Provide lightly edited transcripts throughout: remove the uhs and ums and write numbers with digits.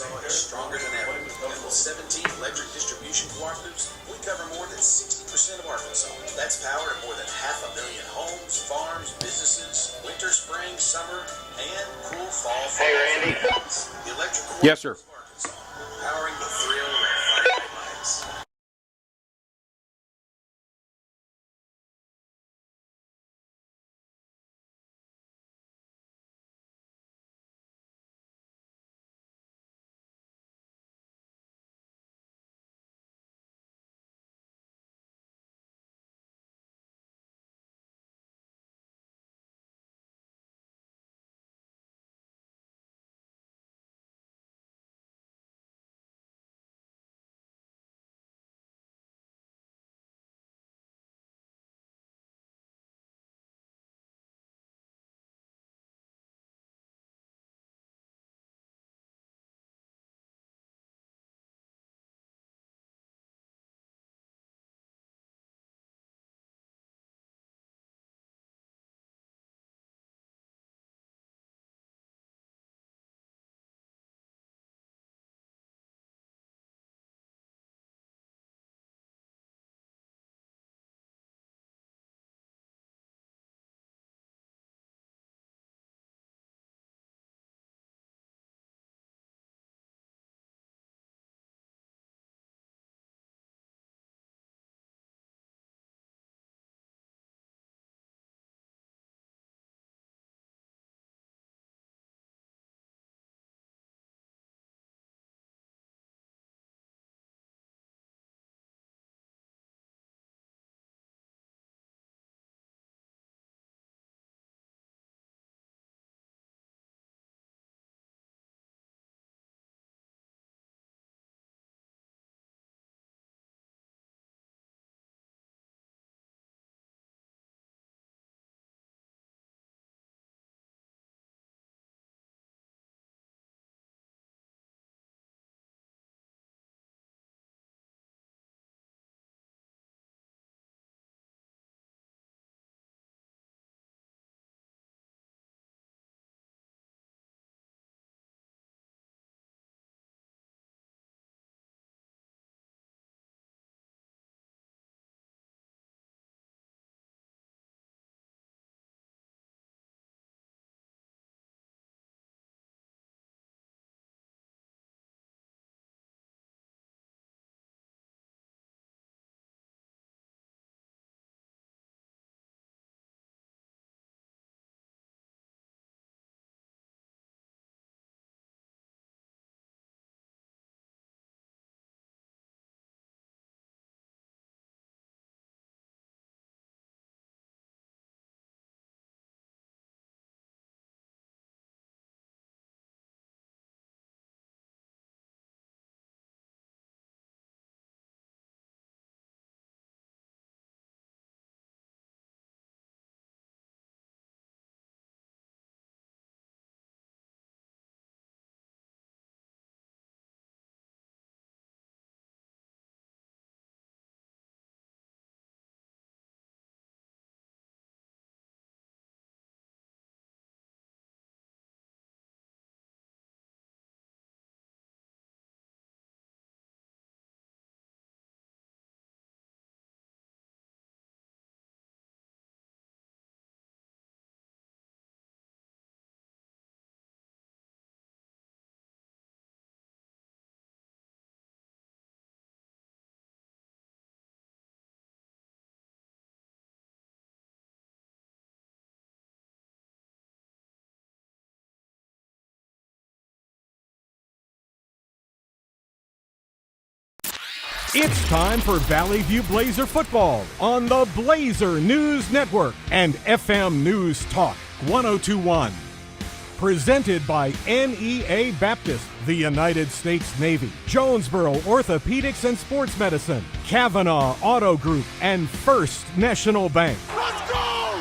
Arkansas is stronger than ever. And with 17 electric distribution cooperatives, we cover more than 60% of Arkansas. That's power to more than 500,000 homes, farms, businesses, winter, spring, summer, and cool fall. Hey, Randy. The electric Yes, sir. of Arkansas, powering the thrill of Friday Night Lights. It's time for Valley View Blazer football on the Blazer News Network and FM News Talk 1021. Presented by NEA Baptist, the United States Navy, Jonesboro Orthopedics and Sports Medicine, Kavanaugh Auto Group, and First National Bank. Let's go!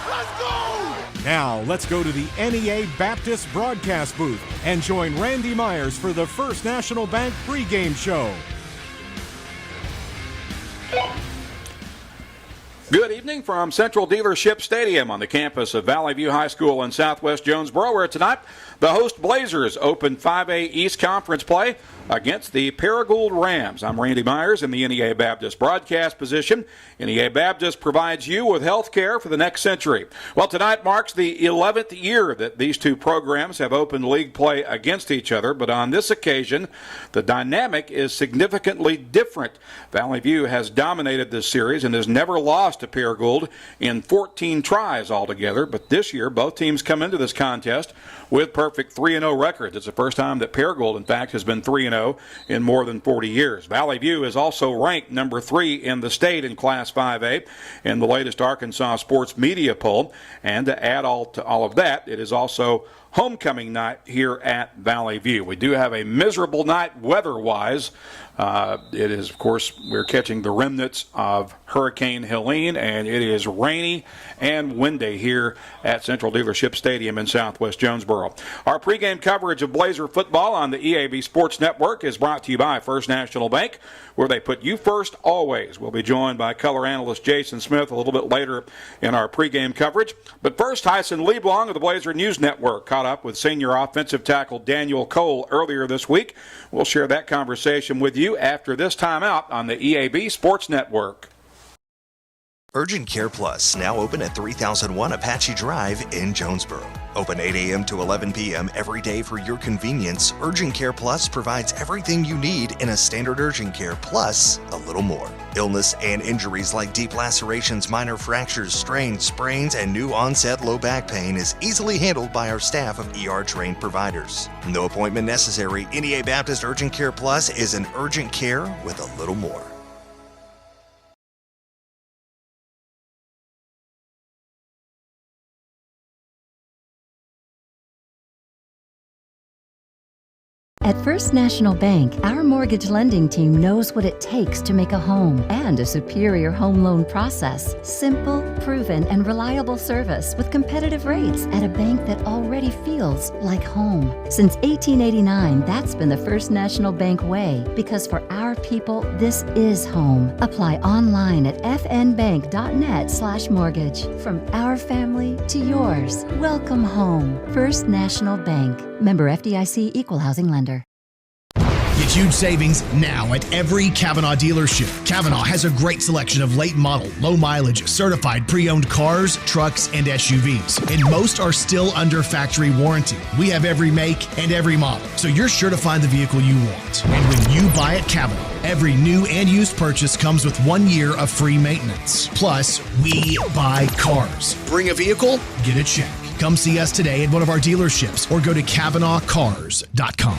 Let's go! Now, let's go to the NEA Baptist broadcast booth and join Randy Myers for the First National Bank pregame show. Good evening from Central Dealership Stadium on the campus of Valley View High School in Southwest Jonesboro, where tonight The host Blazers open 5A East Conference play against the Paragould Rams. I'm Randy Myers in the NEA Baptist broadcast position. NEA Baptist provides you with health care for the next century. Well, tonight marks the 11th year that these two programs have opened league play against each other, but on this occasion, the dynamic is significantly different. Valley View has dominated this series and has never lost to Paragould in 14 tries altogether, but this year both teams come into this contest with perfect 3-0 records. It's the first time that Paragould, in fact, has been 3-0 in more than 40 years. Valley View is also ranked number 3 in the state in Class 5A in the latest Arkansas Sports Media poll. And to add to all of that, it is also homecoming night here at Valley View. We do have a miserable night weather-wise. It is, of course, we're catching the remnants of Hurricane Helene, and it is rainy and windy here at Central Dealership Stadium in Southwest Jonesboro. Our pregame coverage of Blazer football on the EAB Sports Network is brought to you by First National Bank, where they put you first always. We'll be joined by color analyst Jason Smith a little bit later in our pregame coverage. But first, Tyson Lieblong of the Blazer News Network caught up with senior offensive tackle Daniel Cole earlier this week. We'll share that conversation with you after this timeout on the EAB Sports Network. Urgent Care Plus, now open at 3001 Apache Drive in Jonesboro. Open 8 a.m. to 11 p.m. every day for your convenience. Urgent Care Plus provides everything you need in a standard urgent care, plus a little more. Illness and injuries like deep lacerations, minor fractures, strains, sprains, and new onset low back pain is easily handled by our staff of ER-trained providers. No appointment necessary. NEA Baptist Urgent Care Plus is an urgent care with a little more. At First National Bank, our mortgage lending team knows what it takes to make a home and a superior home loan process. Simple, proven, and reliable service with competitive rates at a bank that already feels like home. Since 1889, that's been the First National Bank way, because for our people, this is home. Apply online at fnbank.net/mortgage. From our family to yours, welcome home. First National Bank. Member FDIC, Equal Housing Lender. Get huge savings now at every Kavanaugh dealership. Kavanaugh has a great selection of late model, low mileage, certified pre-owned cars, trucks, and SUVs. And most are still under factory warranty. We have every make and every model, so you're sure to find the vehicle you want. And when you buy at Kavanaugh, every new and used purchase comes with 1 year of free maintenance. Plus, we buy cars. Bring a vehicle, get a check. Come see us today at one of our dealerships or go to KavanaughCars.com.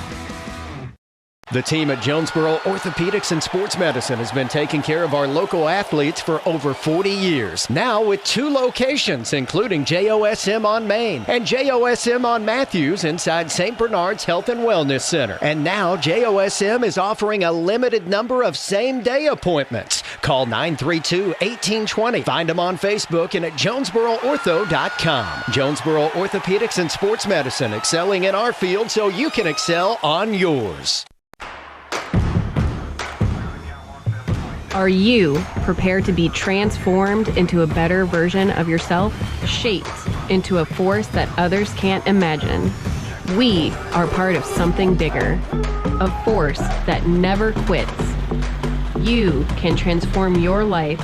The team at Jonesboro Orthopedics and Sports Medicine has been taking care of our local athletes for over 40 years. Now with 2 locations, including JOSM on Main and JOSM on Matthews inside St. Bernard's Health and Wellness Center. And now JOSM is offering a limited number of same-day appointments. Call 932-1820. Find them on Facebook and at JonesboroOrtho.com. Jonesboro Orthopedics and Sports Medicine, excelling in our field so you can excel on yours. Are you prepared to be transformed into a better version of yourself, shaped into a force that others can't imagine? We are part of something bigger, a force that never quits. You can transform your life.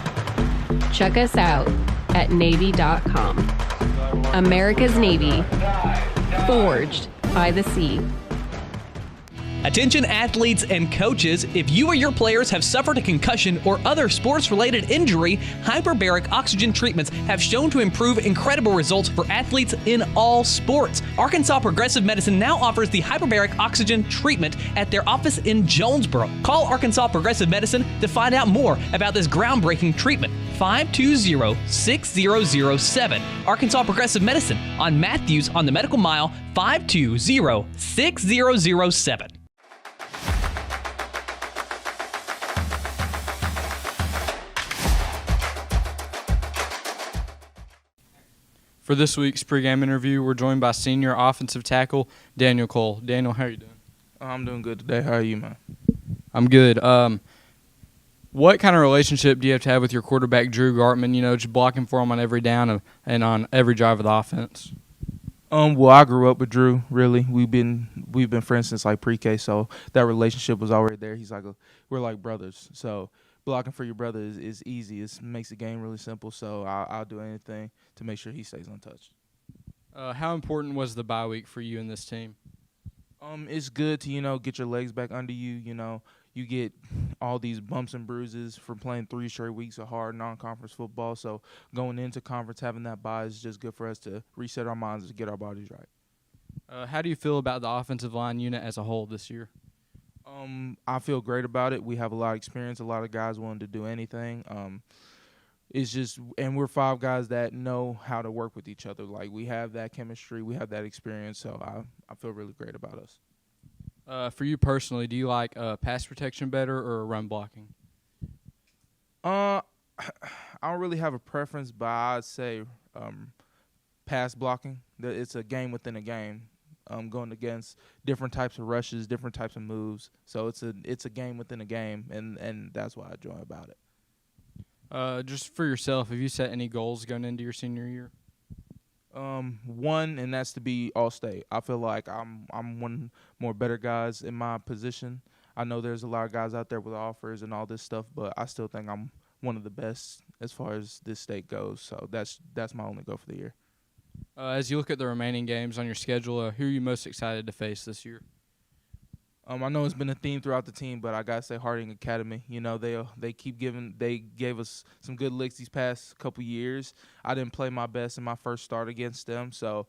Check us out at Navy.com. America's Navy, forged by the sea. Attention athletes and coaches, if you or your players have suffered a concussion or other sports-related injury, hyperbaric oxygen treatments have shown to improve incredible results for athletes in all sports. Arkansas Progressive Medicine now offers the hyperbaric oxygen treatment at their office in Jonesboro. Call Arkansas Progressive Medicine to find out more about this groundbreaking treatment. 520-6007. Arkansas Progressive Medicine on Matthews on the Medical Mile, 520-6007. For this week's pregame interview, we're joined by senior offensive tackle Daniel Cole. Daniel, how are you doing? I'm doing good today. How are you, man? I'm good. What kind of relationship do you have to have with your quarterback, Drew Gartman, just blocking for him on every down and on every drive of the offense? Well, I grew up with Drew. Really, we've been friends since like pre-K, so that relationship was already there. We're like brothers. So blocking for your brother is easy. It makes the game really simple. So I'll do anything to make sure he stays untouched. How important was the bye week for you and this team? It's good to get your legs back under you. You get all these bumps and bruises from playing 3 straight weeks of hard non-conference football. So going into conference, having that bye is just good for us to reset our minds and get our bodies right. How do you feel about the offensive line unit as a whole this year? I feel great about it. We have a lot of experience, a lot of guys willing to do anything. And we're 5 guys that know how to work with each other. Like, we have that chemistry, we have that experience, so I feel really great about us. For you personally, do you like pass protection better or run blocking? I don't really have a preference, but I'd say pass blocking. It's a game within a game, going against different types of rushes, different types of moves. So it's a game within a game, and that's what I enjoy about it. Just for yourself, have you set any goals going into your senior year? One, and that's to be All-State. I feel like I'm one more better guys in my position. I know there's a lot of guys out there with offers and all this stuff, but I still think I'm one of the best as far as this state goes. So that's my only goal for the year. As you look at the remaining games on your schedule, who are you most excited to face this year? I know it's been a theme throughout the team, but I gotta say Harding Academy. They gave us some good licks these past couple years. I didn't play my best in my first start against them, so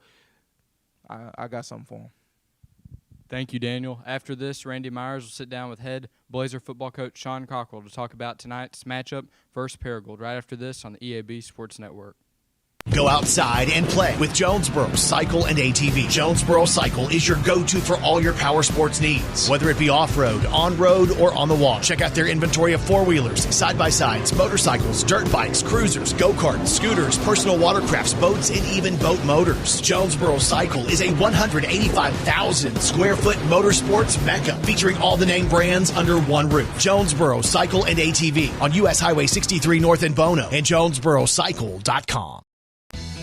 I got something for them. Thank you, Daniel. After this, Randy Myers will sit down with head Blazer football coach Sean Cockrell to talk about tonight's matchup versus Paragould. Right after this on the EAB Sports Network. Go outside and play with Jonesboro Cycle and ATV. Jonesboro Cycle is your go-to for all your power sports needs, whether it be off-road, on-road, or on the wall. Check out their inventory of four-wheelers, side-by-sides, motorcycles, dirt bikes, cruisers, go-karts, scooters, personal watercrafts, boats, and even boat motors. Jonesboro Cycle is a 185,000 square foot motorsports mecca featuring all the name brands under one roof. Jonesboro Cycle and ATV on U.S. Highway 63 North in Bono and JonesboroCycle.com.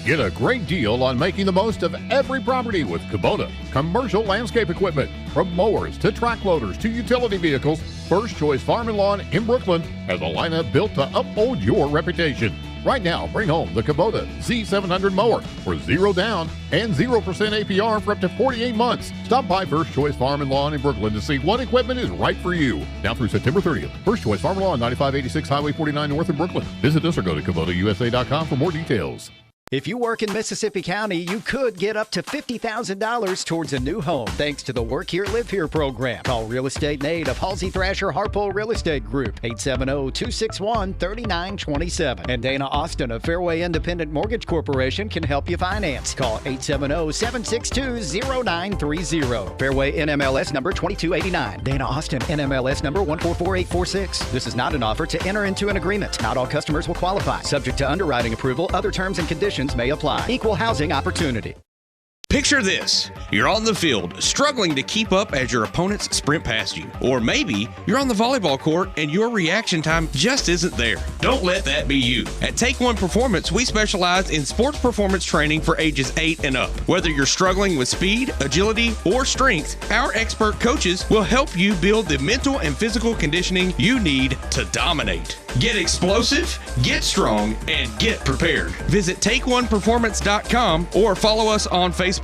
Get a great deal on making the most of every property with Kubota commercial landscape equipment. From mowers to track loaders to utility vehicles, First Choice Farm and Lawn in Brooklyn has a lineup built to uphold your reputation. Right now, bring home the Kubota Z700 mower for 0 down and 0% APR for up to 48 months. Stop by First Choice Farm and Lawn in Brooklyn to see what equipment is right for you. Now through September 30th, First Choice Farm and Lawn, 9586 Highway 49 North in Brooklyn. Visit us or go to KubotaUSA.com for more details. If you work in Mississippi County, you could get up to $50,000 towards a new home thanks to the Work Here, Live Here program. Call Real Estate Nate of Halsey Thrasher Harpole Real Estate Group, 870-261-3927. And Dana Austin of Fairway Independent Mortgage Corporation can help you finance. Call 870-762-0930. Fairway NMLS number 2289. Dana Austin NMLS number 144846. This is not an offer to enter into an agreement. Not all customers will qualify. Subject to underwriting approval, other terms and conditions may apply. Equal housing opportunity. Picture this. You're on the field, struggling to keep up as your opponents sprint past you. Or maybe you're on the volleyball court and your reaction time just isn't there. Don't let that be you. At Take One Performance, we specialize in sports performance training for ages 8 and up. Whether you're struggling with speed, agility, or strength, our expert coaches will help you build the mental and physical conditioning you need to dominate. Get explosive, get strong, and get prepared. Visit TakeOnePerformance.com or follow us on Facebook.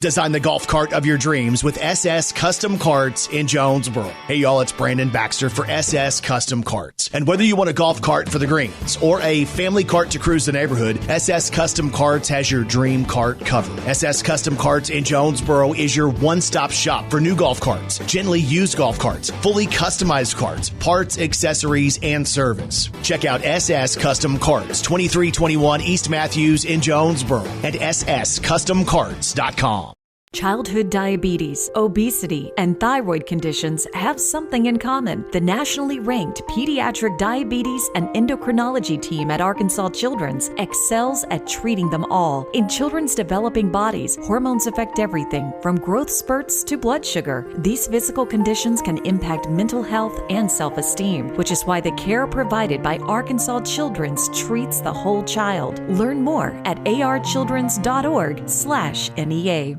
Design the golf cart of your dreams with SS Custom Carts in Jonesboro. Hey y'all, it's Brandon Baxter for SS Custom Carts. And whether you want a golf cart for the greens or a family cart to cruise the neighborhood, SS Custom Carts has your dream cart covered. SS Custom Carts in Jonesboro is your one-stop shop for new golf carts, gently used golf carts, fully customized carts, parts, accessories, and service. Check out SS Custom Carts, 2321 East Matthews in Jonesboro and sscustomcarts.com. Childhood diabetes, obesity, and thyroid conditions have something in common. The nationally ranked pediatric diabetes and endocrinology team at Arkansas Children's excels at treating them all. In children's developing bodies, hormones affect everything from growth spurts to blood sugar. These physical conditions can impact mental health and self-esteem, which is why the care provided by Arkansas Children's treats the whole child. Learn more at archildrens.org/NEA.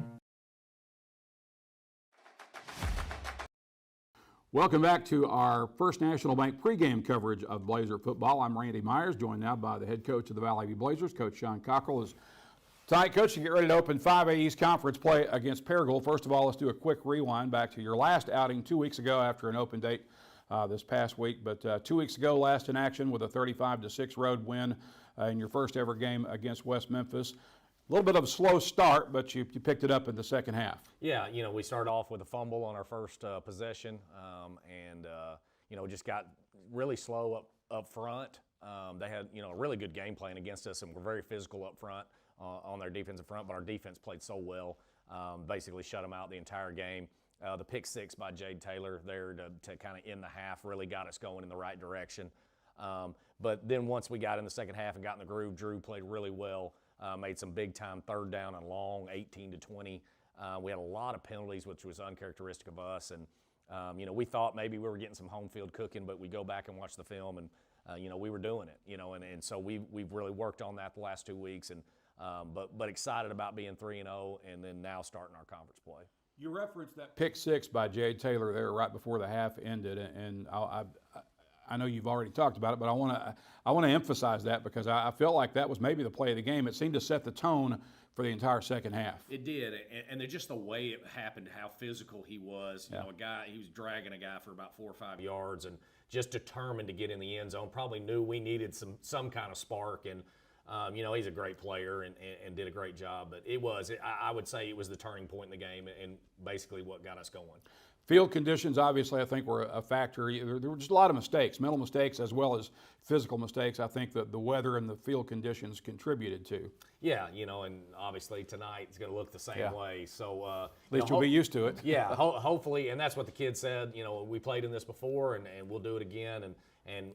Welcome back to our First National Bank pregame coverage of Blazer football. I'm Randy Myers, joined now by the head coach of the Valley View Blazers, Coach Sean Cockrell. Tonight, Coach, you get ready to open 5A East Conference play against Paragould. First of all, let's do a quick rewind back to your last outing 2 weeks ago after an open date this past week. But 2 weeks ago, last in action with a 35-6 road win in your first ever game against West Memphis. A little bit of a slow start, but you picked it up in the second half. Yeah, we started off with a fumble on our first possession, and just got really slow up front. They had, a really good game plan against us, and were very physical up front on their defensive front, but our defense played so well, basically shut them out the entire game. The pick six by Jade Taylor there to kind of end the half really got us going in the right direction. But then once we got in the second half and got in the groove, Drew played really well. Made some big-time third down and long, 18-20. We had a lot of penalties, which was uncharacteristic of us. And, we thought maybe we were getting some home field cooking, but we go back and watch the film, and, we were doing it. And so we've really worked on that the last 2 weeks. And but excited about being 3-0 and then now starting our conference play. You referenced that pick six by Jade Taylor there right before the half ended, and I know you've already talked about it, but I want to emphasize that because I felt like that was maybe the play of the game. It seemed to set the tone for the entire second half. It did, and just the way it happened, how physical he was. He was dragging a guy for about 4 or 5 yards, and just determined to get in the end zone. Probably knew we needed some kind of spark, and he's a great player and did a great job. But I would say it was the turning point in the game and basically what got us going. Field conditions, obviously, I think were a factor. There were just a lot of mistakes, mental mistakes as well as physical mistakes. I think that the weather and the field conditions contributed to. Yeah, and obviously tonight it's going to look the same way. So at least you'll be used to it. Yeah, hopefully, and that's what the kids said. We played in this before, and we'll do it again. And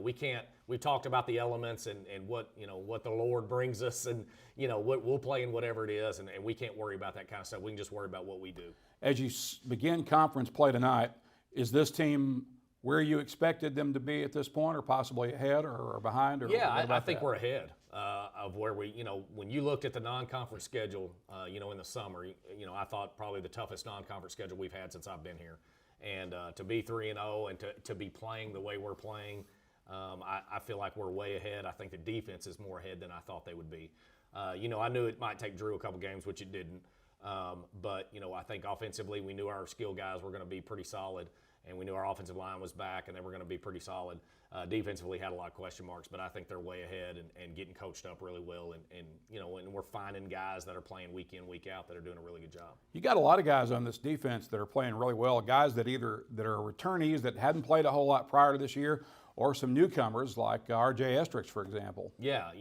we can't. We talked about the elements and what what the Lord brings us, and we'll play in whatever it is, and we can't worry about that kind of stuff. We can just worry about what we do. As you begin conference play tonight, is this team where you expected them to be at this point, or possibly ahead or behind? Or yeah, I think we're ahead of where we. When you looked at the non-conference schedule, in the summer, I thought probably the toughest non-conference schedule we've had since I've been here. And to be 3-0 and to be playing the way we're playing, I feel like we're way ahead. I think the defense is more ahead than I thought they would be. I knew it might take Drew a couple games, which it didn't. But I think offensively we knew our skill guys were going to be pretty solid, and we knew our offensive line was back and they were going to be pretty solid. Defensively had a lot of question marks, but I think they're way ahead and getting coached up really well, and we're finding guys that are playing week in, week out that are doing a really good job. You got a lot of guys on this defense that are playing really well, guys that are returnees that hadn't played a whole lot prior to this year, or some newcomers like R.J. Estrix, for example. Yeah,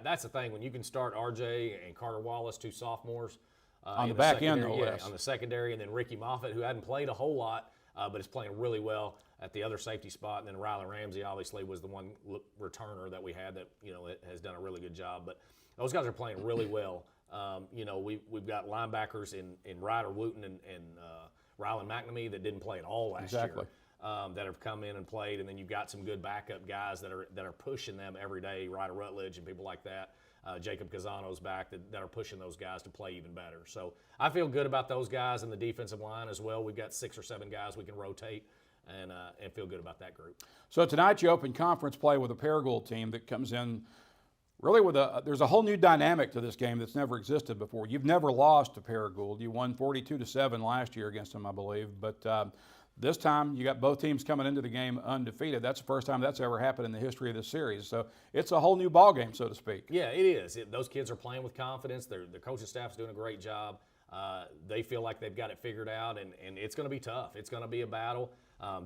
that's the thing. When you can start R.J. and Carter Wallace, two sophomores, on the back end, no less. On the secondary, and then Ricky Moffitt, who hadn't played a whole lot, but is playing really well at the other safety spot. And then Rylan Ramsey obviously was the one returner that we had that has done a really good job. But those guys are playing really well. We've got linebackers in Ryder Wooten and Rylan McNamee that didn't play at all last year. That have come in and played, and then you've got some good backup guys that are pushing them every day. Ryder Rutledge and people like that. Jacob Casano's back that are pushing those guys to play even better. So I feel good about those guys in the defensive line as well. We've got 6 or 7 guys we can rotate and feel good about that group. So tonight you open conference play with a Paragould team that comes in really with there's a whole new dynamic to this game that's never existed before. You've never lost to Paragould. You won 42-7 last year against them, I believe, but this time you got both teams coming into the game undefeated. That's the first time that's ever happened in the history of this series. So it's a whole new ball game, so to speak. Yeah, it is. Those kids are playing with confidence. The coaching staff's doing a great job. They feel like they've got it figured out, and it's going to be tough. It's going to be a battle.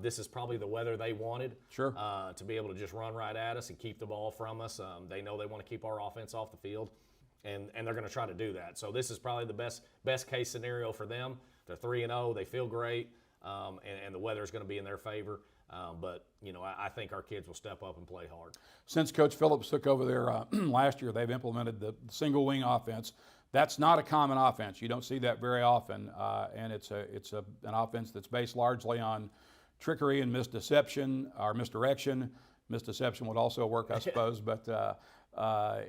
This is probably the weather they wanted. Sure. To be able to just run right at us and keep the ball from us. They know they want to keep our offense off the field. And they're going to try to do that. So this is probably the best case scenario for them. They're 3-0. They feel great, and the weather is going to be in their favor. But I think our kids will step up and play hard. Since Coach Phillips took over there last year, they've implemented the single wing offense. That's not a common offense. You don't see that very often, and it's an offense that's based largely on trickery and misdeception or misdirection. Misdeception would also work, I suppose, but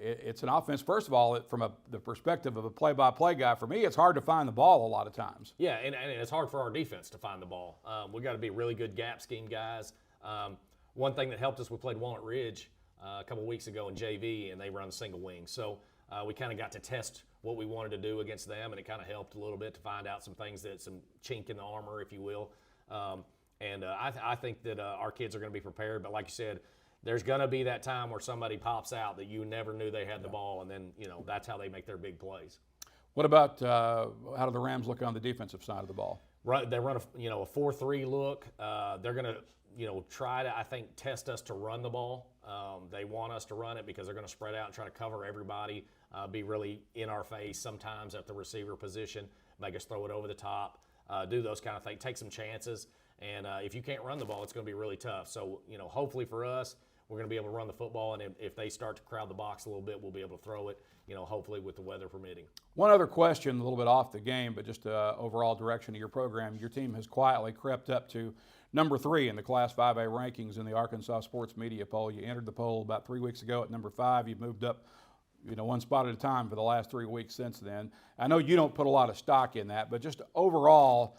it's an offense. First of all, from the perspective of a play-by-play guy, for me, it's hard to find the ball a lot of times. Yeah, and it's hard for our defense to find the ball. We got to be really good gap scheme guys. One thing that helped us, we played Walnut Ridge a couple weeks ago in JV, and they run single wing. So we kind of got to test what we wanted to do against them, and it kind of helped a little bit to find out some things some chink in the armor, if you will. I think that our kids are going to be prepared. But like you said, there's going to be that time where somebody pops out that you never knew they had the ball, and then that's how they make their big plays. What about how do the Rams look on the defensive side of the ball? Right, they run a 4-3 look. They're going to try to, I think, test us to run the ball. They want us to run it because they're going to spread out and try to cover everybody, be really in our face sometimes at the receiver position, make us throw it over the top, do those kind of things, take some chances. And if you can't run the ball, it's going to be really tough. So, hopefully for us, we're going to be able to run the football, and if they start to crowd the box a little bit, we'll be able to throw it, hopefully with the weather permitting. One other question, a little bit off the game, but just overall direction of your program. Your team has quietly crept up to number 3 in the Class 5A rankings in the Arkansas Sports Media Poll. You entered the poll about 3 weeks ago at number 5. You've moved up, one spot at a time for the last 3 weeks since then. I know you don't put a lot of stock in that, but just overall,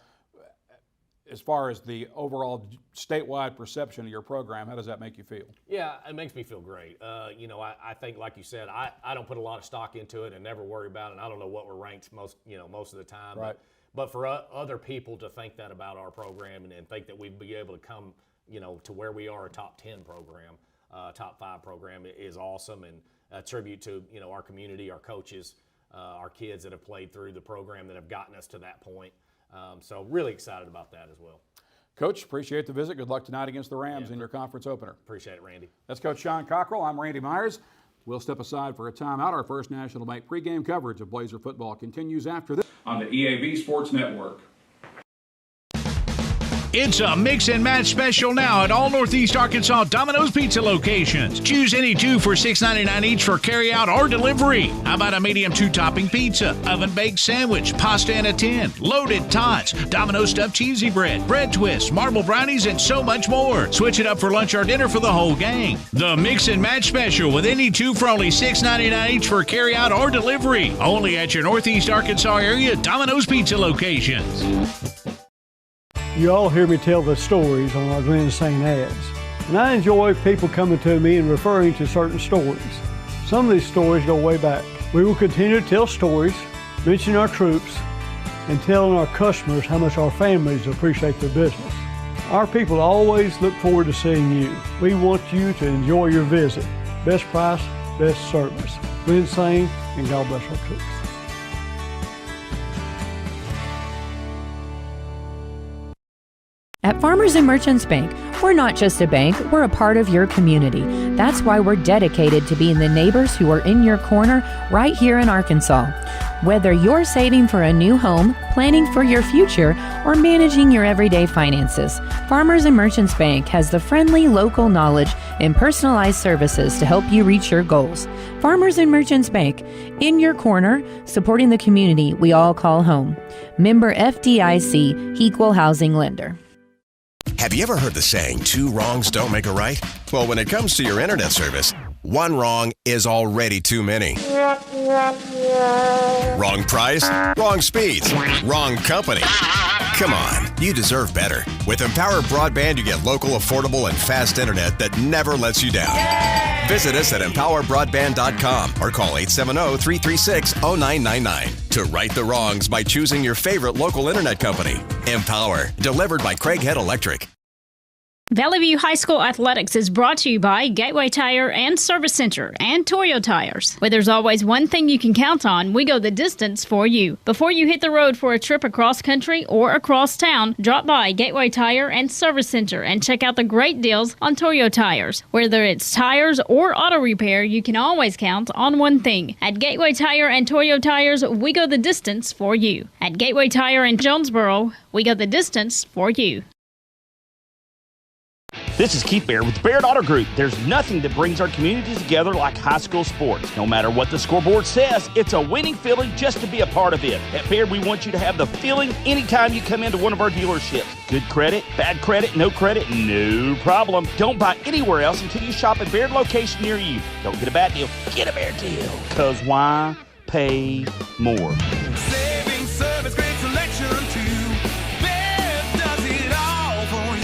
as far as the overall statewide perception of your program, how does that make you feel? Yeah, it makes me feel great. I think, like you said, I don't put a lot of stock into it and never worry about it. And I don't know what we're ranked most of the time. Right. But for other people to think that about our program and think that we'd be able to come, to where we are, a top 10 program, top 5 program, is awesome, and a tribute to our community, our coaches, our kids that have played through the program that have gotten us to that point. So really excited about that as well. Coach, appreciate the visit. Good luck tonight against the Rams in your conference opener. Appreciate it, Randy. That's Coach Sean Cockrell. I'm Randy Myers. We'll step aside for a timeout. Our First National Bank pregame coverage of Blazer football continues after this on the EAB Sports Network. It's a mix and match special now at all Northeast Arkansas Domino's Pizza locations. Choose any 2 for $6.99 each for carryout or delivery. How about a medium 2-topping pizza, oven-baked sandwich, pasta in a tin, loaded tots, Domino's stuffed cheesy bread, bread twists, marble brownies, and so much more. Switch it up for lunch or dinner for the whole gang. The mix and match special with any 2 for only $6.99 each for carryout or delivery. Only at your Northeast Arkansas area Domino's Pizza locations. You all hear me tell the stories on our Glenn St. ads, and I enjoy people coming to me and referring to certain stories. Some of these stories go way back. We will continue to tell stories, mention our troops, and telling our customers how much our families appreciate their business. Our people always look forward to seeing you. We want you to enjoy your visit. Best price, best service. Glenn St. and God bless our troops. At Farmers and Merchants Bank, we're not just a bank, we're a part of your community. That's why we're dedicated to being the neighbors who are in your corner right here in Arkansas. Whether you're saving for a new home, planning for your future, or managing your everyday finances, Farmers and Merchants Bank has the friendly local knowledge and personalized services to help you reach your goals. Farmers and Merchants Bank, in your corner, supporting the community we all call home. Member FDIC, Equal Housing Lender. Have you ever heard the saying, 2 wrongs don't make a right? Well, when it comes to your internet service, 1 wrong is already too many. Wrong price, wrong speeds, wrong company. Come on, you deserve better. With Empower Broadband, you get local, affordable, and fast internet that never lets you down. Yay! Visit us at empowerbroadband.com or call 870-336-0999 to right the wrongs by choosing your favorite local internet company. Empower, delivered by Craighead Electric. Valley View High School Athletics is brought to you by Gateway Tire and Service Center and Toyo Tires. Where there's always one thing you can count on, we go the distance for you. Before you hit the road for a trip across country or across town, drop by Gateway Tire and Service Center and check out the great deals on Toyo Tires. Whether it's tires or auto repair, you can always count on one thing. At Gateway Tire and Toyo Tires, we go the distance for you. At Gateway Tire in Jonesboro, we go the distance for you. This is Keith Baird with the Baird Auto Group. There's nothing that brings our communities together like high school sports. No matter what the scoreboard says, it's a winning feeling just to be a part of it. At Baird, we want you to have the feeling anytime you come into one of our dealerships. Good credit, bad credit, no problem. Don't buy anywhere else until you shop at Baird location near you. Don't get a bad deal, get a Baird deal. Because why pay more? Saving service, great selection too. Baird does it all for you.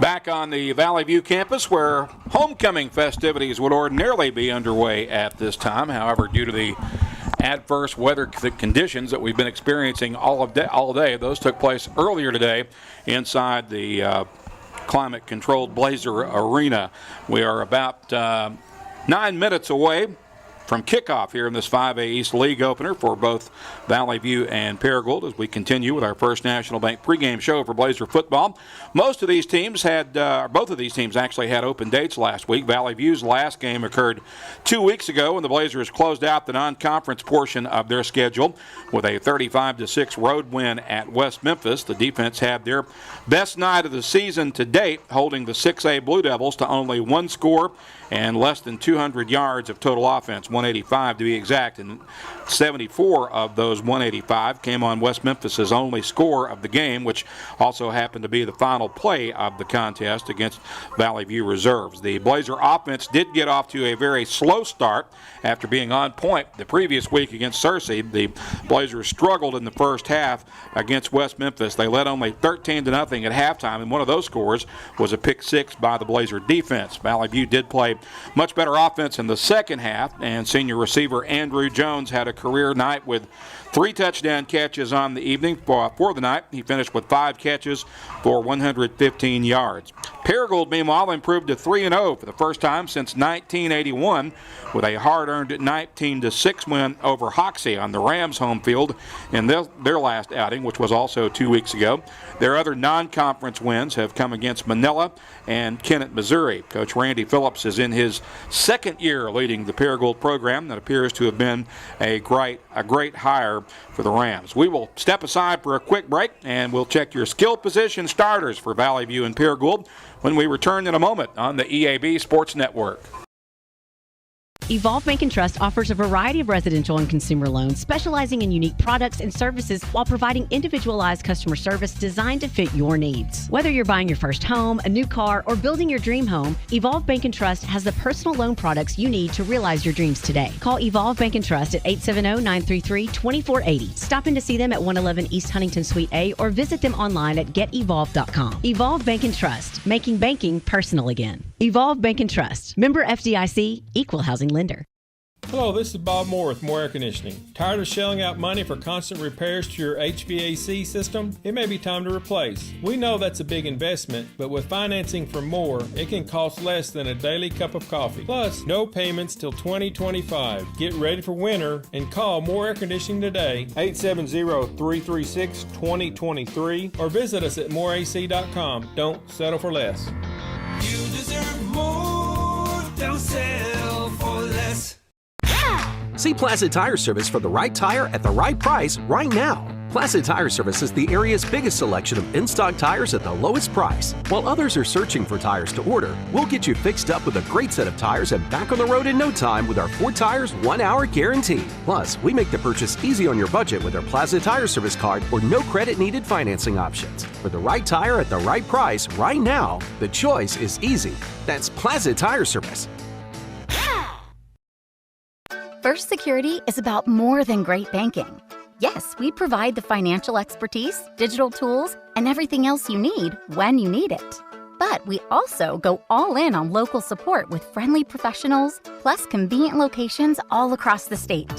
Back on the Valley View campus where homecoming festivities would ordinarily be underway at this time. However, due to the adverse weather conditions that we've been experiencing all day, those took place earlier today inside the climate-controlled Blazer Arena. We are about 9 minutes away from kickoff here in this 5A East League opener for both Valley View and Paragould as we continue with our First National Bank pregame show for Blazer football. Both of these teams actually had open dates last week. Valley View's last game occurred 2 weeks ago when the Blazers closed out the non-conference portion of their schedule with a 35-6 road win at West Memphis. The defense had their best night of the season to date, holding the 6A Blue Devils to only one score and less than 200 yards of total offense, 185 to be exact, and 74 of those 185 came on West Memphis's only score of the game, which also happened to be the final play of the contest against Valley View reserves. The Blazer offense did get off to a very slow start after being on point the previous week against Searcy. The Blazers struggled in the first half against West Memphis. They led only 13-0 at halftime, and one of those scores was a pick six by the Blazer defense. Valley View did play much better offense in the second half, and senior receiver Andrew Jones had a career night with 3 touchdown catches on the evening for the night. He finished with 5 catches for 115 yards. Paragould, meanwhile, improved to 3-0 for the first time since 1981 with a hard-earned 19-6 win over Hoxie on the Rams' home field in their last outing, which was also 2 weeks ago. Their other non-conference wins have come against Manila and Kennett, Missouri. Coach Randy Phillips is in his second year leading the Paragould program. That appears to have been a great hire for the Rams. We will step aside for a quick break, and we'll check your skill position starters for Valley View and Paragould when we return in a moment on the EAB Sports Network. Evolve Bank & Trust offers a variety of residential and consumer loans specializing in unique products and services while providing individualized customer service designed to fit your needs. Whether you're buying your first home, a new car, or building your dream home, Evolve Bank & Trust has the personal loan products you need to realize your dreams today. Call Evolve Bank & Trust at 870-933-2480. Stop in to see them at 111 East Huntington Suite A or visit them online at getevolve.com. Evolve Bank & Trust, making banking personal again. Evolve Bank & Trust. Member FDIC, Equal Housing Lender. Hello, this is Bob Moore with Moore Air Conditioning. Tired of shelling out money for constant repairs to your HVAC system? It may be time to replace. We know that's a big investment, but with financing from Moore, it can cost less than a daily cup of coffee. Plus, no payments till 2025. Get ready for winter and call Moore Air Conditioning today, 870-336-2023, or visit us at moreac.com. Don't settle for less. You deserve more. Don't settle for less. See Plaza Tire Service for the right tire at the right price right now. Plaza Tire Service is the area's biggest selection of in-stock tires at the lowest price. While others are searching for tires to order, we'll get you fixed up with a great set of tires and back on the road in no time with our 4 tires, 1 hour guarantee. Plus, we make the purchase easy on your budget with our Plaza Tire Service card or no credit needed financing options. For the right tire at the right price right now, the choice is easy. That's Plaza Tire Service. First Security is about more than great banking. Yes, we provide the financial expertise, digital tools, and everything else you need when you need it. But we also go all in on local support with friendly professionals, plus convenient locations all across the state.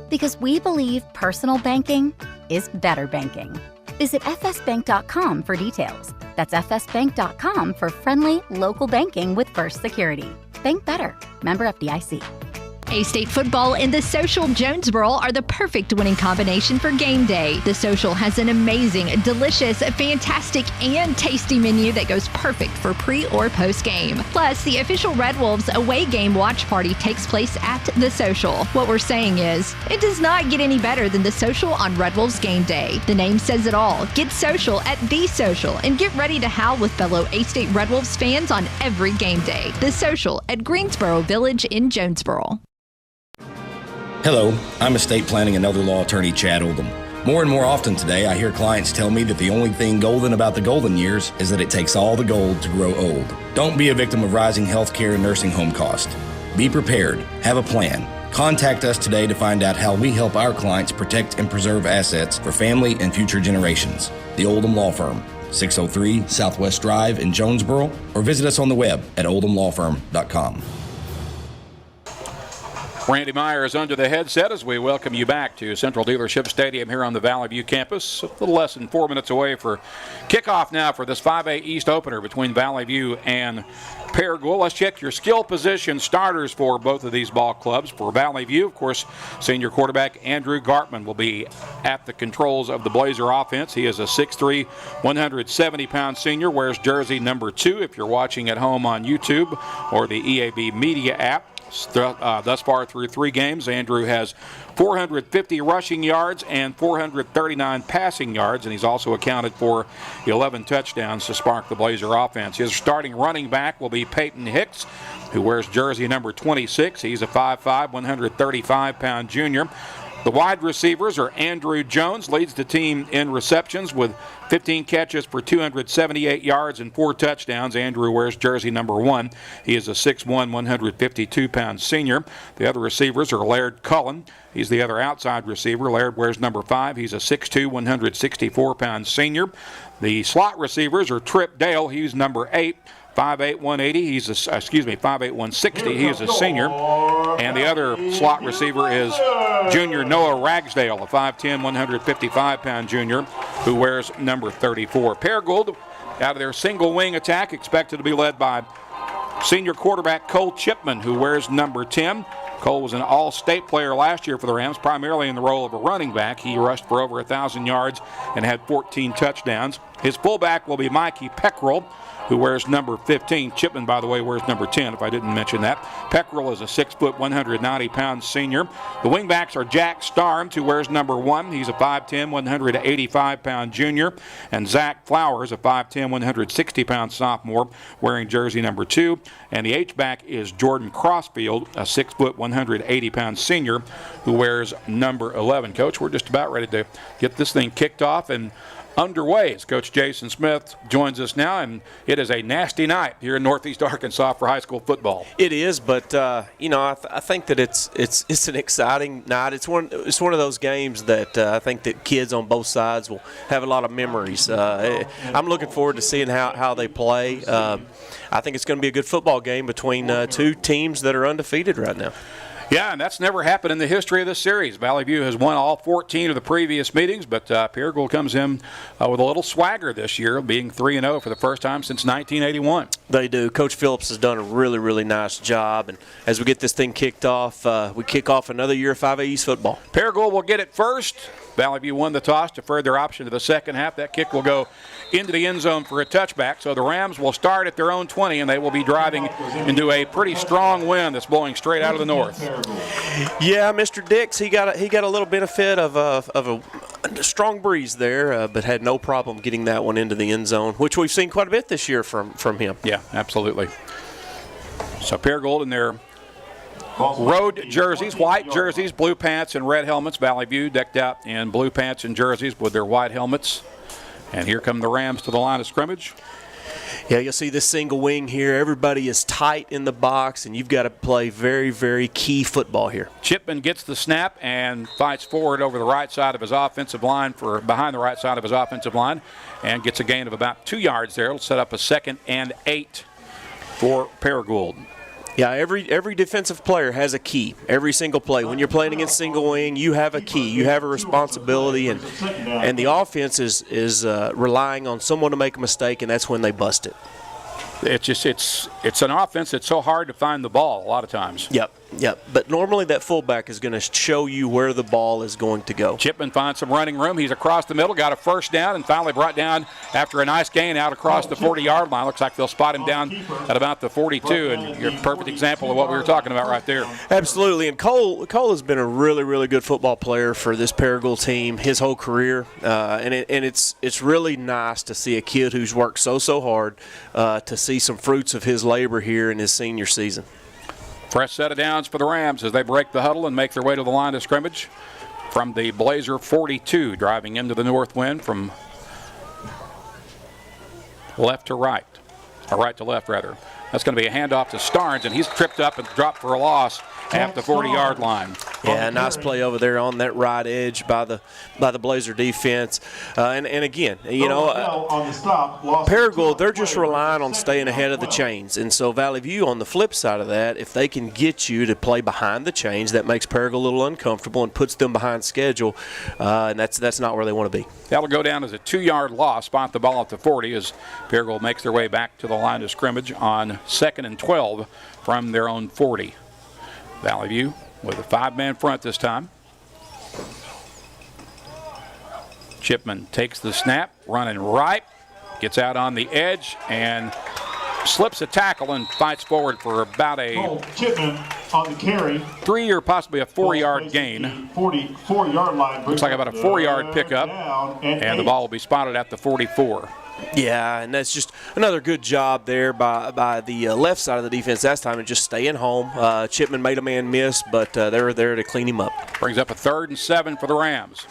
Because we believe personal banking is better banking. Visit fsbank.com for details. That's fsbank.com for friendly, local banking with First Security. Bank better. Member FDIC. A-State football and the Social Jonesboro are the perfect winning combination for game day. The Social has an amazing, delicious, fantastic, and tasty menu that goes perfect for pre or post game. Plus, the official Red Wolves away game watch party takes place at the Social. What we're saying is, it does not get any better than the Social on Red Wolves game day. The name says it all. Get social at the Social and get ready to howl with fellow A-State Red Wolves fans on every game day. The Social at Greensboro Village in Jonesboro. Hello, I'm estate planning and elder law attorney Chad Oldham. More and more often today, I hear clients tell me that the only thing golden about the golden years is that it takes all the gold to grow old. Don't be a victim of rising healthcare and nursing home costs. Be prepared. Have a plan. Contact us today to find out how we help our clients protect and preserve assets for family and future generations. The Oldham Law Firm, 603 Southwest Drive in Jonesboro, or visit us on the web at oldhamlawfirm.com. Randy Myers under the headset as we welcome you back to Central Dealership Stadium here on the Valley View campus. A little less than 4 minutes away for kickoff now for this 5A East opener between Valley View and Paragould. Let's check your skill position starters for both of these ball clubs. For Valley View, of course, senior quarterback Andrew Gartman will be at the controls of the Blazer offense. He is a 6'3", 170-pound senior, wears jersey number 2 if you're watching at home on YouTube or the EAB Media app. Thus far through 3 games, Andrew has 450 rushing yards and 439 passing yards, and he's also accounted for 11 touchdowns to spark the Blazer offense. His starting running back will be Peyton Hicks, who wears jersey number 26. He's a 5'5", 135-pound junior. The wide receivers are Andrew Jones, leads the team in receptions with 15 catches for 278 yards and 4 touchdowns. Andrew wears jersey number 1. He is a 6'1", 152-pound senior. The other receivers are Laird Cullen. He's the other outside receiver. Laird wears number 5. He's a 6'2", 164-pound senior. The slot receivers are Trip Dale. He's number 8. 5'8", 180. He's a 5'8", 160. He is a senior. And the other slot receiver is junior Noah Ragsdale, a 5'10", 155-pound junior who wears number 34. Paragould, out of their single wing attack, expected to be led by senior quarterback Cole Chipman, who wears number 10. Cole was an all-state player last year for the Rams, primarily in the role of a running back. He rushed for over 1,000 yards and had 14 touchdowns. His fullback will be Mikey Peckrell, who wears number 15. Chipman, by the way, wears number 10, if I didn't mention that. Peckrell is a 6', 190-pound senior. The wingbacks are Jack Starms, who wears number 1. He's a 5'10", 185-pound junior. And Zach Flowers, a 5'10", 160-pound sophomore, wearing jersey number 2. And the H-back is Jordan Crossfield, a 6', 180-pound senior, who wears number 11. Coach, we're just about ready to get this thing kicked off and underway as Coach Jason Smith joins us now, and it is a nasty night here in Northeast Arkansas for high school football. It is, but I think that it's an exciting night. It's one of those games that I think that kids on both sides will have a lot of memories. I'm looking forward to seeing how they play. I think it's going to be a good football game between 2 teams that are undefeated right now. Yeah, and that's never happened in the history of this series. Valley View has won all 14 of the previous meetings, but Paragould comes in with a little swagger this year, being 3-0 for the first time since 1981. They do. Coach Phillips has done a really, really nice job, and as we get this thing kicked off, we kick off another year of 5A East football. Paragould will get it first. Valley View won the toss, deferred their option to the second half. That kick will go into the end zone for a touchback. So the Rams will start at their own 20, and they will be driving into a pretty strong wind that's blowing straight out of the north. Yeah, Mr. Dix, he got a little benefit of a strong breeze there, but had no problem getting that one into the end zone, which we've seen quite a bit this year from him. Yeah, absolutely. So Paragould in their road jerseys, white jerseys, blue pants, and red helmets. Valley View decked out in blue pants and jerseys with their white helmets. And here come the Rams to the line of scrimmage. Yeah, you'll see this single wing here. Everybody is tight in the box, and you've got to play very, very key football here. Chipman gets the snap and fights forward over the right side of his offensive line behind the right side of his offensive line and gets a gain of about 2 yards there. It'll set up a 2nd and 8 for Paragould. Yeah, every defensive player has a key. Every single play. When you're playing against single wing, you have a key. You have a responsibility, and the offense is relying on someone to make a mistake, and that's when they bust it. It's an offense that's so hard to find the ball a lot of times. Yep. But normally that fullback is going to show you where the ball is going to go. Chipman finds some running room. He's across the middle, got a first down, and finally brought down after a nice gain out across the 40-yard line. Looks like they'll spot him down at about the 42, and you're a perfect example of what we were talking about right there. Absolutely, and Cole has been a really, really good football player for this Paragould team his whole career, and it's really nice to see a kid who's worked so hard to see some fruits of his labor here in his senior season. Fresh set of downs for the Rams as they break the huddle and make their way to the line of scrimmage from the Blazer 42, driving into the north wind from left to right, or right to left, rather. That's going to be a handoff to Starnes, and he's tripped up and dropped for a loss at the 40-yard line. Yeah, nice play over there on that right edge by the Blazer defense. And again, Paragould, they're just relying on staying ahead of the chains. And so Valley View, on the flip side of that, if they can get you to play behind the chains, that makes Paragould a little uncomfortable and puts them behind schedule. And that's not where they want to be. That'll go down as a 2-yard loss. Spot the ball at the 40 as Paragould makes their way back to the line of scrimmage on 2nd and 12 from their own 40. Valley View with a 5-man front this time. Chipman takes the snap, running right, gets out on the edge and slips a tackle and fights forward for about a Chipman on the carry. 3 or possibly a 4-yard gain. 44-yard line. Looks like about a 4-yard pickup, and the ball will be spotted at the 44. Yeah, and that's just another good job there by the left side of the defense that time and just staying home. Chipman made a man miss, but they were there to clean him up. Brings up a 3rd and 7 for the Rams.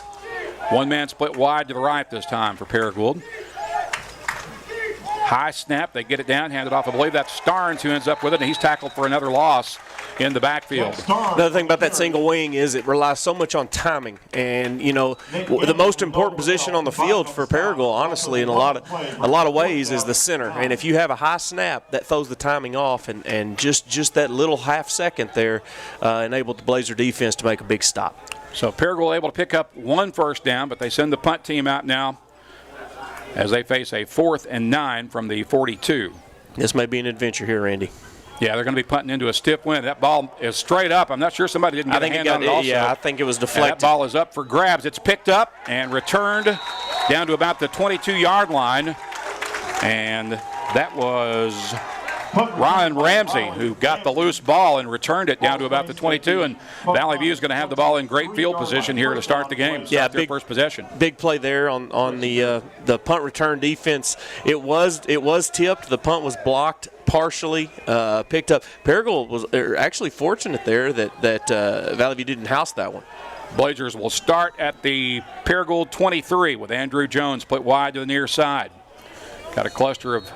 1-man split wide to the right this time for Paragould. High snap, they get it down, hand it off. I believe that's Starnes who ends up with it, and he's tackled for another loss in the backfield. Another thing about that single wing is it relies so much on timing, and the most important position on the field for Paragould, honestly, in a lot of ways, is the center. And if you have a high snap, that throws the timing off, and just that little half second there enabled the Blazer defense to make a big stop. So Paragould able to pick up 1 first down, but they send the punt team out now as they face a 4th and 9 from the 42. This may be an adventure here, Randy. Yeah, they're going to be punting into a stiff wind. That ball is straight up. I'm not sure somebody didn't get a hand on it also. Yeah, I think it was deflected. And that ball is up for grabs. It's picked up and returned down to about the 22-yard line. And that was Ryan Ramsey who got the loose ball and returned it down to about the 22. And Valley View is going to have the ball in great field position here to start the game. Yeah, big first possession. Big play there on the punt return defense. It was tipped. The punt was blocked, partially picked up. Paragould was actually fortunate there that Valley View didn't house that one. Blazers will start at the Paragould 23 with Andrew Jones split wide to the near side. Got a cluster of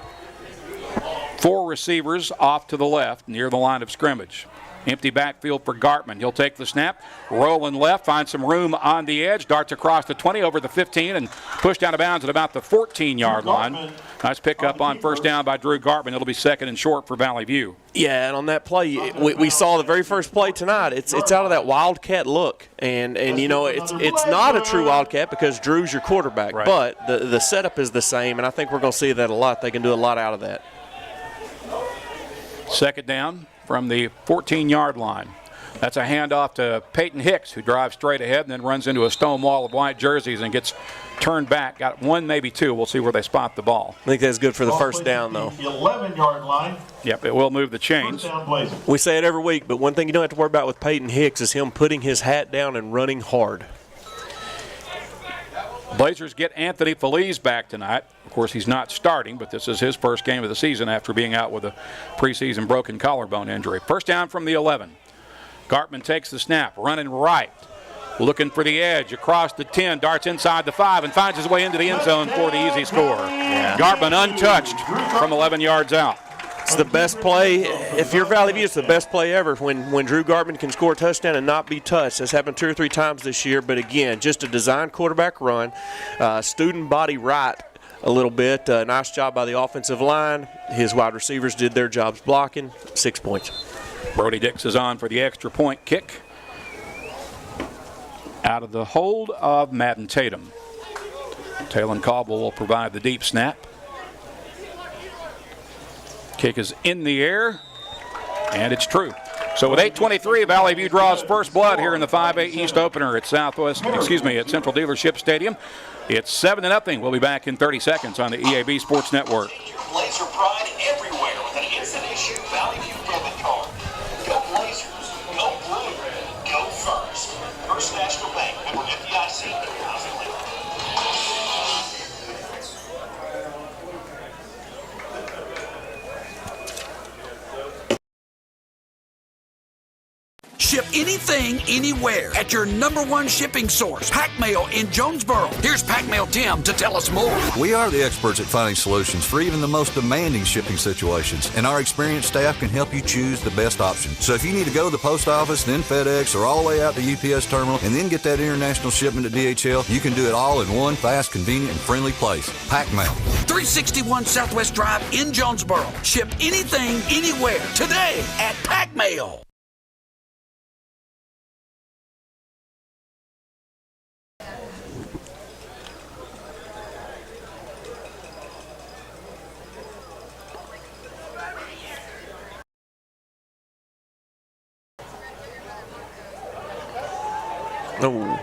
4 receivers off to the left near the line of scrimmage. Empty backfield for Gartman. He'll take the snap, rolling left, finds some room on the edge, darts across the 20 over the 15 and pushed out of bounds at about the 14-yard line. Nice pickup on first down by Drew Gartman. It'll be 2nd and short for Valley View. Yeah, and on that play, we saw the very first play tonight. It's out of that wildcat look, and it's not a true wildcat because Drew's your quarterback, right. But the setup is the same, and I think we're going to see that a lot. They can do a lot out of that. 2nd down from the 14-yard line. That's a handoff to Peyton Hicks, who drives straight ahead and then runs into a stone wall of white jerseys and gets turned back. Got 1, maybe 2. We'll see where they spot the ball. I think that's good for the first down, though. The 11-yard line. Yep, it will move the chains. We say it every week, but one thing you don't have to worry about with Peyton Hicks is him putting his hat down and running hard. Blazers get Anthony Feliz back tonight. Of course, he's not starting, but this is his first game of the season after being out with a preseason broken collarbone injury. First down from the 11. Gartman takes the snap, running right. looking for the edge across the 10, darts inside the 5, and finds his way into the end zone for the easy score. Gartman untouched from 11 yards out. It's the best play. If you're Valley View, it's the best play ever when Drew Gartman can score a touchdown and not be touched. That's happened 2 or 3 times this year, but again, just a designed quarterback run. Student body right a little bit. Nice job by the offensive line. His wide receivers did their jobs blocking. 6 points. Brody Dix is on for the extra point kick. Out of the hold of Madden Tatum. Talon Caldwell will provide the deep snap. Kick is in the air, and it's true. So with 8:23, Valley View draws first blood here in the 5A East opener at Central Dealership Stadium. It's 7-0. We'll be back in 30 seconds on the EAB Sports Network. Blazer pride everywhere with an instant issue Valley View debit card. Go Blazers, go blue, go first. First National Bank, member FDIC, housing lender. Ship anything, anywhere at your #1 shipping source, Pack Mail in Jonesboro. Here's Pack Mail Tim to tell us more. We are the experts at finding solutions for even the most demanding shipping situations, and our experienced staff can help you choose the best option. So if you need to go to the post office, then FedEx, or all the way out to UPS terminal, and then get that international shipment to DHL, you can do it all in one fast, convenient, and friendly place. Pack Mail. 361 Southwest Drive in Jonesboro. Ship anything, anywhere, today at Pack Mail. Oh.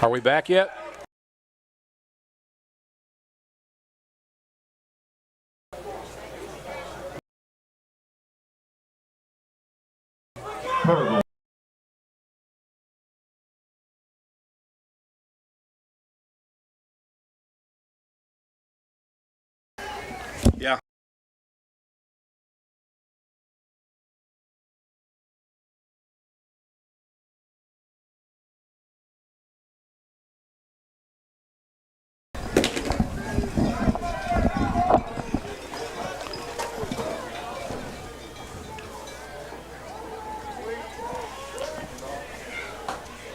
Are we back yet? Paragould. Yeah.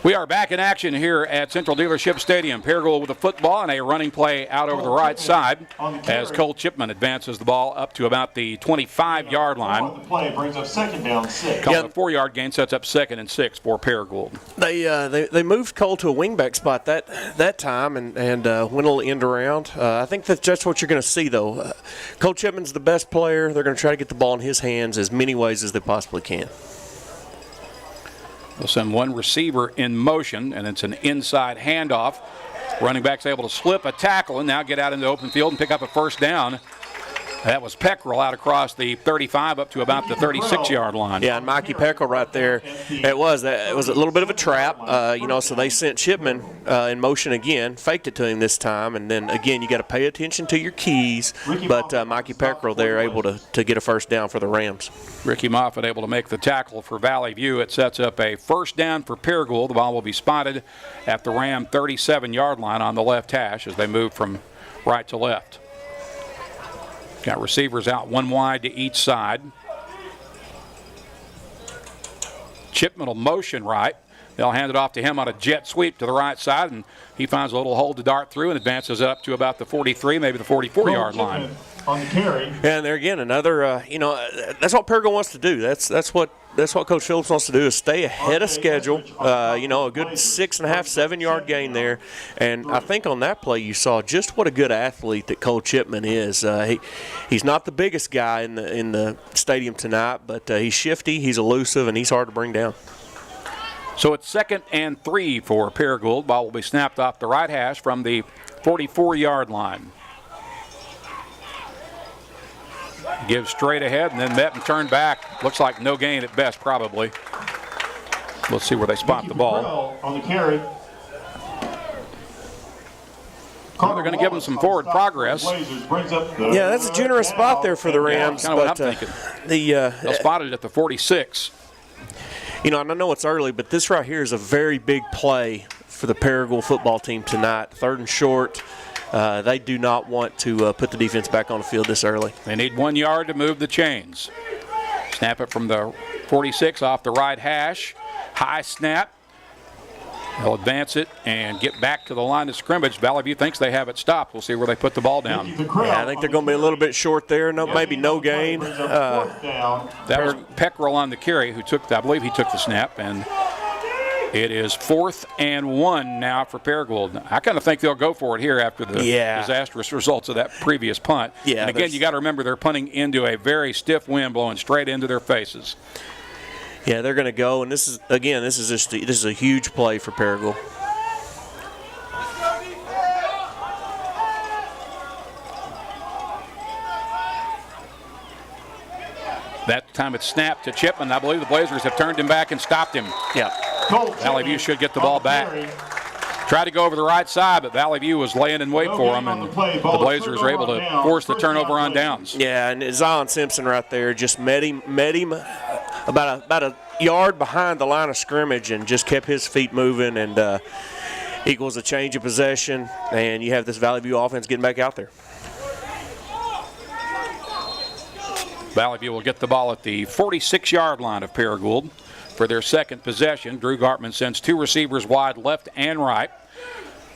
We are back in action here at Central Dealership Stadium. Paragould with a football and a running play out over the right side as Cole Chipman advances the ball up to about the 25-yard line. The play brings up second down 6. Calls a 4-yard gain, sets up 2nd and 6 for Paragould. They moved Cole to a wingback spot that time and went a little end around. I think that's what you're going to see, though. Cole Chipman's the best player. They're going to try to get the ball in his hands as many ways as they possibly can. They'll send one receiver in motion, and it's an inside handoff. Running back's able to slip a tackle and now get out into the open field and pick up a first down. That was Peckrell out across the 35 up to about the 36-yard line. Yeah, and Mikey Peckrell right there. It was a little bit of a trap, so they sent Chipman in motion again, faked it to him this time, and then, again, you got to pay attention to your keys. But Mikey Peckrell there able to get a first down for the Rams. Ricky Moffitt able to make the tackle for Valley View. It sets up a first down for Paragould. The ball will be spotted at the Ram 37-yard line on the left hash as they move from right to left. Got receivers out one wide to each side. Chipman will motion right. They'll hand it off to him on a jet sweep to the right side, and he finds a little hole to dart through and advances up to about the 43, maybe the 44-yard line. On the carry. And there again, another, that's what Paragould wants to do. That's what Coach Phillips wants to do, is stay ahead of schedule. A good 6.5, 7-yard gain there. And I think on that play you saw just what a good athlete that Cole Chipman is. He's not the biggest guy in the stadium tonight, but he's shifty, he's elusive, and he's hard to bring down. So it's 2nd and 3 for Paragould. Ball will be snapped off the right hash from the 44-yard line. Gives straight ahead and then met and turned back. Looks like no gain at best, probably. Let's see where they spot the ball. On the carry. Well, they're going to give them some forward progress. Yeah, that's a generous spot there for the Rams. Kind of what I'm thinking. They'll spot it at the 46. And I know it's early, but this right here is a very big play for the Paragould football team tonight. 3rd and short. They do not want to put the defense back on the field this early. They need 1 yard to move the chains. Snap it from the 46 off the right hash. High snap. They'll advance it and get back to the line of scrimmage. Valley View thinks they have it stopped. We'll see where they put the ball down. Yeah, I think they're going to be a little bit short there. Maybe no gain. That was Peckrell on the carry, I believe he took the snap, and it is 4th and 1 now for Paragould. I kind of think they'll go for it here after the disastrous results of that previous punt. Yeah, and again, you got to remember they're punting into a very stiff wind blowing straight into their faces. Yeah, they're going to go, and this is a huge play for Paragould. That time it's snapped to Chipman. I believe the Blazers have turned him back and stopped him. Yeah. Valley View should get the ball back. Tried to go over the right side, but Valley View was laying in wait for him, and the Blazers were able to force the turnover on downs. Yeah, and Zion Simpson right there just met him about a yard behind the line of scrimmage and just kept his feet moving, and equals a change of possession, and you have this Valley View offense getting back out there. Valley View will get the ball at the 46-yard line of Paragould for their second possession. Drew Gartman sends 2 receivers wide left and right.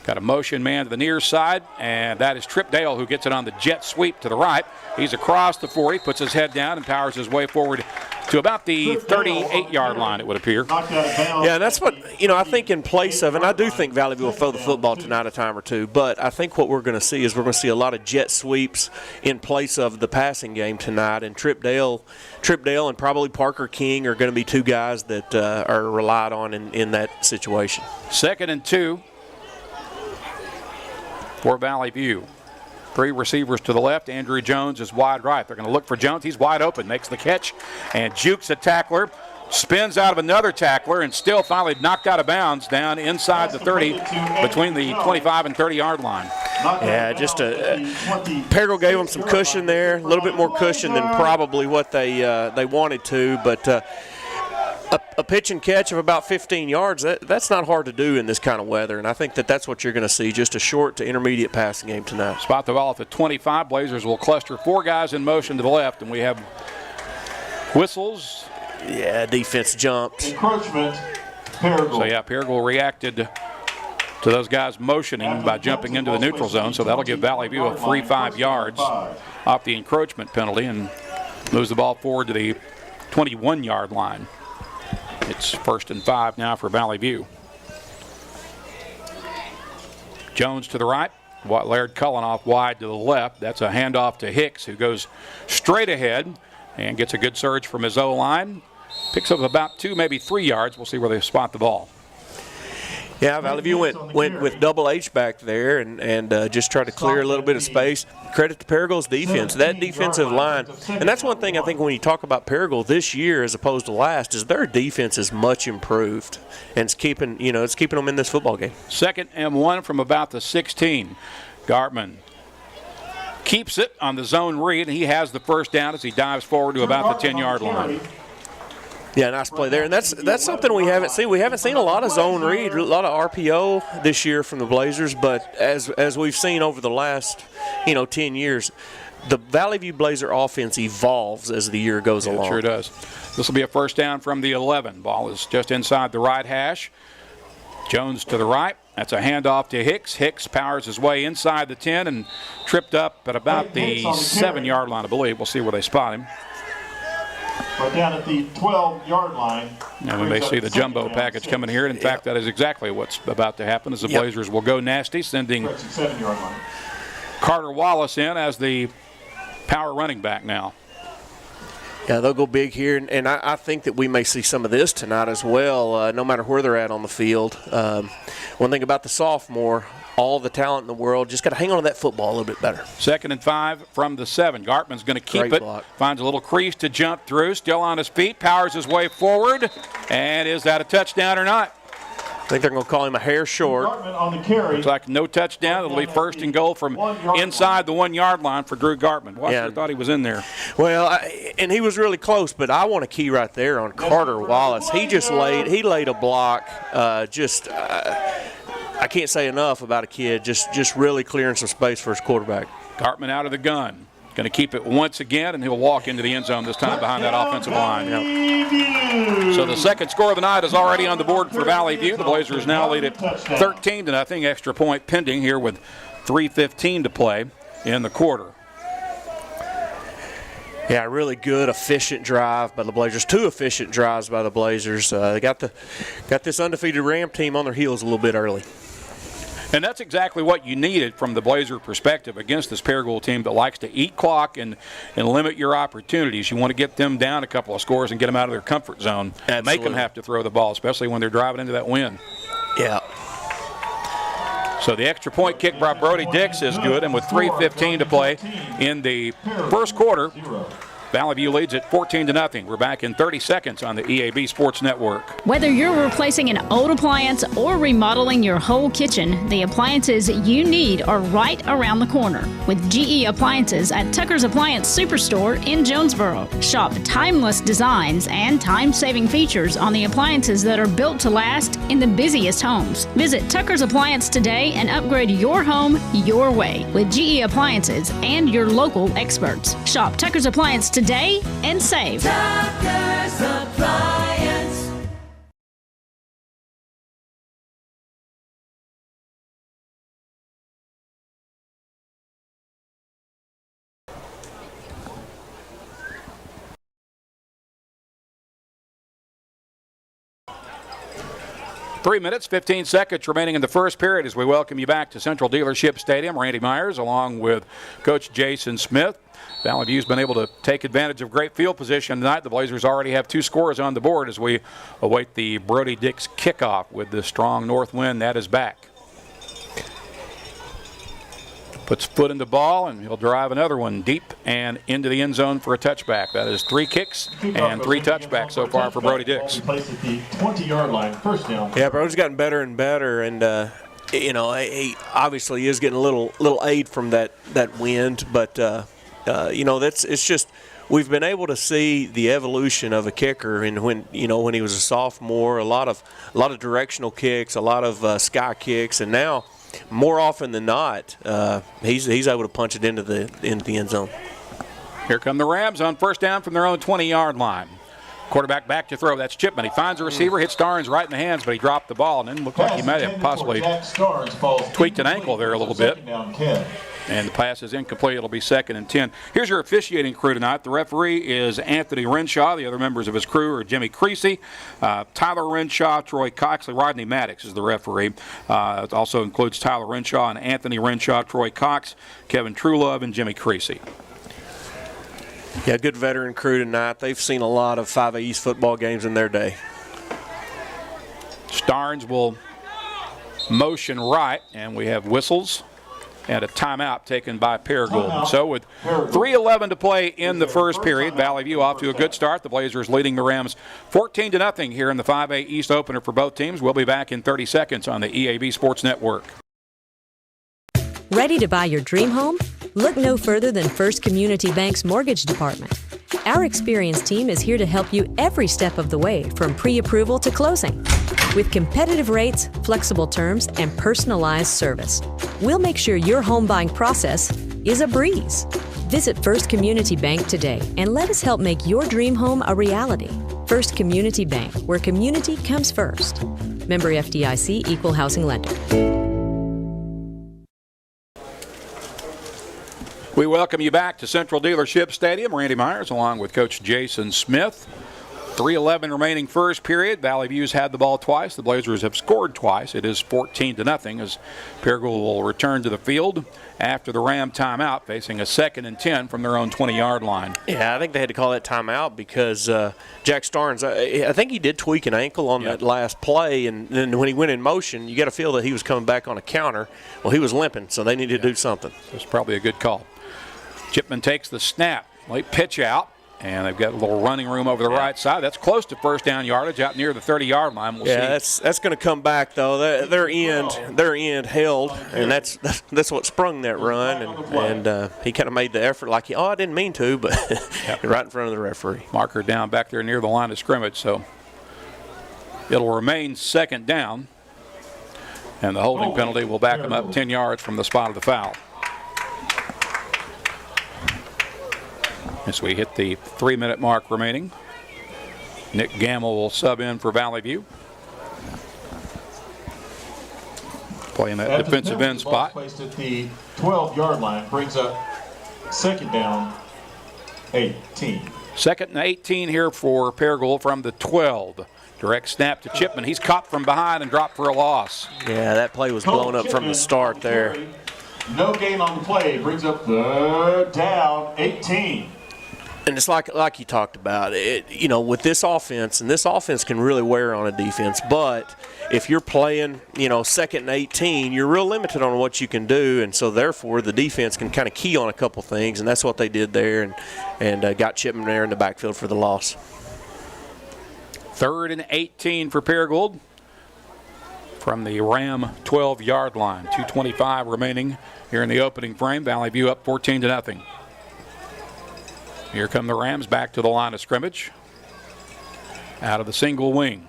Got a motion man to the near side, and that is Trip Dale who gets it on the jet sweep to the right. He's across the 40, puts his head down, and powers his way forward to about the 38-yard line, it would appear. Yeah, and that's what, I think in place of, and I do think Valley View will throw the football tonight a time or two, but I think what we're going to see is we're going to see a lot of jet sweeps in place of the passing game tonight, and Trip Dale and probably Parker King are going to be 2 guys that are relied on in that situation. 2nd and 2 for Valley View. 3 receivers to the left. Andrew Jones is wide right. They're going to look for Jones. He's wide open. Makes the catch and jukes a tackler. Spins out of another tackler and still finally knocked out of bounds down inside the 30 between the 25 and 30-yard line. Yeah, Paragould gave them some cushion there, a little bit more cushion than probably what they wanted to, but a pitch and catch of about 15 yards, that's not hard to do in this kind of weather, and I think that's what you're going to see, just a short to intermediate passing game tonight. Spot the ball at the 25. Blazers will cluster 4 guys in motion to the left, and we have whistles. Yeah, defense jumped. Encroachment, Paragould. So, Paragould reacted to those guys motioning by jumping into the neutral zone, so that'll give Valley View a free 5 yards off the encroachment penalty and moves the ball forward to the 21-yard line. It's 1st and 5 now for Valley View. Jones to the right. Laird Cullen off wide to the left. That's a handoff to Hicks, who goes straight ahead and gets a good surge from his O-line. Picks up about 2, maybe 3 yards. We'll see where they spot the ball. Yeah, Valley View went with Double H back there and just tried to clear a little bit of space. Credit to Paragould's defense. That defensive line, and that's one thing I think when you talk about Paragould this year as opposed to last, is their defense is much improved, and it's keeping them in this football game. 2nd and 1 from about the 16. Gartman keeps it on the zone read, and he has the first down as he dives forward to about the 10-yard line. Yeah, nice play there, and that's something we haven't seen. We haven't seen a lot of zone read, a lot of RPO this year from the Blazers, but as we've seen over the last 10 years, the Valley View Blazer offense evolves as the year goes along. It sure does. This will be a first down from the 11. Ball is just inside the right hash. Jones to the right. That's a handoff to Hicks. Hicks powers his way inside the 10 and tripped up at about the 7-yard line, I believe. We'll see where they spot him. But down at the 12-yard line. And we may see the jumbo package coming here. In fact, that is exactly what's about to happen, as the Blazers will go nasty, sending Carter Wallace in as the power running back now. Yeah, they'll go big here, and I think that we may see some of this tonight as well, no matter where they're at on the field. One thing about the sophomore, all the talent in the world, just got to hang on to that football a little bit better. 2nd and 5 from the 7. Gartman's going to keep Great it. Block. Finds a little crease to jump through. Still on his feet. Powers his way forward. And is that a touchdown or not? think they're going to call him a hair short. On the carry. Looks like no touchdown. It'll be first and goal from inside the 1 yard line for Drew Gartman. Washington thought he was in there. Well, and he was really close, but I want a key right there on Carter Wallace. He laid a block. I can't say enough about a kid just really clearing some space for his quarterback. Gartman out of the gun. Going to keep it once again, and he'll walk into the end zone this time behind that offensive line. Yep. So the second score of the night is already on the board for Valley View. The Blazers now lead it 13-0. Extra point pending here with 3:15 to play in the quarter. Yeah, really good, efficient drive by the Blazers. 2 efficient drives by the Blazers. They got this undefeated Ram team on their heels a little bit early. And that's exactly what you needed from the Blazer perspective against this Paragould team that likes to eat clock and limit your opportunities. You want to get them down a couple of scores and get them out of their comfort zone. Absolutely. Make them have to throw the ball, especially when they're driving into that wind. Yeah. So the extra point kick by Brody Dix is good, and with 3:15 to play in the first quarter, Valley View leads at 14-0. We're back in 30 seconds on the EAB Sports Network. Whether you're replacing an old appliance or remodeling your whole kitchen, the appliances you need are right around the corner with GE Appliances at Tucker's Appliance Superstore in Jonesboro. Shop timeless designs and time-saving features on the appliances that are built to last in the busiest homes. Visit Tucker's Appliance today and upgrade your home your way with GE Appliances and your local experts. Shop Tucker's Appliance today and save. Tucker's Appliance. Three minutes, 15 seconds remaining in the first period as we welcome you back to Central Dealership Stadium. Randy Myers along with Coach Jason Smith. Valley View's been able to take advantage of great field position tonight. The Blazers already have 2 scores on the board as we await the Brody Dix kickoff with the strong north wind that is back. Puts foot in the ball, and he'll drive another one deep and into the end zone for a touchback. That is 3 kicks and 3 touchbacks so far for Brody Dix. Place at the 20-yard line, first down. Yeah, Brody's gotten better and better, and he obviously is getting a little aid from that wind, but it's just we've been able to see the evolution of a kicker, and when he was a sophomore, a lot of directional kicks, a lot of sky kicks, and now more often than not, he's able to punch it into the end zone. Here come the Rams on first down from their own 20-yard line. Quarterback back to throw. That's Chipman. He finds a receiver, hits Starnes right in the hands, but he dropped the ball, and then looked like he might have possibly tweaked an ankle there a little bit. And the pass is incomplete. It'll be 2nd and 10. Here's your officiating crew tonight. The referee is Anthony Renshaw. The other members of his crew are Jimmy Creasy, Tyler Renshaw, Troy Coxley, Rodney Maddox is the referee. It also includes Tyler Renshaw and Anthony Renshaw, Troy Cox, Kevin Trulove, and Jimmy Creasy. Yeah, good veteran crew tonight. They've seen a lot of 5A East football games in their day. Starnes will motion right, and we have whistles and a timeout taken by Paragould. So with 3:11 to play in the first period, Valley View off to a good start. The Blazers leading the Rams 14-0 here in the 5A East opener for both teams. We'll be back in 30 seconds on the EAB Sports Network. Ready to buy your dream home? Look no further than First Community Bank's Mortgage Department. Our experienced team is here to help you every step of the way, from pre-approval to closing. With competitive rates, flexible terms, and personalized service, we'll make sure your home buying process is a breeze. Visit First Community Bank today and let us help make your dream home a reality. First Community Bank, where community comes first. Member FDIC, Equal Housing Lender. We welcome you back to Central Dealership Stadium. Randy Myers along with Coach Jason Smith. 3:11 remaining first period. Valley View's had the ball twice. The Blazers have scored twice. It is 14-0 as Paragould will return to the field after the Ram timeout, facing a 2nd and 10 from their own 20-yard line. Yeah, I think they had to call that timeout because Jack Starnes, I think he did tweak an ankle on that last play, and then when he went in motion, you got to feel that he was coming back on a counter. Well, he was limping, so they needed to do something. It's probably a good call. Chipman takes the snap. Late pitch out. And they've got a little running room over the right side. That's close to first down yardage out near the 30-yard line. We'll see. That's going to come back though. Their end held, and that's what sprung that run. And he kind of made the effort, like I didn't mean to, but right in front of the referee. Marker down back there near the line of scrimmage, so it'll remain second down, and the holding penalty will back them up 10 yards from the spot of the foul. As we hit the 3-minute mark remaining, Nick Gamble will sub in for Valley View. Playing that defensive end spot. Placed at the 12-yard line brings up second down, 18. Second and 18 here for Paragould from the 12. Direct snap to Chipman. He's caught from behind and dropped for a loss. Yeah, that play was blown up from the start there. No gain on the play. Brings up third down, 18. And it's like you talked about, with this offense, and this offense can really wear on a defense, but if you're playing, second and 18, you're real limited on what you can do, and so therefore the defense can kind of key on a couple things, and that's what they did there, and got Chipman there in the backfield for the loss. Third and 18 for Paragould from the Ram 12-yard line. 2:25 remaining here in the opening frame. Valley View up 14-0. Here come the Rams back to the line of scrimmage. Out of the single wing.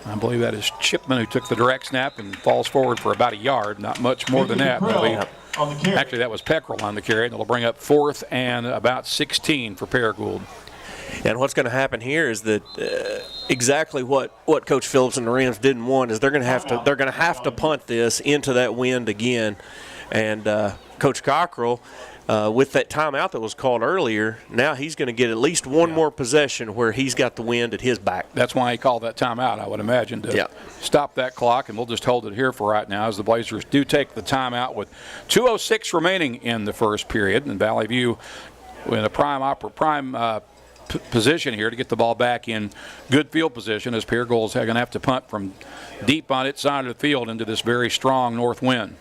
I believe that is Chipman who took the direct snap and falls forward for about a yard. Not much more than that. Actually, that was Peckrell on the carry, and it'll bring up 4th and about 16 for Paragould. And what's going to happen here is that exactly what Coach Phillips and the Rams didn't want is they're going to have to punt this into that wind again. And Coach Cockrell, with that timeout that was called earlier, now he's going to get at least one more possession where he's got the wind at his back. That's why he called that timeout, I would imagine, to stop that clock, and we'll just hold it here for right now as the Blazers do take the timeout with 2:06 remaining in the first period, and Valley View in a prime position here to get the ball back in good field position, as Paragould is going to have to punt from deep on its side of the field into this very strong north wind.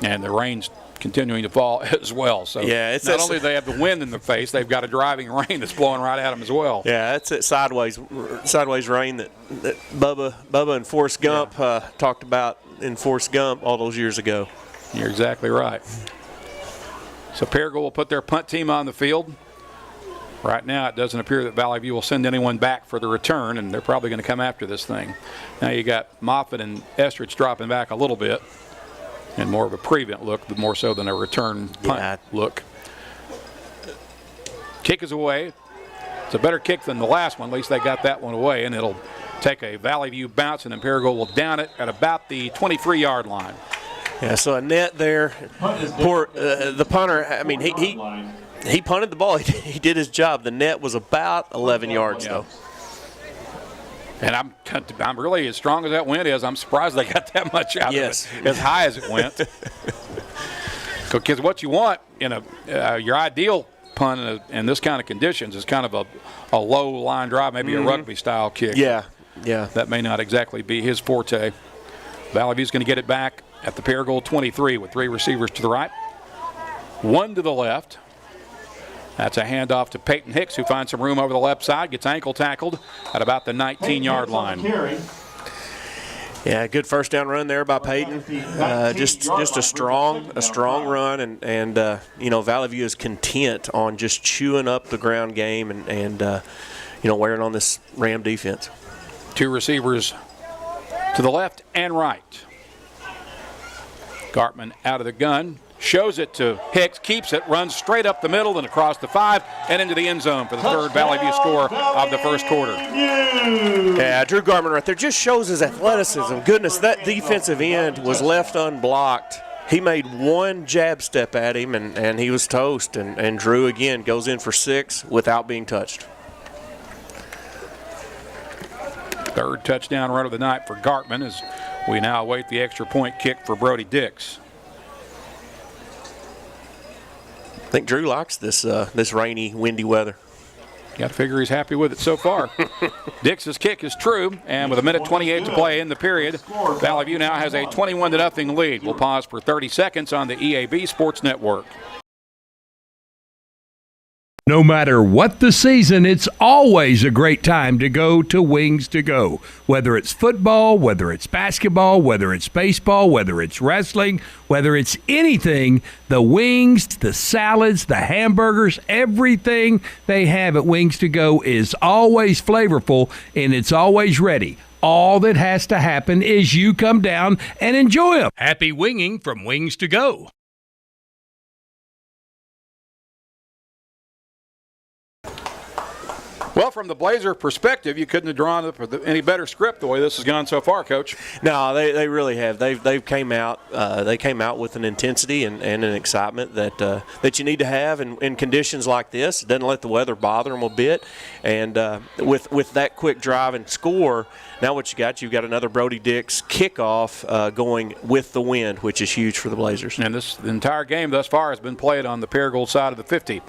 And the rain's continuing to fall as well. So not only do they have the wind in their face, they've got a driving rain that's blowing right at them as well. Yeah, that's it sideways rain that Bubba and Forrest Gump talked about in Forrest Gump all those years ago. You're exactly right. So Paragould will put their punt team on the field. Right now it doesn't appear that Valley View will send anyone back for the return, and they're probably going to come after this thing. Now you got Moffitt and Estridge dropping back a little bit. And more of a prevent look, but more so than a return punt look. Kick is away. It's a better kick than the last one. At least they got that one away, and it'll take a Valley View bounce, and then Paragould will down it at about the 23-yard line. Yeah, so a net there. Poor the punter. I mean, he punted the ball. He did his job. The net was about 11 yards though. And I'm really, as strong as that wind is, I'm surprised they got that much out of it, as high as it went. Because what you want in your ideal punt in this kind of conditions is kind of a low line drive, maybe a rugby-style kick. Yeah. That may not exactly be his forte. Valley View's going to get it back at the Paragould 23 with 3 receivers to the right, 1 to the left. That's a handoff to Peyton Hicks, who finds some room over the left side, gets ankle tackled at about the 19-yard line. Yeah, good first down run there by Peyton. Just a strong run, and Valley View is content on just chewing up the ground game and wearing on this Ram defense. 2 receivers to the left and right. Gartman out of the gun. Shows it to Hicks, keeps it, runs straight up the middle and across the 5 and into the end zone for the third Valley View score of the first quarter. Yeah, Drew Gartman right there just shows his athleticism. Goodness, that defensive end was left unblocked. He made one jab step at him, and he was toast. And Drew, again, goes in for 6 without being touched. Third touchdown run of the night for Gartman as we now await the extra point kick for Brody Dix. I think Drew likes this rainy, windy weather. Got to figure he's happy with it so far. Dix's kick is true, and with 1:28 to play in the period, Valley View now has a 21-0 lead. We'll pause for 30 seconds on the EAB Sports Network. No matter what the season, it's always a great time to go to Wings to Go. Whether it's football, whether it's basketball, whether it's baseball, whether it's wrestling, whether it's anything, the wings, the salads, the hamburgers, everything they have at Wings to Go is always flavorful and it's always ready. All that has to happen is you come down and enjoy them. Happy winging from Wings to Go. Well, from the Blazer perspective, you couldn't have drawn up any better script the way this has gone so far, Coach. No, they really have. They've came out. They came out with an intensity and an excitement that you need to have in conditions like this. It doesn't let the weather bother them a bit, and with that quick drive and score. Now what you've got another Brody Dix kickoff going with the wind, which is huge for the Blazers. And the entire game thus far has been played on the Paragould side of the 50.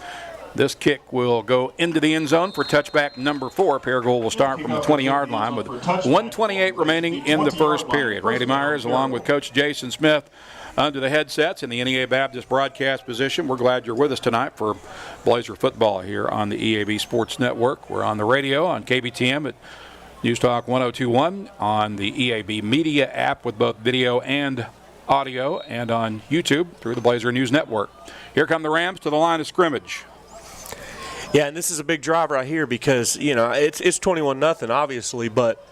This kick will go into the end zone for touchback number 4. Paragould will start from the 20-yard line with 1:28 remaining in the first period. Randy Myers along with Coach Jason Smith under the headsets in the NEA Baptist broadcast position. We're glad you're with us tonight for Blazer football here on the EAB Sports Network. We're on the radio on KBTM at News Talk 1021, on the EAB Media app with both video and audio, and on YouTube through the Blazer News Network. Here come the Rams to the line of scrimmage. Yeah, and this is a big drive right here because, it's 21-0, obviously, but,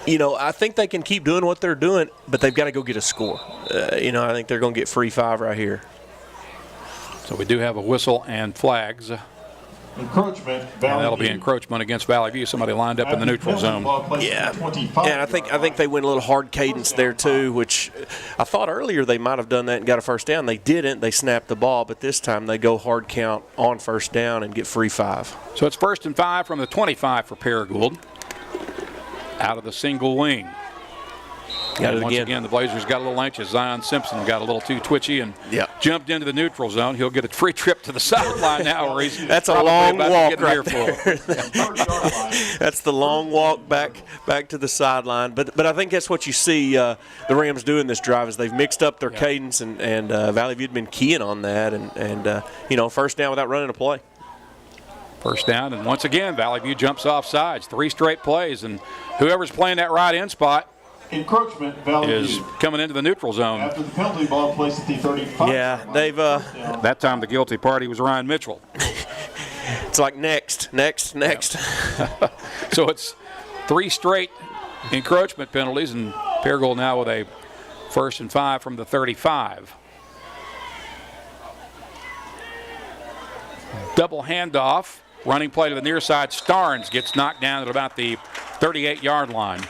I think they can keep doing what they're doing, but they've got to go get a score. I think they're going to get free 5 right here. So we do have a whistle and flags. Encroachment, and that'll be encroachment against Valley View. Somebody lined up in the neutral zone. Yeah, and I think they went a little hard cadence there too, which I thought earlier they might have done that and got a first down. They didn't. They snapped the ball, but this time they go hard count on first down and get free 5. So it's 1st and 5 from the 25 for Paragould. Out of the single wing. Once again, the Blazers got a little anxious. Zion Simpson got a little too twitchy and jumped into the neutral zone. He'll get a free trip to the sideline now. Where he's That's a long walk right there. That's the long walk back to the sideline. But I think that's what you see the Rams do in this drive is they've mixed up their cadence, and Valley View had been keying on that. And first down without running a play. First down, and once again, Valley View jumps off sides. 3 straight plays, and whoever's playing that right end spot encroachment, Valley is View coming into the neutral zone. After the penalty ball placed at the 35. Yeah, they've that time the guilty party was Ryan Mitchell. It's like next. So it's 3 straight encroachment penalties, and Paragould now with a 1st and 5 from the 35. Double handoff, running play to the near side. Starnes gets knocked down at about the 38-yard line.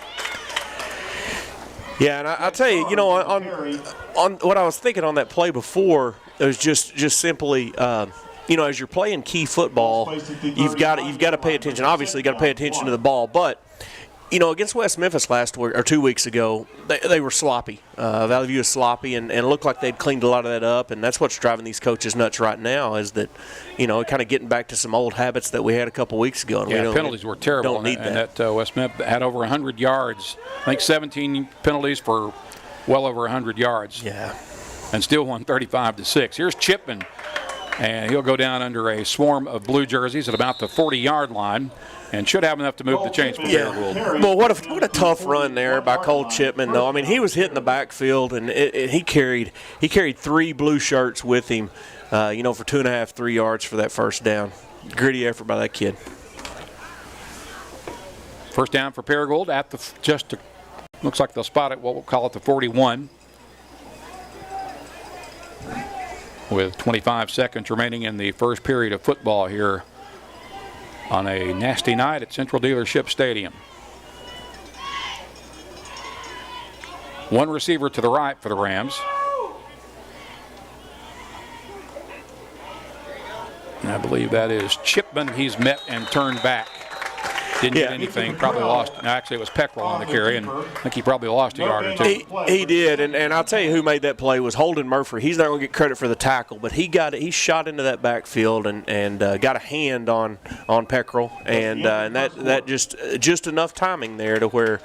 Yeah, and I'll tell you, on what I was thinking on that play before, it was just simply, as you're playing key football, you've got to pay attention. Obviously, you got to pay attention to the ball, but against West Memphis last week or 2 weeks ago, they were sloppy. Valley View is sloppy, and it looked like they'd cleaned a lot of that up, and that's what's driving these coaches nuts right now is that, kind of getting back to some old habits that we had a couple weeks ago. And penalties were terrible. Don't need that. West Memphis had over 100 yards. I think 17 penalties for well over 100 yards. Yeah. And still won 35-6. Here's Chipman, and he'll go down under a swarm of blue jerseys at about the 40-yard line. And should have enough to move the chains for Paragould. Well, what a tough run there by Cole Chipman, though. I mean, he was hitting the backfield, and he carried 3 blue shirts with him, for 2.5, 3 yards for that first down. Gritty effort by that kid. First down for Paragould at looks like they'll spot it. What we'll call it the 41. With 25 seconds remaining in the first period of football here on a nasty night at Central Dealership Stadium. One receiver to the right for the Rams. And I believe that is Chipman. He's met and turned back. Didn't get anything, probably lost. Actually, it was Peckrell on the carry, and I think he probably lost a yard or 2. He did, and I'll tell you who made that play was Holden Murphy. He's not going to get credit for the tackle, but he shot into that backfield and got a hand on Peckrell, and that just enough timing there to where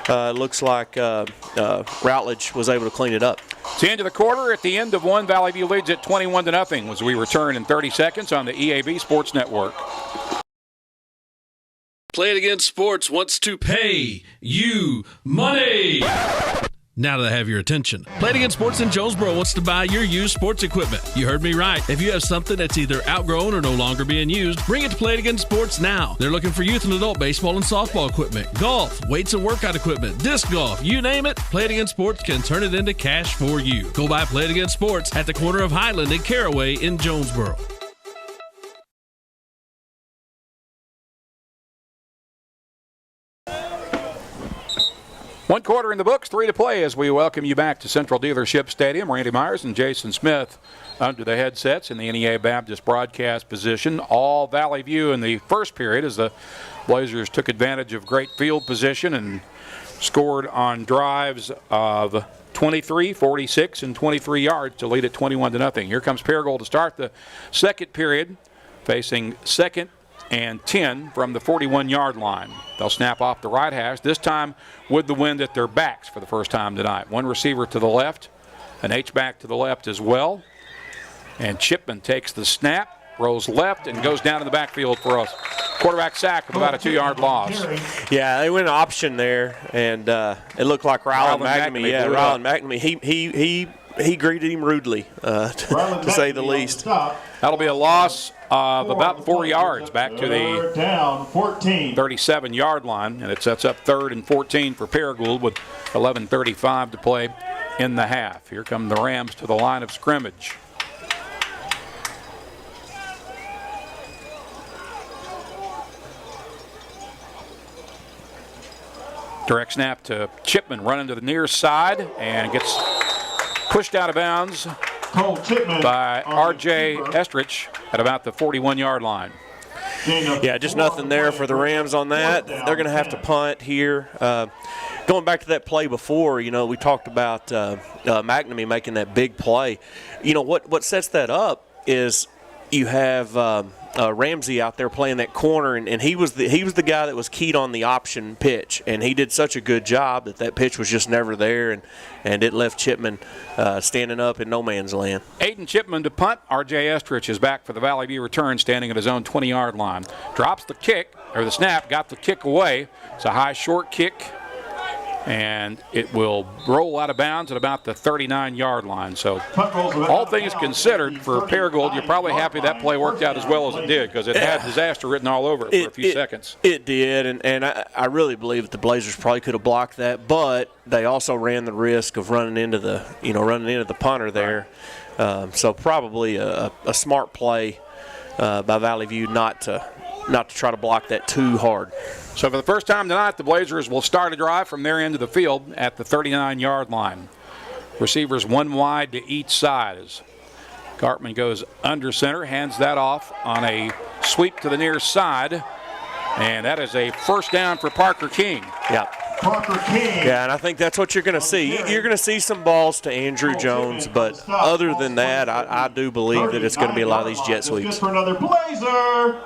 it looks like Routledge was able to clean it up. It's the end of the quarter. At the end of one, Valley View leads at 21-0 as we return in 30 seconds on the EAB Sports Network. Play It Again Sports wants to pay you money. Now that I have your attention, Play It Again Sports in Jonesboro wants to buy your used sports equipment. You heard me right. If you have something that's either outgrown or no longer being used, bring it to Play It Again Sports now. They're looking for youth and adult baseball and softball equipment, golf, weights and workout equipment, disc golf, you name it, Play It Again Sports can turn it into cash for you. Go buy Play It Again Sports at the corner of Highland and Caraway in Jonesboro. One quarter in the books, 3 to play as we welcome you back to Central Dealership Stadium. Randy Myers and Jason Smith under the headsets in the NEA Baptist broadcast position. All Valley View in the first period as the Blazers took advantage of great field position and scored on drives of 23, 46, and 23 yards to lead at 21-0. Here comes Paragould to start the second period, facing second and 10 from the 41-yard line. They'll snap off the right hash, this time with the wind at their backs for the first time tonight. One receiver to the left, an H-back to the left as well. And Chipman takes the snap, rolls left, and goes down in the backfield for a quarterback sack with about a 2-yard loss. Yeah, they went option there, and it looked like Ryland McNamee. Yeah, Ryland McNamee. He greeted him rudely, to say the least. That'll be a loss of about 4 yards back to the 37-yard line, and it sets up 3rd and 14 for Paragould with 11:35 to play in the half. Here come the Rams to the line of scrimmage. Direct snap to Chipman, running to the near side, and gets pushed out of bounds by R.J. Estrich at about the 41-yard line. Yeah, just nothing there for the Rams on that. They're going to have to punt here. Going back to that play before, we talked about McNamee making that big play. What sets that up is you have Ramsey out there playing that corner, and he was the guy that was keyed on the option pitch, and he did such a good job that pitch was just never there, and it left Chipman standing up in no man's land. Aiden Chipman to punt. R.J. Estrich is back for the Valley View return, standing at his own 20-yard line. Drops the kick, or the snap, got the kick away. It's a high, short kick, and it will roll out of bounds at about the 39-yard line. So all things considered, for Paragould, you're probably happy that play worked out as well as it did, because it had disaster written all over it for a few seconds. It did, and I really believe that the Blazers probably could have blocked that, but they also ran the risk of running into the punter there. So probably a smart play by Valley View not to try to block that too hard. So for the first time tonight, the Blazers will start a drive from their end of the field at the 39-yard line. Receivers one wide to each side as Gartman goes under center, hands that off on a sweep to the near side, and that is a first down for Parker King. Yeah. Parker King. Yeah, and I think that's what you're going to see. You're going to see some balls to Andrew Jones, but other than that, I do believe that it's going to be a lot of these jet sweeps. For another Blazer.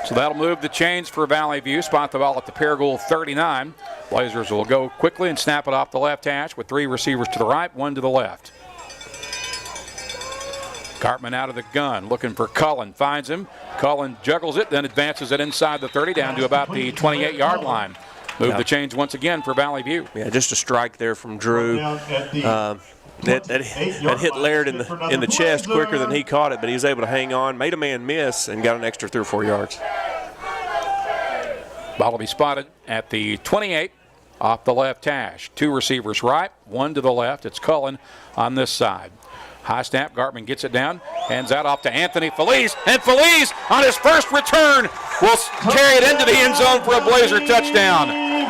So that'll move the chains for Valley View. Spot the ball at the Paragould 39. Blazers will go quickly and snap it off the left hash with 3 receivers to the right, 1 to the left. Cartman out of the gun, looking for Cullen, finds him. Cullen juggles it, then advances it inside the 30 down to about the 28-yard line. Move the chains once again for Valley View. Yeah, just a strike there from Drew. That hit Laird in the chest quicker than he caught it, but he was able to hang on, made a man miss, and got an extra 3 or 4 yards. Ball will be spotted at the 28 off the left hash. 2 receivers right, 1 to the left. It's Cullen on this side. High snap, Gartman gets it down, hands that off to Anthony Feliz, and Feliz on his first return will carry it into the end zone for a Blazer touchdown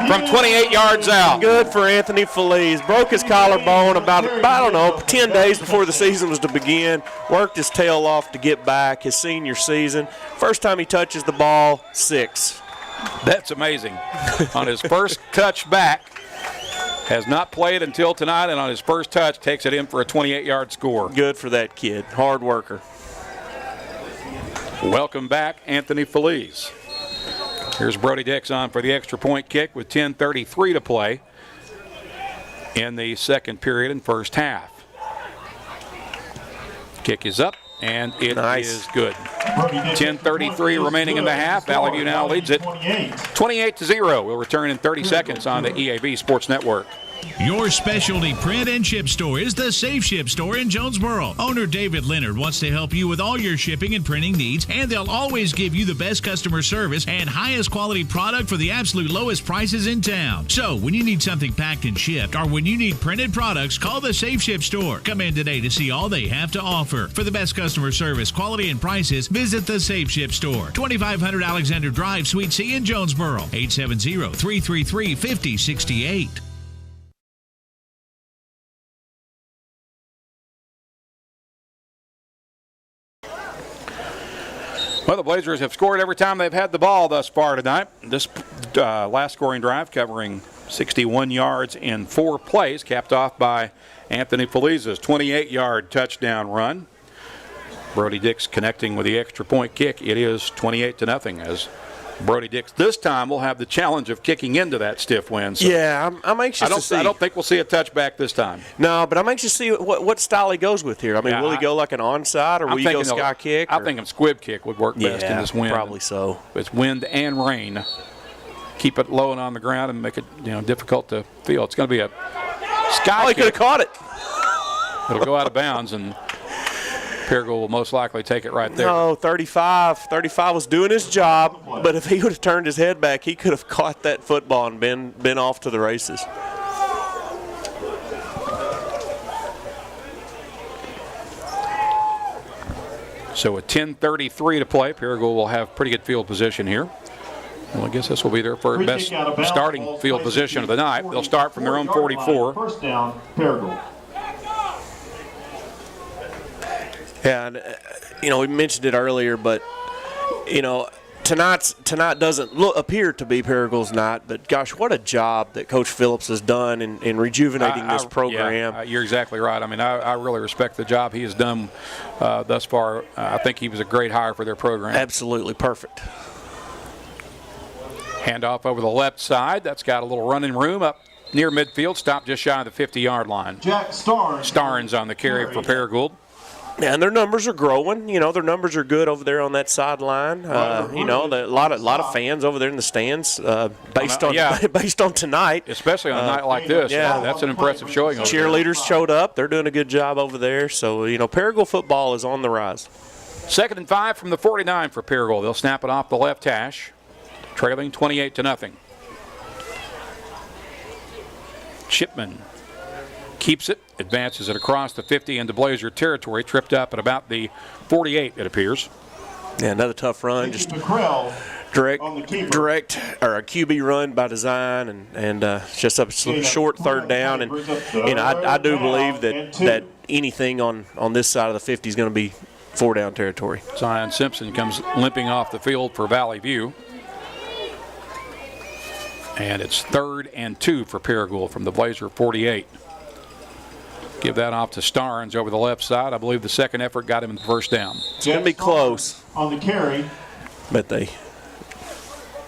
from 28 yards out. Good for Anthony Feliz. Broke his collarbone about 10 days before the season was to begin. Worked his tail off to get back his senior season. First time he touches the ball, 6. That's amazing. On his first touch back, has not played until tonight, and on his first touch takes it in for a 28-yard score. Good for that kid. Hard worker. Welcome back, Anthony Feliz. Here's Brody Dixon for the extra point kick with 10:33 to play in the second period and first half. Kick is up, and it is good. 10:33 remaining in the half. Valley View now leads it 28-0. We'll return in 30 seconds on the EAB Sports Network. Your specialty print and ship store is the Safe Ship Store in Jonesboro. Owner David Leonard wants to help you with all your shipping and printing needs, and they'll always give you the best customer service and highest quality product for the absolute lowest prices in town. So when you need something packed and shipped, or when you need printed products, call the Safe Ship Store. Come in today to see all they have to offer. For the best customer service, quality, and prices, visit the Safe Ship Store, 2500 Alexander Drive, Suite C in Jonesboro, 870-333-5068. Well, the Blazers have scored every time they've had the ball thus far tonight. This last scoring drive covering 61 yards in 4 plays, capped off by Anthony Feliza's 28-yard touchdown run. Brody Dix connecting with the extra point kick. It is 28-0 as Brody Dix this time will have the challenge of kicking into that stiff wind. So yeah, I'm anxious to see. I don't think we'll see a touchback this time. No, but I'm anxious to see what style he goes with here. I mean, will he go like an onside, or will he go sky kick? I think a squib kick would work best in this wind. Probably so. It's wind and rain. Keep it low and on the ground and make it difficult to feel. It's going to be a sky kick. He could have caught it. It'll go out of bounds, and Paragould will most likely take it right there. No, 35 was doing his job, but if he would have turned his head back, he could have caught that football and been off to the races. So with 10:33 to play, Paragould will have pretty good field position here. Well, I guess this will be their first best starting field position of the night. They'll start from their own 44. First down, Paragould. Yeah, and, we mentioned it earlier, but, tonight doesn't appear to be Paragould's night, but, gosh, what a job that Coach Phillips has done in rejuvenating this program. Yeah, you're exactly right. I mean, I really respect the job he has done thus far. I think he was a great hire for their program. Absolutely perfect. Handoff over the left side. That's got a little running room up near midfield. Stopped just shy of the 50-yard line. Jack Starnes on the carry for Paragould. Yeah, and their numbers are growing. Their numbers are good over there on that sideline. A lot of fans over there in the stands based on tonight. Especially on a night like this. Yeah, that's an impressive showing over Cheerleaders showed up. They're doing a good job over there. So, Paragould football is on the rise. 2nd and 5 from the 49 for Paragould. They'll snap it off the left hash, trailing 28-0. Chipman keeps it, advances it across the 50 into Blazer territory, tripped up at about the 48, it appears. Yeah, another tough run, just direct or a QB run by design, and just a short third down. And I do believe that anything on this side of the 50 is going to be 4-down territory. Zion Simpson comes limping off the field for Valley View. And it's 3rd and 2 for Paragould from the Blazer 48. Give that off to Starnes over the left side. I believe the second effort got him in the first down. It's going to be close. On the carry. But they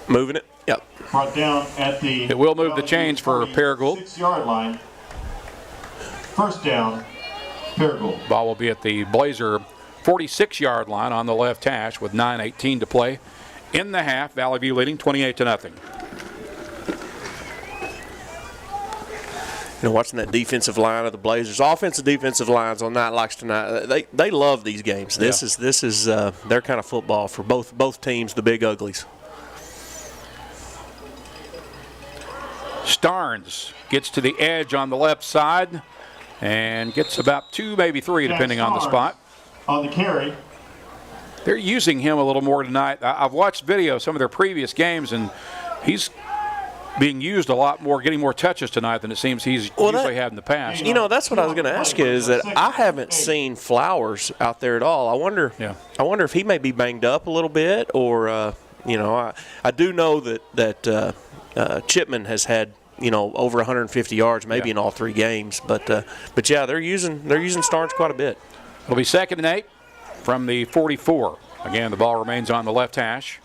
moving it. Yep. Brought down at the. It will move the chains for Paragould. 6-yard line. First down, Paragould. Ball will be at the Blazer 46-yard line on the left hash with 9:18 to play in the half. Valley View leading 28-0. Watching that defensive line of the Blazers, offensive defensive lines on night like tonight, they love these games. This is their kind of football for both teams, the big uglies. Starnes gets to the edge on the left side and gets about 2, maybe 3, depending on the spot. On the carry. They're using him a little more tonight. I've watched video of some of their previous games, and he's being used a lot more, getting more touches tonight than it seems he's usually had in the past. That's what I was going to ask you, is that I haven't seen Flowers out there at all. I wonder if he may be banged up a little bit, or I do know that Chipman has had over 150 yards maybe in all 3 games, but they're using Starnes quite a bit. It'll be 2nd and 8 from the 44. Again, the ball remains on the left hash.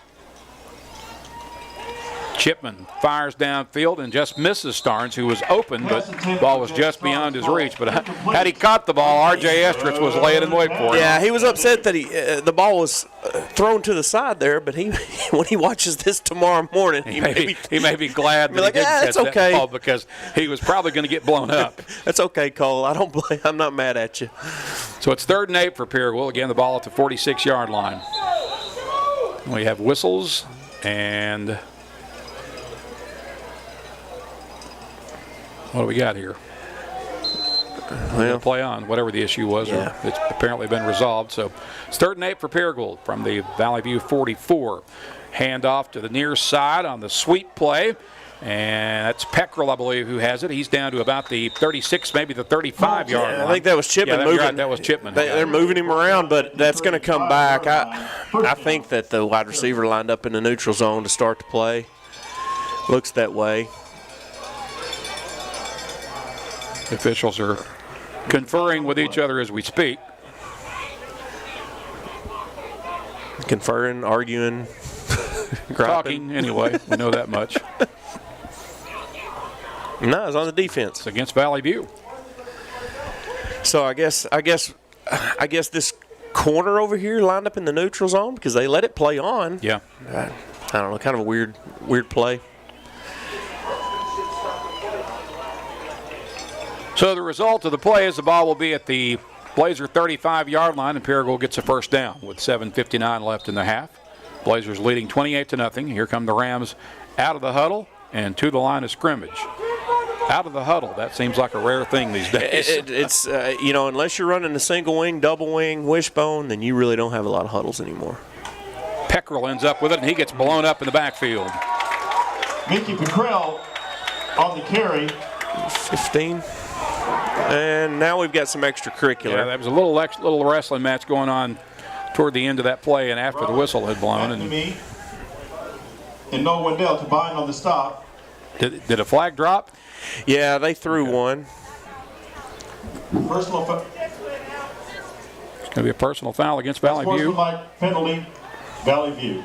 Chipman fires downfield and just misses Starnes, who was open, but the ball was just beyond his reach. But had he caught the ball, R.J. Estridge was laying in wait for him. Yeah, he was upset that the ball was thrown to the side there, but when he watches this tomorrow morning, he may be glad that he didn't catch that ball because he was probably going to get blown up. That's okay, Cole. I'm not mad at you. So it's 3rd and 8 for Paragould. Again, the ball at the 46-yard line. We have whistles and what do we got here? Well, play on, whatever the issue was. Yeah. It's apparently been resolved. So it's 3rd and 8 for Paragould from the Valley View 44. Hand off to the near side on the sweep play. And that's Peckrell, I believe, who has it. He's down to about the 36, maybe the 35-yard line. I think that was Chipman moving. Right, that was Chipman. They're moving him around, but that's going to come back. I think that the wide receiver lined up in the neutral zone to start the play. Looks that way. The officials are conferring with each other as we speak. Conferring, arguing, talking. Anyway, we know that much. No, it's on the defense. It's against Valley View. So I guess this corner over here lined up in the neutral zone because they let it play on. Yeah. I don't know, kind of a weird play. So the result of the play is the ball will be at the Blazer 35-yard line, and Paragould gets a first down with 7:59 left in the half. Blazers leading 28-0. Here come the Rams out of the huddle and to the line of scrimmage. Out of the huddle. That seems like a rare thing these days. It's unless you're running a single wing, double wing, wishbone, then you really don't have a lot of huddles anymore. Peckrell ends up with it, and he gets blown up in the backfield. Mickey Peckrell on the carry. 15. And now we've got some extracurricular. Yeah, that was a little wrestling match going on toward the end of that play and after the whistle had blown. And Noah Wendell to bind on the stop. Did a flag drop? Yeah, they threw one. Personal foul. It's going to be a personal foul against Valley View. Penalty, Valley View.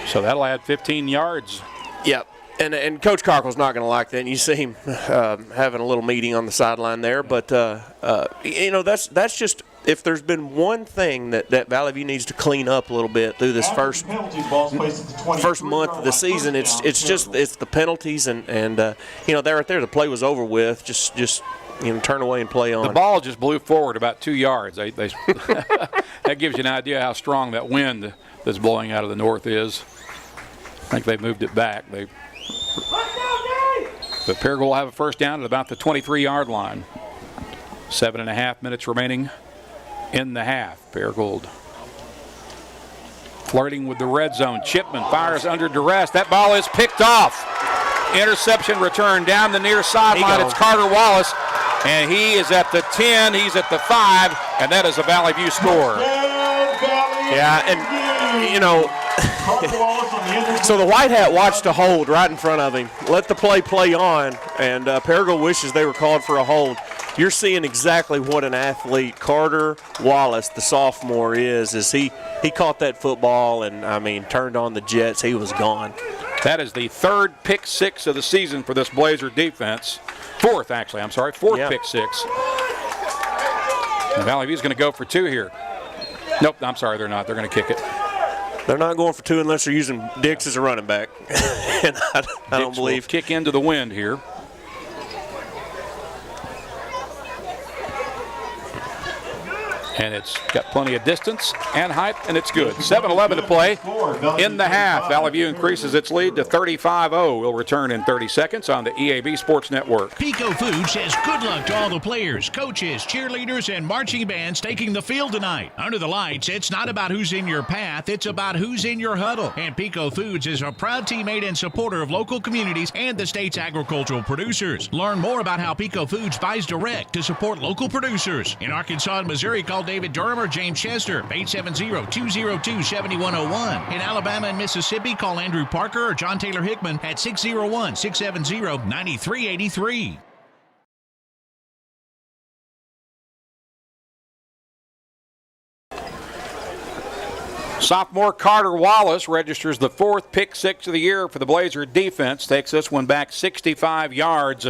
So that'll add 15 yards. Yep. And Coach Cockrell's not going to like that. And you see him having a little meeting on the sideline there. But, that's just if there's been one thing that Valley View needs to clean up a little bit through this first month of the season, it's the penalties. And there right there, the play was over with. Just turn away and play on. The ball just blew forward about 2 yards. That gives you an idea how strong that wind that's blowing out of the north is. I think they moved it back. But Paragould will have a first down at about the 23-yard line. 7.5 minutes remaining in the half. Paragould flirting with the red zone. Chipman fires under duress. That ball is picked off. Interception return down the near sideline. It's Carter Wallace, and he is at the 10. He's at the 5, and that is a Valley View score. Yeah, and so the white hat watched a hold right in front of him. Let the play on, and Paragould wishes they were called for a hold. You're seeing exactly what an athlete Carter Wallace, the sophomore, is he caught that football and, turned on the jets. He was gone. That is the 3rd pick 6 of the season for this Blazer defense. 4th pick 6. And Valley View's going to go for 2 here. Nope, I'm sorry, they're not. They're going to kick it. They're not going for 2 unless they're using Dix as a running back. And I don't believe. Kick into the wind here. And it's got plenty of distance and height, and it's good. 7:11 to play in the half. Valley View increases its lead to 35-0. We'll return in 30 seconds on the EAB Sports Network. Pico Food says good luck to all the players, coaches, cheerleaders, and marching bands taking the field tonight. Under the lights, it's not about who's in your path, it's about who's in your huddle. And Pico Foods is a proud teammate and supporter of local communities and the state's agricultural producers. Learn more about how Pico Foods buys direct to support local producers. In Arkansas and Missouri, call David Durham or James Chester, 870-202-7101. In Alabama and Mississippi, call Andrew Parker or John Taylor Hickman at 601-670-9383. Sophomore Carter Wallace registers the 4th pick six of the year for the Blazer defense. Takes this one back 65 yards.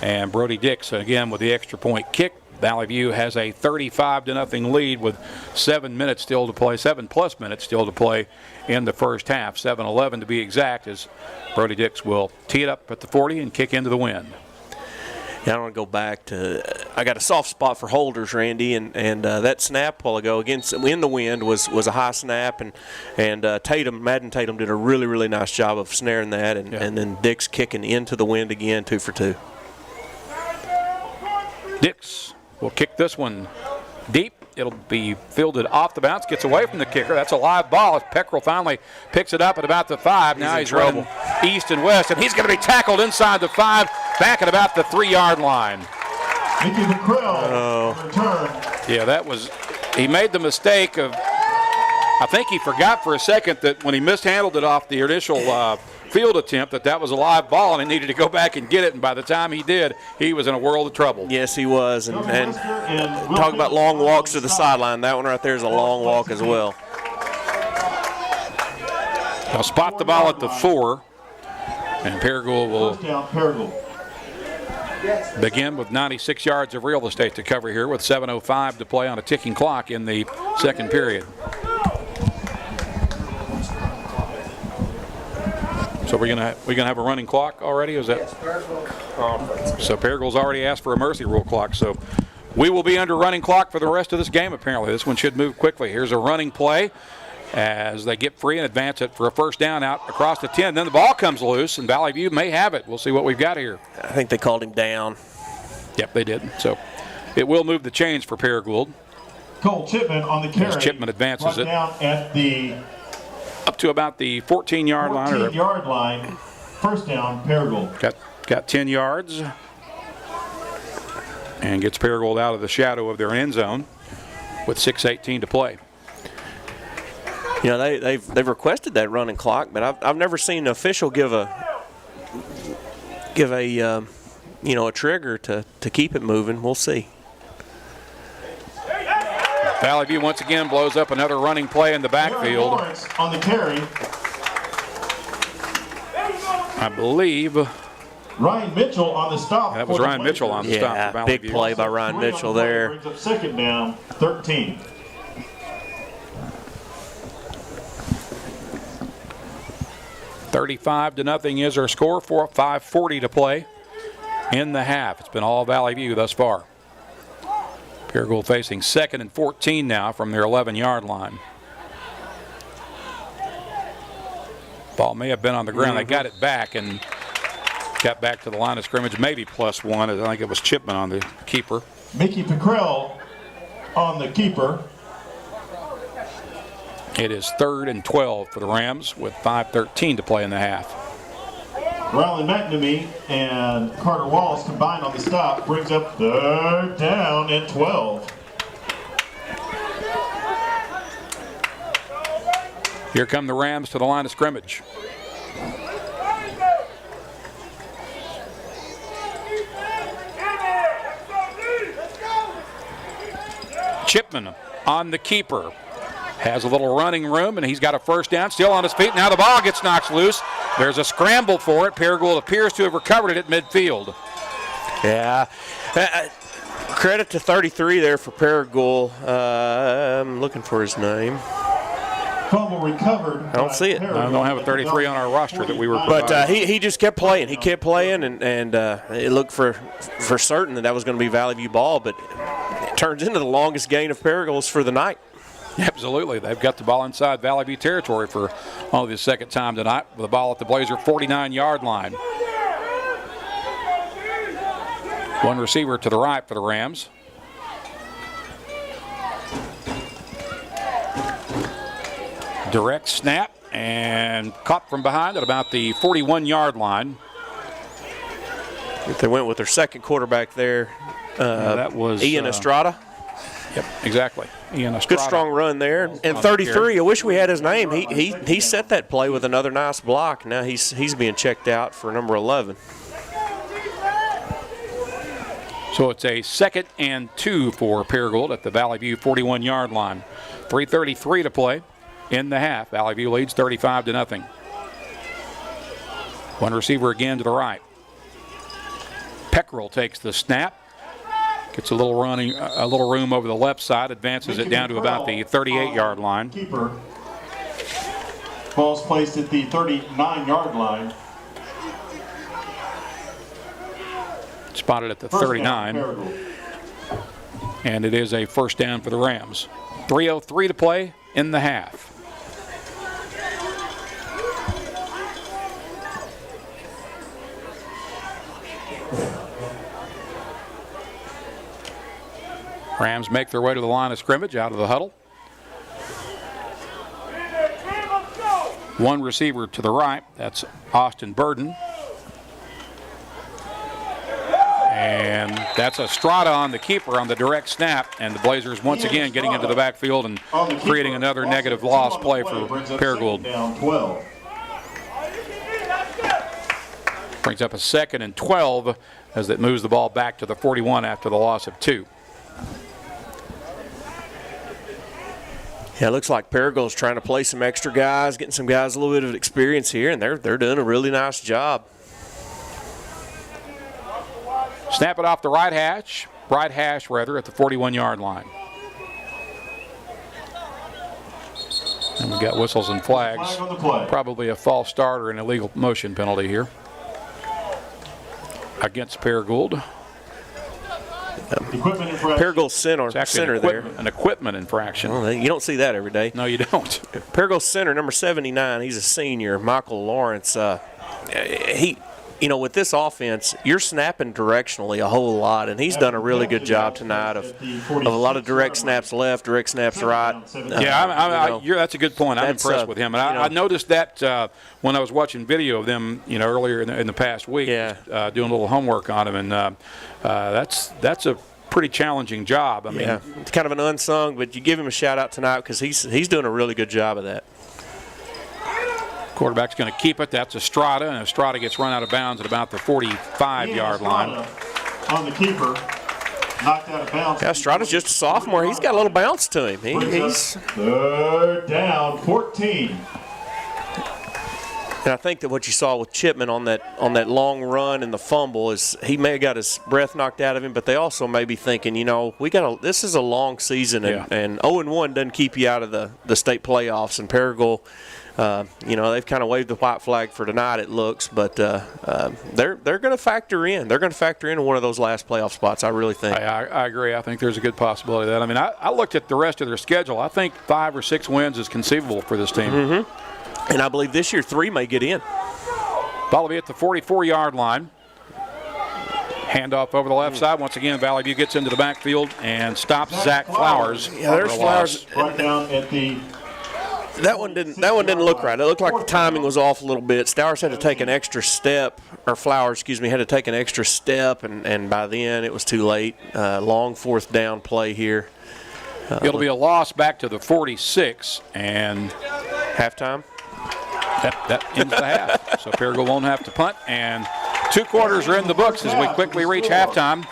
And Brody Dix, again, with the extra point kick. Valley View has a 35-0 lead with 7 minutes still to play, 7+ minutes still to play in the first half. 7:11 to be exact, as Brody Dix will tee it up at the 40 and kick into the wind. Yeah, I want to go back to I got a soft spot for holders, Randy, and that snap a while ago against in the wind was a high snap, and Madden Tatum did a really nice job of snaring that, and then Dix kicking into the wind again, 2 for 2. Dix will kick this one deep. It'll be fielded off the bounce, gets away from the kicker. That's a live ball as Peckrell finally picks it up at about the 5. Now he's running east and west, and he's going to be tackled inside the 5, back at about the 3-yard line. Mickey McCrell return. Yeah, he made the mistake of, I think he forgot for a second that when he mishandled it off the initial field attempt that was a live ball and he needed to go back and get it, and by the time he did, he was in a world of trouble. Yes, he was, and talk about long walks to the sideline. That one right there is a long walk as well. They'll spot the ball at the 4, and Paragould will begin with 96 yards of real estate to cover here with 7:05 to play on a ticking clock in the second period. So we're gonna have a running clock already? Is that? So Paragould's already asked for a mercy rule clock. So we will be under running clock for the rest of this game. Apparently, this one should move quickly. Here's a running play as they get free and advance it for a first down out across the 10. Then the ball comes loose, and Valley View may have it. We'll see what we've got here. I think they called him down. Yep, they did. So it will move the chains for Paragould. Cole Chipman on the carry. As Chipman advances right down at the up to about the 14-yard line. 14-yard line. First down, Paragould. Got 10 yards. And gets Paragould out of the shadow of their end zone with 6:18 to play. You know, they've requested that running clock, but I've never seen an official give a trigger to keep it moving. We'll see. Valley View once again blows up another running play in the backfield. On the carry. I believe Ryan Mitchell on the stop. That was Ryan Mitchell on the stop for Valley big View. play by Ryan Mitchell there. Brings up second down, 13. $35-0 is our score. 5:40 to play in the half. It's been all Valley View thus far. Paragould facing 2nd and 14 now from their 11-yard line. Ball may have been on the ground. They got it back and got back to the line of scrimmage, maybe +1. I think it was Chipman on the keeper. Mickey Peckrell on the keeper. It is 3rd and 12 for the Rams with 5:13 to play in the half. Riley McNamee and Carter Wallace combined on the stop brings up 3rd down and 12. Here come the Rams to the line of scrimmage. Chipman on the keeper. Has a little running room, and he's got a first down, still on his feet. Now the ball gets knocked loose. There's a scramble for it. Paragould appears to have recovered it at midfield. Yeah. Credit to 33 there for Paragould. I'm looking for his name. Fumble recovered. I don't see it. I don't have a 33 on our roster that we were provided. But he just kept playing. He kept playing, and it looked for certain that was going to be Valley View ball, but it turns into the longest gain of Paragould's for the night. Absolutely. They've got the ball inside Valley View territory for only the second time tonight with the ball at the Blazer 49-yard line. One receiver to the right for the Rams. Direct snap and caught from behind at about the 41-yard line. If they went with their second quarterback there, that was Ian Estrada. Yep, exactly. Ian Estrada. Good strong run there. And 33, I wish we had his name. He set that play with another nice block. Now he's being checked out for number 11. So it's a 2nd and 2 for Paragould at the Valley View 41-yard line. 3:33 to play in the half. Valley View leads 35-0. One receiver again to the right. Peckrell takes the snap. Gets a little room over the left side, advances it down to about the 38-yard line. Keeper. Ball's placed at the 39-yard line. Spotted at the 39. And it is a first down for the Rams. 3:03 to play in the half. Rams make their way to the line of scrimmage out of the huddle. One receiver to the right, that's Austin Burden. And that's Estrada on the keeper on the direct snap, and the Blazers once again getting into the backfield and creating another negative loss play for Paragould. Brings up a 2nd and 12 as it moves the ball back to the 41 after the loss of 2. Yeah, it looks like Paragould's trying to play some extra guys, getting some guys a little bit of experience here, and they're doing a really nice job. Snap it off the right hash at the 41-yard line. And we've got whistles and flags. Probably a false start or an illegal motion penalty here against Paragould. Paragould center there. An equipment infraction. Well, you don't see that every day. No, you don't. Paragould center, number 79, he's a senior, Michael Lawrence. With this offense, you're snapping directionally a whole lot, and he's done a really good job tonight of a lot of direct snaps left, direct snaps right. That's a good point. I'm impressed with him. And I noticed that when I was watching video of them, earlier in the past week, doing a little homework on him, and that's a pretty challenging job. I mean, it's kind of an unsung, but you give him a shout out tonight because he's doing a really good job of that. Quarterback's going to keep it. That's Estrada, and Estrada gets run out of bounds at about the 45-yard line. On the keeper, knocked out of bounds. Yeah, Estrada's just a sophomore. He's got a little bounce to him. He's third down, 14. And I think that what you saw with Chipman on that long run and the fumble is he may have got his breath knocked out of him, but they also may be thinking, this is a long season, and 0-1 doesn't keep you out of the state playoffs. And Paragould, they've kind of waved the white flag for tonight, it looks, but they're going to factor in. They're going to factor in one of those last playoff spots, I really think. I agree. I think there's a good possibility of that. I mean, I looked at the rest of their schedule. I think 5 or 6 wins is conceivable for this team. Mm-hmm. And I believe this year 3 may get in. Ball will be at the 44-yard line. Handoff over the left side. Once again, Valley View gets into the backfield and stops Zach Flowers. Yeah, there's Flowers. Right down at the That one didn't look right. It looked like the timing was off a little bit. Stowers had to take an extra step, or Flowers, had to take an extra step, and by then it was too late. Long 4th down play here. It'll be a loss back to the 46, and halftime. That ends the half. So Paragould won't have to punt, and 2 quarters are in the books as we quickly reach halftime.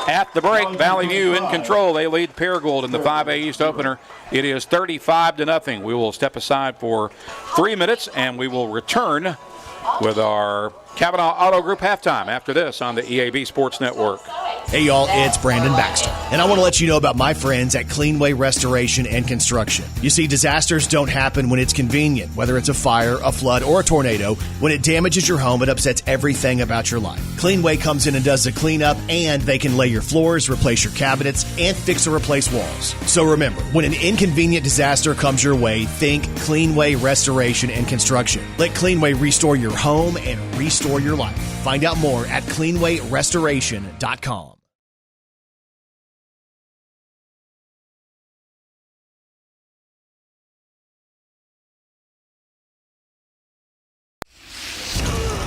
At the break, Valley View in control. They lead Paragould in the 5A East opener. It is 35-0. We will step aside for 3 minutes, and we will return with our Kavanaugh Auto Group halftime after this on the EAB Sports Network. Hey y'all, it's Brandon Baxter, and I want to let you know about my friends at Cleanway Restoration and Construction. You see, disasters don't happen when it's convenient, whether it's a fire, a flood, or a tornado. When it damages your home, it upsets everything about your life. Cleanway comes in and does the cleanup, and they can lay your floors, replace your cabinets, and fix or replace walls. So remember, when an inconvenient disaster comes your way, think Cleanway Restoration and Construction. Let Cleanway restore your home and restore your life. Find out more at cleanwayrestoration.com.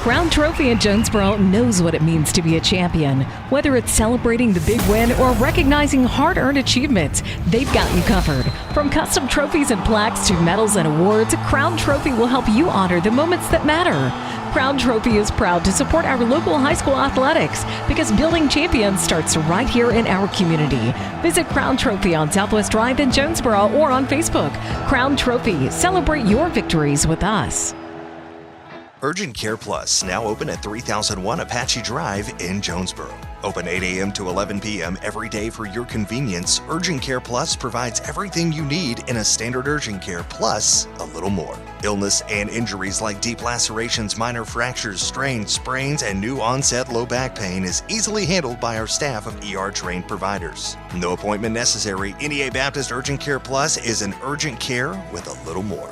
Crown Trophy in Jonesboro knows what it means to be a champion. Whether it's celebrating the big win or recognizing hard-earned achievements, they've got you covered. From custom trophies and plaques to medals and awards, Crown Trophy will help you honor the moments that matter. Crown Trophy is proud to support our local high school athletics because building champions starts right here in our community. Visit Crown Trophy on Southwest Drive in Jonesboro or on Facebook. Crown Trophy, celebrate your victories with us. Urgent Care Plus, now open at 3001 Apache Drive in Jonesboro. Open 8 a.m. to 11 p.m. every day for your convenience. Urgent Care Plus provides everything you need in a standard urgent care plus a little more. Illness and injuries like deep lacerations, minor fractures, strains, sprains, and new onset low back pain is easily handled by our staff of ER-trained providers. No appointment necessary. NEA Baptist Urgent Care Plus is an urgent care with a little more.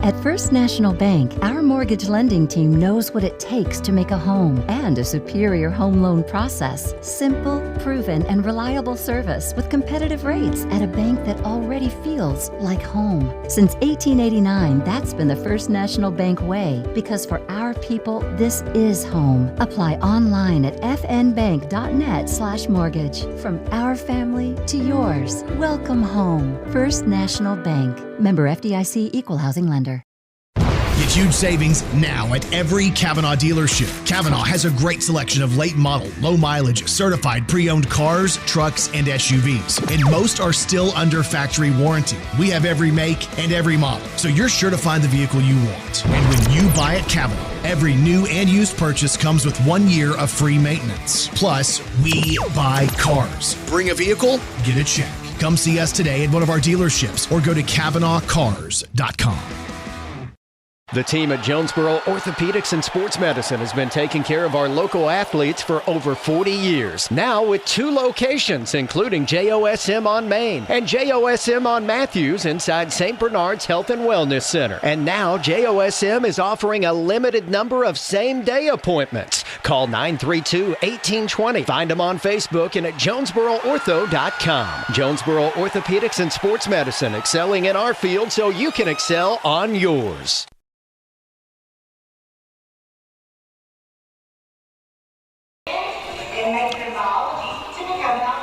At First National Bank, our mortgage lending team knows what it takes to make a home and a superior home loan process. Simple, proven, and reliable service with competitive rates at a bank that already feels like home. Since 1889, that's been the First National Bank way, because for our people, this is home. Apply online at fnbank.net/mortgage. From our family to yours, welcome home. First National Bank. Member FDIC, Equal Housing Lender. Get huge savings now at every Kavanaugh dealership. Kavanaugh has a great selection of late model, low mileage, certified pre-owned cars, trucks, and SUVs. And most are still under factory warranty. We have every make and every model, so you're sure to find the vehicle you want. And when you buy at Kavanaugh, every new and used purchase comes with 1 year of free maintenance. Plus, we buy cars. Bring a vehicle, get a check. Come see us today at one of our dealerships or go to KavanaughCars.com. The team at Jonesboro Orthopedics and Sports Medicine has been taking care of our local athletes for over 40 years. Now with 2 locations, including JOSM on Main and JOSM on Matthews inside St. Bernard's Health and Wellness Center. And now JOSM is offering a limited number of same-day appointments. Call 932-1820. Find them on Facebook and at JonesboroOrtho.com. Jonesboro Orthopedics and Sports Medicine, excelling in our field so you can excel on yours.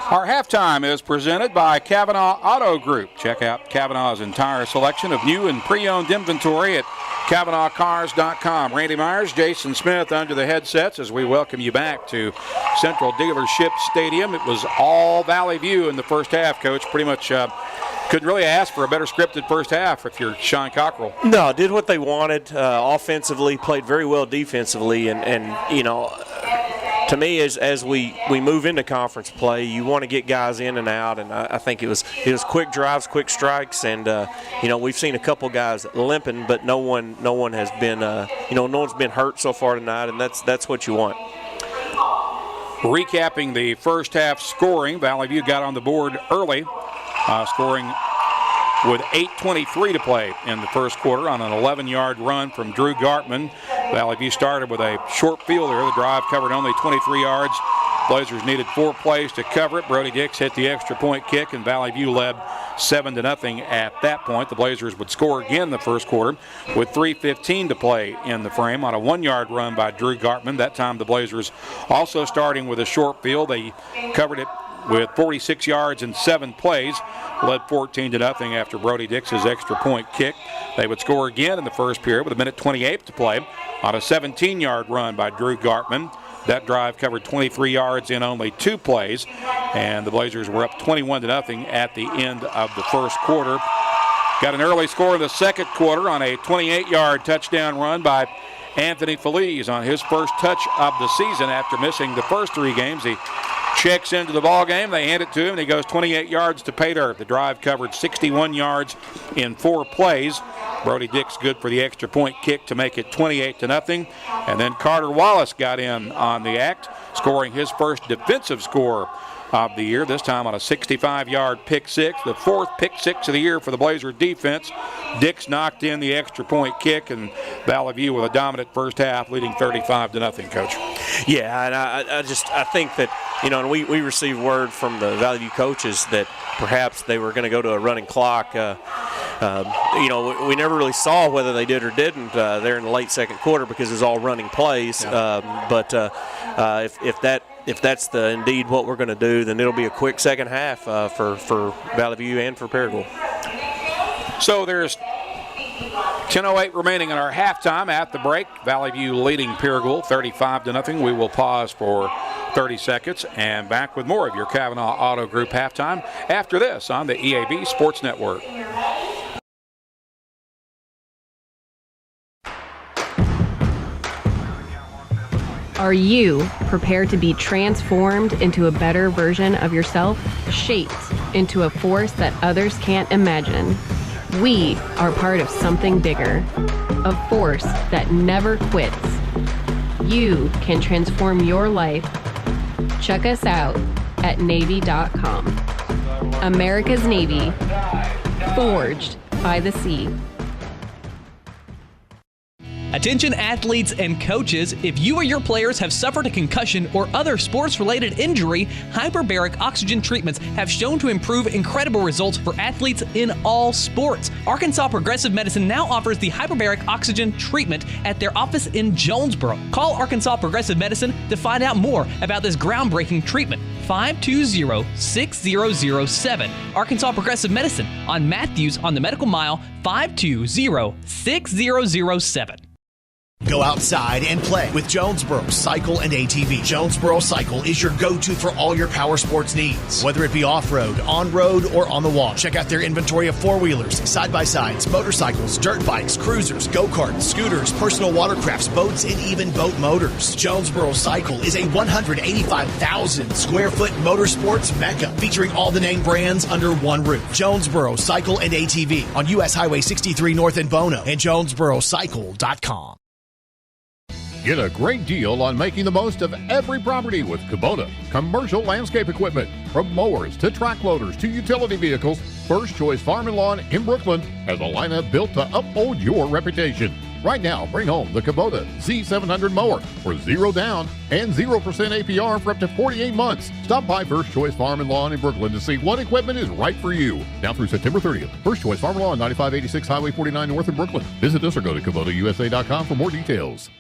Our halftime is presented by Kavanaugh Auto Group. Check out Kavanaugh's entire selection of new and pre-owned inventory at KavanaughCars.com. Randy Myers, Jason Smith under the headsets as we welcome you back to Central Dealership Stadium. It was all Valley View in the first half, Coach. Pretty much couldn't really ask for a better scripted first half if you're Sean Cockrell. No, did what they wanted offensively, played very well defensively, and you know, to me, as we move into conference play, you want to get guys in and out, and I think it was quick drives, quick strikes, and you know, we've seen a couple guys limping, but no one has been no one's been hurt so far tonight, and that's what you want. Recapping the first half scoring, Valley View got on the board early, scoring with 8:23 to play in the first quarter on an 11-yard run from Drew Gartman. Valley View started with a short field there. The drive covered only 23 yards. Blazers needed 4 plays to cover it. Brody Dix hit the extra point kick, and Valley View led 7-0 at that point. The Blazers would score again in the first quarter with 3:15 to play in the frame on a 1-yard run by Drew Gartman. That time the Blazers also starting with a short field. They covered it with 46 yards and 7 plays, led 14-0 after Brody Dix's extra point kick. They would score again in the first period with 1:28 to play on a 17-yard run by Drew Gartman. That drive covered 23 yards in only 2 plays, and the Blazers were up 21-0 at the end of the first quarter. Got an early score in the second quarter on a 28-yard touchdown run by Anthony Feliz on his first touch of the season after missing the first 3 games. He checks into the ball game. They hand it to him, and he goes 28 yards to pay dirt. The drive covered 61 yards in 4 plays. Brody Dix good for the extra point kick to make it 28-0. And then Carter Wallace got in on the act, scoring his first defensive score of the year, this time on a 65-yard pick six, the 4th pick six of the year for the Blazer defense. Dix knocked in the extra point kick, and Valley View with a dominant first half, leading 35-0, Coach. Yeah, and I think that, you know, and we received word from the Valley View coaches that perhaps they were going to go to a running clock. You know, we never really saw whether they did or didn't there in the late second quarter because it was all running plays. Yeah. But if that's indeed what we're going to do, then it'll be a quick second half for Valley View and for Paragould. So there's 10:08 remaining in our halftime. At the break, Valley View leading Paragould 35-0. We will pause for 30 seconds and back with more of your Kavanaugh Auto Group halftime after this on the EAB Sports Network. Are you prepared to be transformed into a better version of yourself, shaped into a force that others can't imagine? We are part of something bigger, a force that never quits. You can transform your life. Check us out at Navy.com. America's Navy, forged by the sea. Attention athletes and coaches, if you or your players have suffered a concussion or other sports-related injury, hyperbaric oxygen treatments have shown to improve incredible results for athletes in all sports. Arkansas Progressive Medicine now offers the hyperbaric oxygen treatment at their office in Jonesboro. Call Arkansas Progressive Medicine to find out more about this groundbreaking treatment. 520-6007. Arkansas Progressive Medicine on Matthews on the Medical Mile, 520-6007. Go outside and play with Jonesboro Cycle and ATV. Jonesboro Cycle is your go-to for all your power sports needs, whether it be off-road, on-road, or on the wall. Check out their inventory of four-wheelers, side-by-sides, motorcycles, dirt bikes, cruisers, go-karts, scooters, personal watercrafts, boats, and even boat motors. Jonesboro Cycle is a 185,000-square-foot motorsports mecca featuring all the name brands under one roof. Jonesboro Cycle and ATV on U.S. Highway 63 North in Bono and JonesboroCycle.com. Get a great deal on making the most of every property with Kubota commercial landscape equipment. From mowers to track loaders to utility vehicles, First Choice Farm and Lawn in Brooklyn has a lineup built to uphold your reputation. Right now, bring home the Kubota Z700 mower for 0 down and 0% APR for up to 48 months. Stop by First Choice Farm and Lawn in Brooklyn to see what equipment is right for you. Now through September 30th, First Choice Farm and Lawn, 9586 Highway 49 North in Brooklyn. Visit us or go to KubotaUSA.com for more details.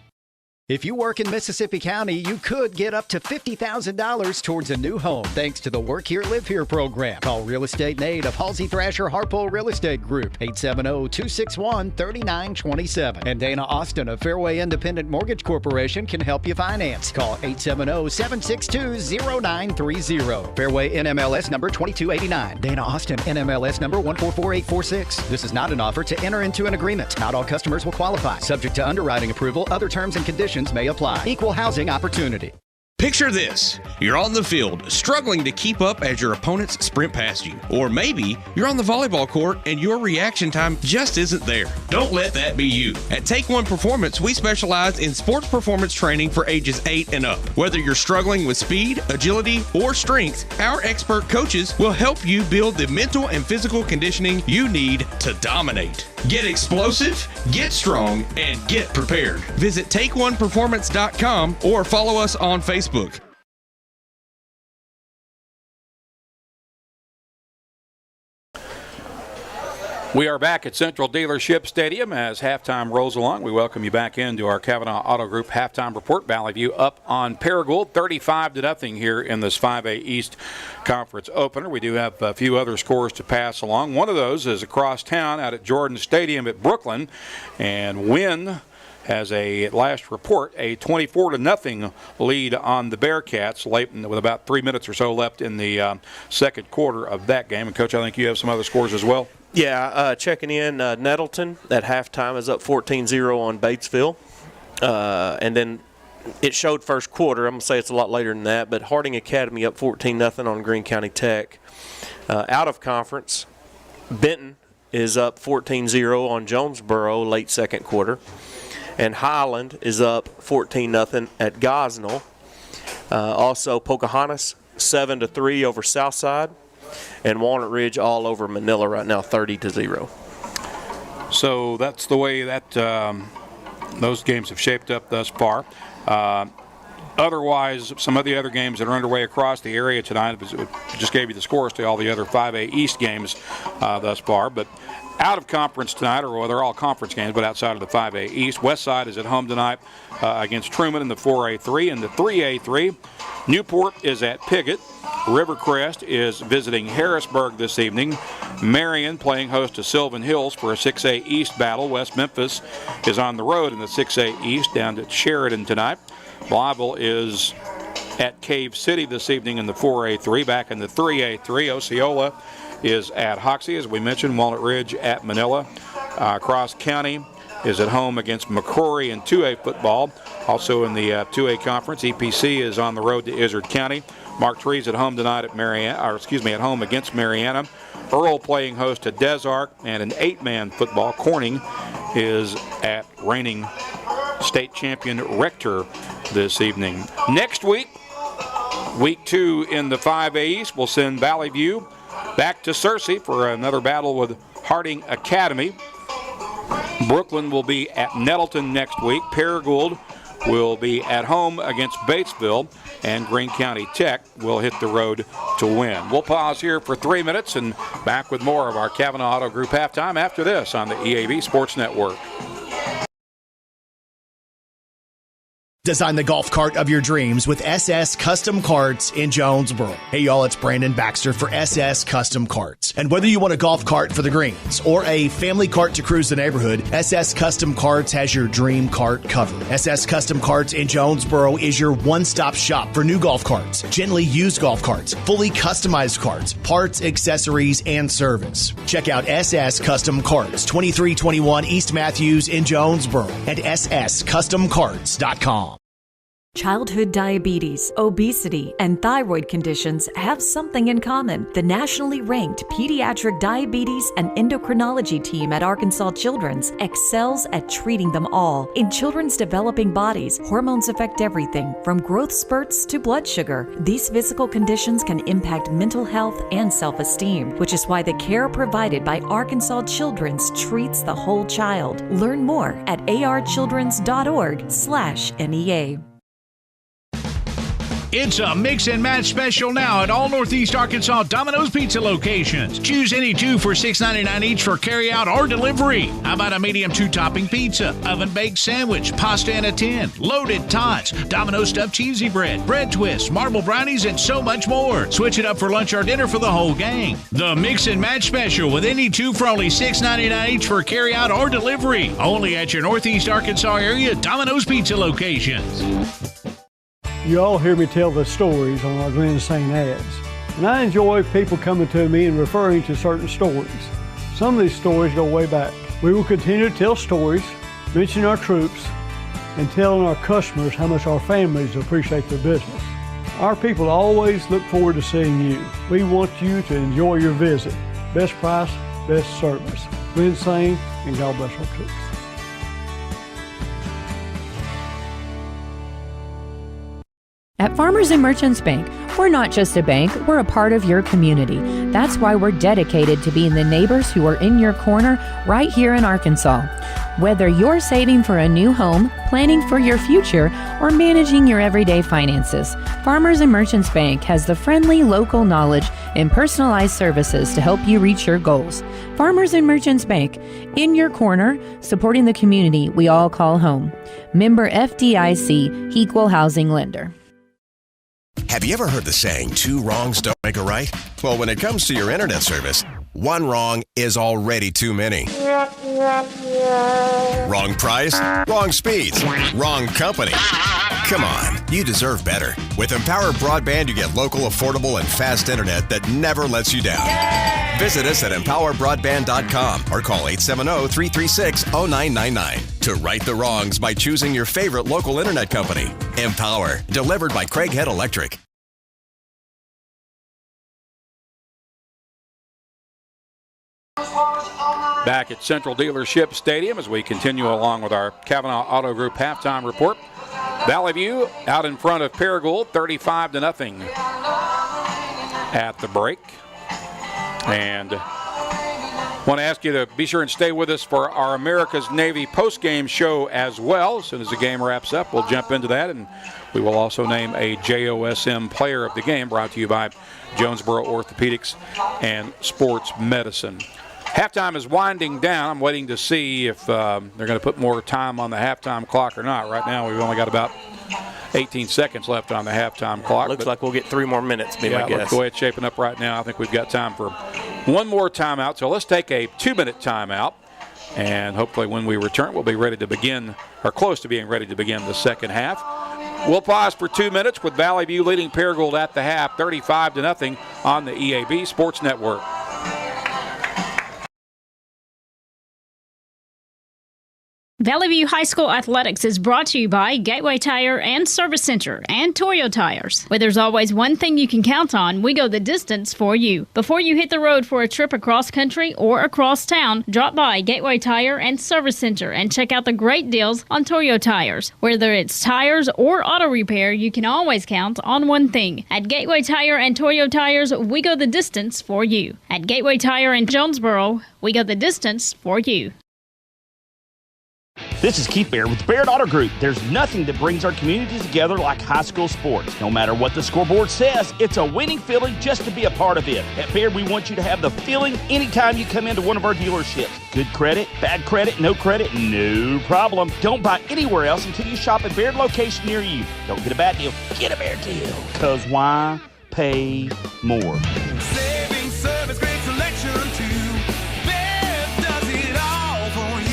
If you work in Mississippi County, you could get up to $50,000 towards a new home thanks to the Work Here, Live Here program. Call Real Estate Nate of Halsey Thrasher Harpo Real Estate Group, 870-261-3927. And Dana Austin of Fairway Independent Mortgage Corporation can help you finance. Call 870-762-0930. Fairway NMLS number 2289. Dana Austin NMLS number 144846. This is not an offer to enter into an agreement. Not all customers will qualify. Subject to underwriting approval, other terms and conditions may apply. Equal housing opportunity. Picture this. You're on the field, struggling to keep up as your opponents sprint past you. Or maybe you're on the volleyball court and your reaction time just isn't there. Don't let that be you. At Take One Performance, we specialize in sports performance training for ages 8 and up. Whether you're struggling with speed, agility, or strength, our expert coaches will help you build the mental and physical conditioning you need to dominate. Get explosive, get strong, and get prepared. Visit TakeOnePerformance.com or follow us on Facebook. We are back at Central Dealership Stadium as halftime rolls along. We welcome you back into our Kavanaugh Auto Group halftime report. Valley View up on Paragould, 35-0 here in this 5A East Conference opener. We do have a few other scores to pass along. One of those is across town out at Jordan Stadium at Brooklyn, and Wynn has at last report, a 24-0 lead on the Bearcats late with about 3 minutes or so left in the second quarter of that game. And, Coach, I think you have some other scores as well. Yeah, checking in, Nettleton at halftime is up 14-0 on Batesville. And then it showed first quarter. I'm going to say it's a lot later than that, but Harding Academy up 14-0 on Greene County Tech. Out of conference, Benton is up 14-0 on Jonesboro late second quarter. And Highland is up 14-0 at Gosnell. Also, Pocahontas 7-3 over Southside. And Walnut Ridge all over Manila right now, 30-0. So that's the way that those games have shaped up thus far. Otherwise, some of the other games that are underway across the area tonight, just gave you the scores to all the other 5A East games thus far. But out of conference tonight, or they're all conference games, but outside of the 5A East, Westside is at home tonight against Truman in the 4A3. And the 3A3, Newport is at Piggott. Rivercrest is visiting Harrisburg this evening. Marion playing host to Sylvan Hills for a 6A East battle. West Memphis is on the road in the 6A East down at Sheridan tonight. Blytheville is at Cave City this evening in the 4A3. Back in the 3A3, Osceola is at Hoxie, as we mentioned. Walnut Ridge at Manila. Cross County is at home against McCrory in 2A football. Also in the 2A conference, EPC is on the road to Izard County. Mark Trees at home tonight at at home against Mariana. Earl playing host to Des Arc, and an 8-man football. Corning is at reigning state champion Rector this evening. Next week, week 2 in the 5A East, we'll send Valley View back to Searcy for another battle with Harding Academy. Brooklyn will be at Nettleton next week. Paragould will be at home against Batesville, and Greene County Tech will hit the road to win. We'll pause here for 3 minutes and back with more of our Kavanaugh Auto Group halftime after this on the EAB Sports Network. Design the golf cart of your dreams with SS Custom Carts in Jonesboro. Hey y'all, it's Brandon Baxter for SS Custom Carts. And whether you want a golf cart for the greens or a family cart to cruise the neighborhood, SS Custom Carts has your dream cart covered. SS Custom Carts in Jonesboro is your one-stop shop for new golf carts, gently used golf carts, fully customized carts, parts, accessories, and service. Check out SS Custom Carts, 2321 East Matthews in Jonesboro at sscustomcarts.com. Childhood diabetes, obesity, and thyroid conditions have something in common. The nationally ranked Pediatric Diabetes and Endocrinology team at Arkansas Children's excels at treating them all. In children's developing bodies, hormones affect everything from growth spurts to blood sugar. These physical conditions can impact mental health and self-esteem, which is why the care provided by Arkansas Children's treats the whole child. Learn more at archildrens.org/NEA. It's a mix and match special now at all Northeast Arkansas Domino's Pizza locations. Choose any 2 for $6.99 each for carryout or delivery. How about a medium 2-topping pizza, oven-baked sandwich, pasta in a tin, loaded tots, Domino's stuffed cheesy bread, bread twists, marble brownies, and so much more. Switch it up for lunch or dinner for the whole gang. The mix and match special with any 2 for only $6.99 each for carryout or delivery. Only at your Northeast Arkansas area Domino's Pizza locations. You all hear me tell the stories on our Glen St. ads, and I enjoy people coming to me and referring to certain stories. Some of these stories go way back. We will continue to tell stories, mention our troops, and telling our customers how much our families appreciate their business. Our people always look forward to seeing you. We want you to enjoy your visit. Best price, best service. Glen St. and God bless our troops. At Farmers and Merchants Bank, we're not just a bank, we're a part of your community. That's why we're dedicated to being the neighbors who are in your corner right here in Arkansas. Whether you're saving for a new home, planning for your future, or managing your everyday finances, Farmers and Merchants Bank has the friendly local knowledge and personalized services to help you reach your goals. Farmers and Merchants Bank, in your corner, supporting the community we all call home. Member FDIC, Equal Housing Lender. Have you ever heard the saying, 2 wrongs don't make a right? Well, when it comes to your internet service, 1 wrong is already too many. Wrong price, wrong speeds, wrong company. Come on, you deserve better. With Empower Broadband, you get local, affordable, and fast internet that never lets you down. Visit us at empowerbroadband.com or call 870-336-0999 to right the wrongs by choosing your favorite local internet company. Empower, delivered by Craighead Electric. Back at Central Dealership Stadium as we continue along with our Kavanaugh Auto Group halftime report. Valley View out in front of Paragould, 35-0 at the break. And want to ask you to be sure and stay with us for our America's Navy postgame show as well. As soon as the game wraps up, we'll jump into that, and we will also name a JOSM player of the game, brought to you by Jonesboro Orthopedics and Sports Medicine. Halftime is winding down. I'm waiting to see if they're going to put more time on the halftime clock or not. Right now, we've only got about 18 seconds left on the halftime clock. Looks like we'll get 3 more minutes, I guess. Let's go ahead shaping up right now. I think we've got time for one more timeout. So let's take a 2-minute timeout. And hopefully when we return, we'll be ready to begin, or close to being ready to begin the second half. We'll pause for 2 minutes with Valley View leading Paragould at the half, 35-0 on the EAB Sports Network. Valley View High School Athletics is brought to you by Gateway Tire and Service Center and Toyo Tires. Where there's always one thing you can count on, we go the distance for you. Before you hit the road for a trip across country or across town, drop by Gateway Tire and Service Center and check out the great deals on Toyo Tires. Whether it's tires or auto repair, you can always count on one thing. At Gateway Tire and Toyo Tires, we go the distance for you. At Gateway Tire in Jonesboro, we go the distance for you. This is Keith Baird with the Baird Auto Group. There's nothing that brings our communities together like high school sports. No matter what the scoreboard says, it's a winning feeling just to be a part of it. At Baird, we want you to have the feeling anytime you come into one of our dealerships. Good credit, bad credit, no problem. Don't buy anywhere else until you shop at Baird location near you. Don't get a bad deal, get a Baird deal. Because why pay more? Saving service, great selection too. Bev does it all for you.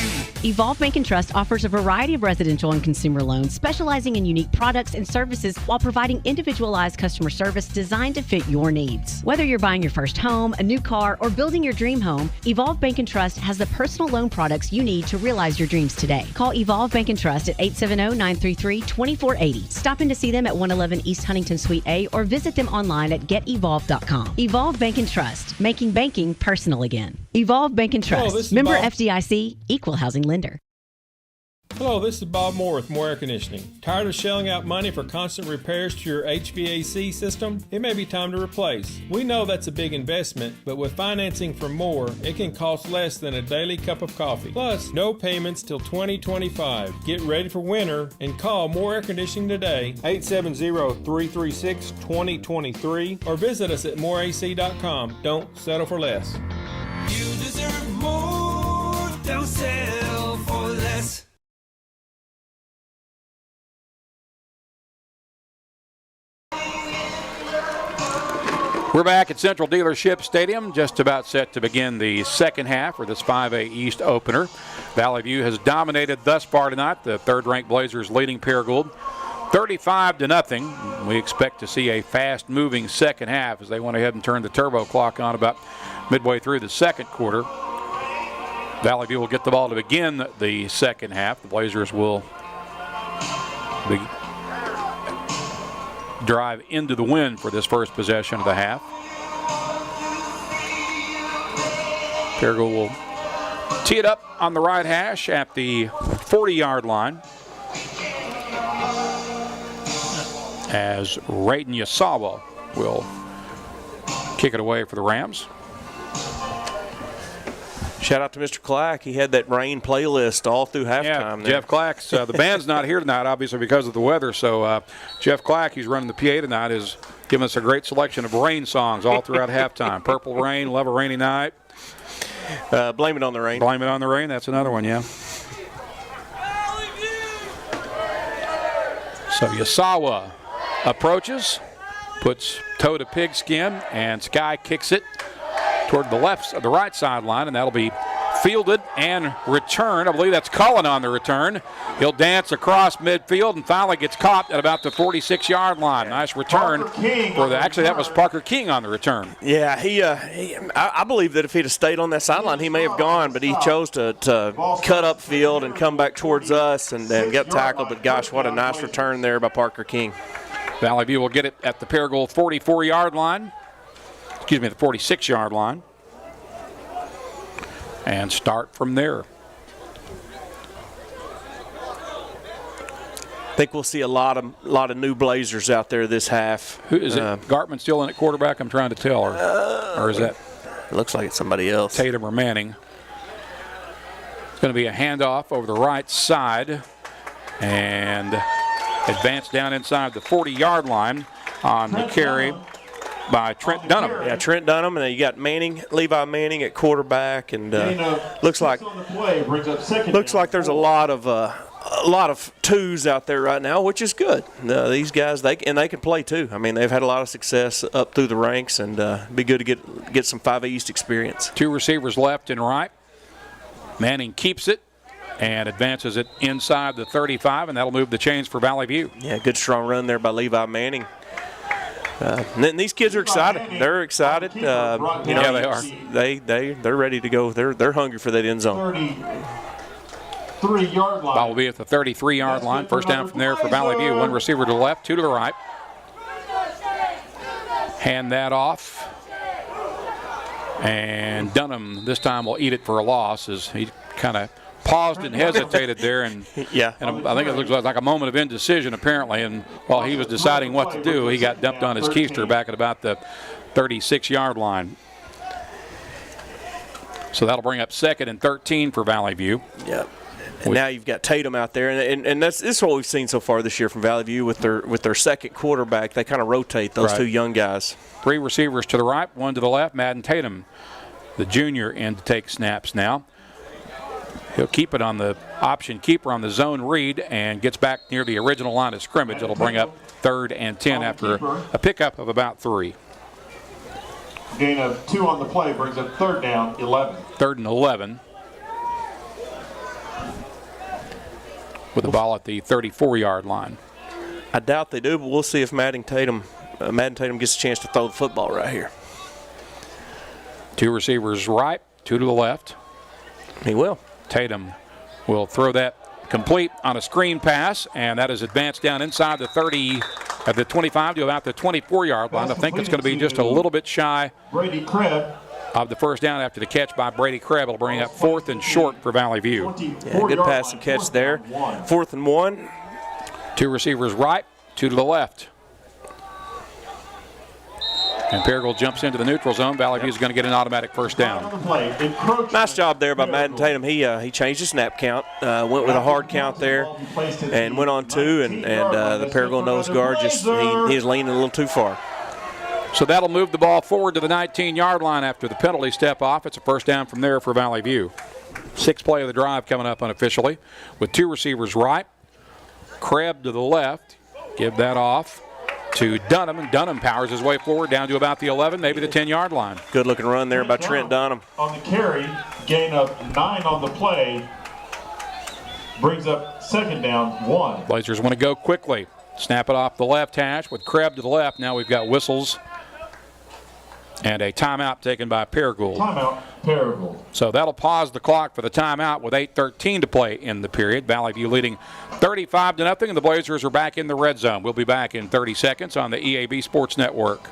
Evolve Bank and Trust offers a variety of residential and consumer loans, specializing in unique products and services while providing individualized customer service designed to fit your needs. Whether you're buying your first home, a new car, or building your dream home, Evolve Bank and Trust has the personal loan products you need to realize your dreams today. Call Evolve Bank and Trust at 870-933-2480. Stop in to see them at 111 East Huntington Suite A or visit them online at getevolve.com. Evolve Bank and Trust, making banking personal again. Evolve Bank and Trust. Hello, this is Member Bob. FDIC, Equal Housing Lender. Hello, this is Bob Moore with Moore Air Conditioning. Tired of shelling out money for constant repairs to your HVAC system? It may be time to replace. We know that's a big investment, but with financing from Moore, it can cost less than a daily cup of coffee. Plus, no payments till 2025. Get ready for winter and call Moore Air Conditioning today, 870-336-2023, or visit us at moreac.com. Don't settle for less. You deserve more. Don't settle for less. We're back at Central Dealership Stadium, just about set to begin the second half for this 5A East opener. Valley View has dominated thus far tonight. The third-ranked Blazers leading Paragould 35-0. We expect to see a fast-moving second half as they went ahead and turned the turbo clock on about midway through the second quarter. Valley View will get the ball to begin the second half. The Blazers will drive into the win for this first possession of the half. Paragould will tee it up on the right hash at the 40-yard line as Raiden Yasawa will kick it away for the Rams. Shout out to Mr. Clack. He had that rain playlist all through halftime. Yeah, Jeff Clack's, the band's not here tonight, obviously, because of the weather. So Jeff Clack, who's running the PA tonight, is giving us a great selection of rain songs all throughout halftime. Purple Rain, Love a Rainy Night. Blame It on the Rain. Blame It on the Rain, that's another one, yeah. So Yasawa approaches, puts toe to pigskin, and Sky kicks it toward the right sideline, and that'll be fielded and returned. I believe that's Cullen on the return. He'll dance across midfield and finally gets caught at about the 46-yard line. Nice return for the. Actually, that was Parker King on the return. Yeah, I believe that if he'd have stayed on that sideline, he may have gone, but he chose to cut up field and come back towards us and get tackled. But gosh, what a nice return there by Parker King. Valley View will get it at the Paragould 44-yard line. Excuse me, the 46-yard line, and start from there. I think we'll see a lot of new Blazers out there this half. Who is it? Gartman still in at quarterback? I'm trying to tell, or is that? It looks like it's somebody else. Tatum or Manning. It's going to be a handoff over the right side, and advance down inside the 40-yard line on the carry. by Trent Dunham. Yeah, Trent Dunham, and then you got Levi Manning at quarterback, and looks like there's a lot of twos out there right now, which is good. These guys, they can play too. I mean, they've had a lot of success up through the ranks, and be good to get some 5A East experience. 2 receivers left and right. Manning keeps it and advances it inside the 35, and that'll move the chains for Valley View. Yeah, good strong run there by Levi Manning. And these kids are excited. They're excited. Yeah, they are. They're ready to go. They're hungry for that end zone. 33-yard line. Ball will be at the 33-yard line. First down from there for Valley View. 1 receiver to the left, 2 to the right. Hand that off. And Dunham this time will eat it for a loss as he kind of paused and hesitated there. And, yeah. And I think it looks like a moment of indecision apparently. And while he was deciding what to do, he got dumped on his keister back at about the 36-yard line. So that'll bring up 2nd and 13 for Valley View. Yep. And now you've got Tatum out there, and this is what we've seen so far this year from Valley View with their second quarterback. They kind of rotate those 2 young guys. 3 receivers to the right, 1 to the left. Madden Tatum, the junior, in to take snaps now. He'll keep it on the option keeper on the zone read and gets back near the original line of scrimmage. It'll bring up 3rd and 10 after a pickup of about 3. Gain of 2 on the play brings up 3rd down, 11. 3rd and 11. With the ball at the 34-yard line. I doubt they do, but we'll see if Madden Tatum gets a chance to throw the football right here. 2 receivers right, 2 to the left. He will. Tatum will throw that complete on a screen pass, and that is advanced down inside the 30 at the 25 to about the 24-yard line. I think it's going to be just a little bit shy of the first down after the catch by Brady Krebs. It'll bring up 4th and short for Valley View. Yeah, good pass and catch there. 4th and 1. 2 receivers right, 2 to the left. And Paragould jumps into the neutral zone. Valley View is going to get an automatic first down. Nice job there by Madden Tatum. He changed his snap count, went with a hard count there, and went on 2. And the Paragould nose guard he is leaning a little too far. So that'll move the ball forward to the 19-yard line after the penalty step off. It's a first down from there for Valley View. 6th play of the drive coming up unofficially with 2 receivers right. Krebs to the left. Give that off to Dunham, and Dunham powers his way forward down to about the 11, maybe the 10-yard line. Good looking run there by Trent Dunham. On the carry, gain of 9 on the play, brings up 2nd down, 1. Blazers want to go quickly. Snap it off the left hash with Krebs to the left. Now we've got whistles and a timeout taken by Paragould. Timeout, Paragould. So that'll pause the clock for the timeout with 8:13 to play in the period. Valley View leading 35-0, and the Blazers are back in the red zone. We'll be back in 30 seconds on the EAB Sports Network.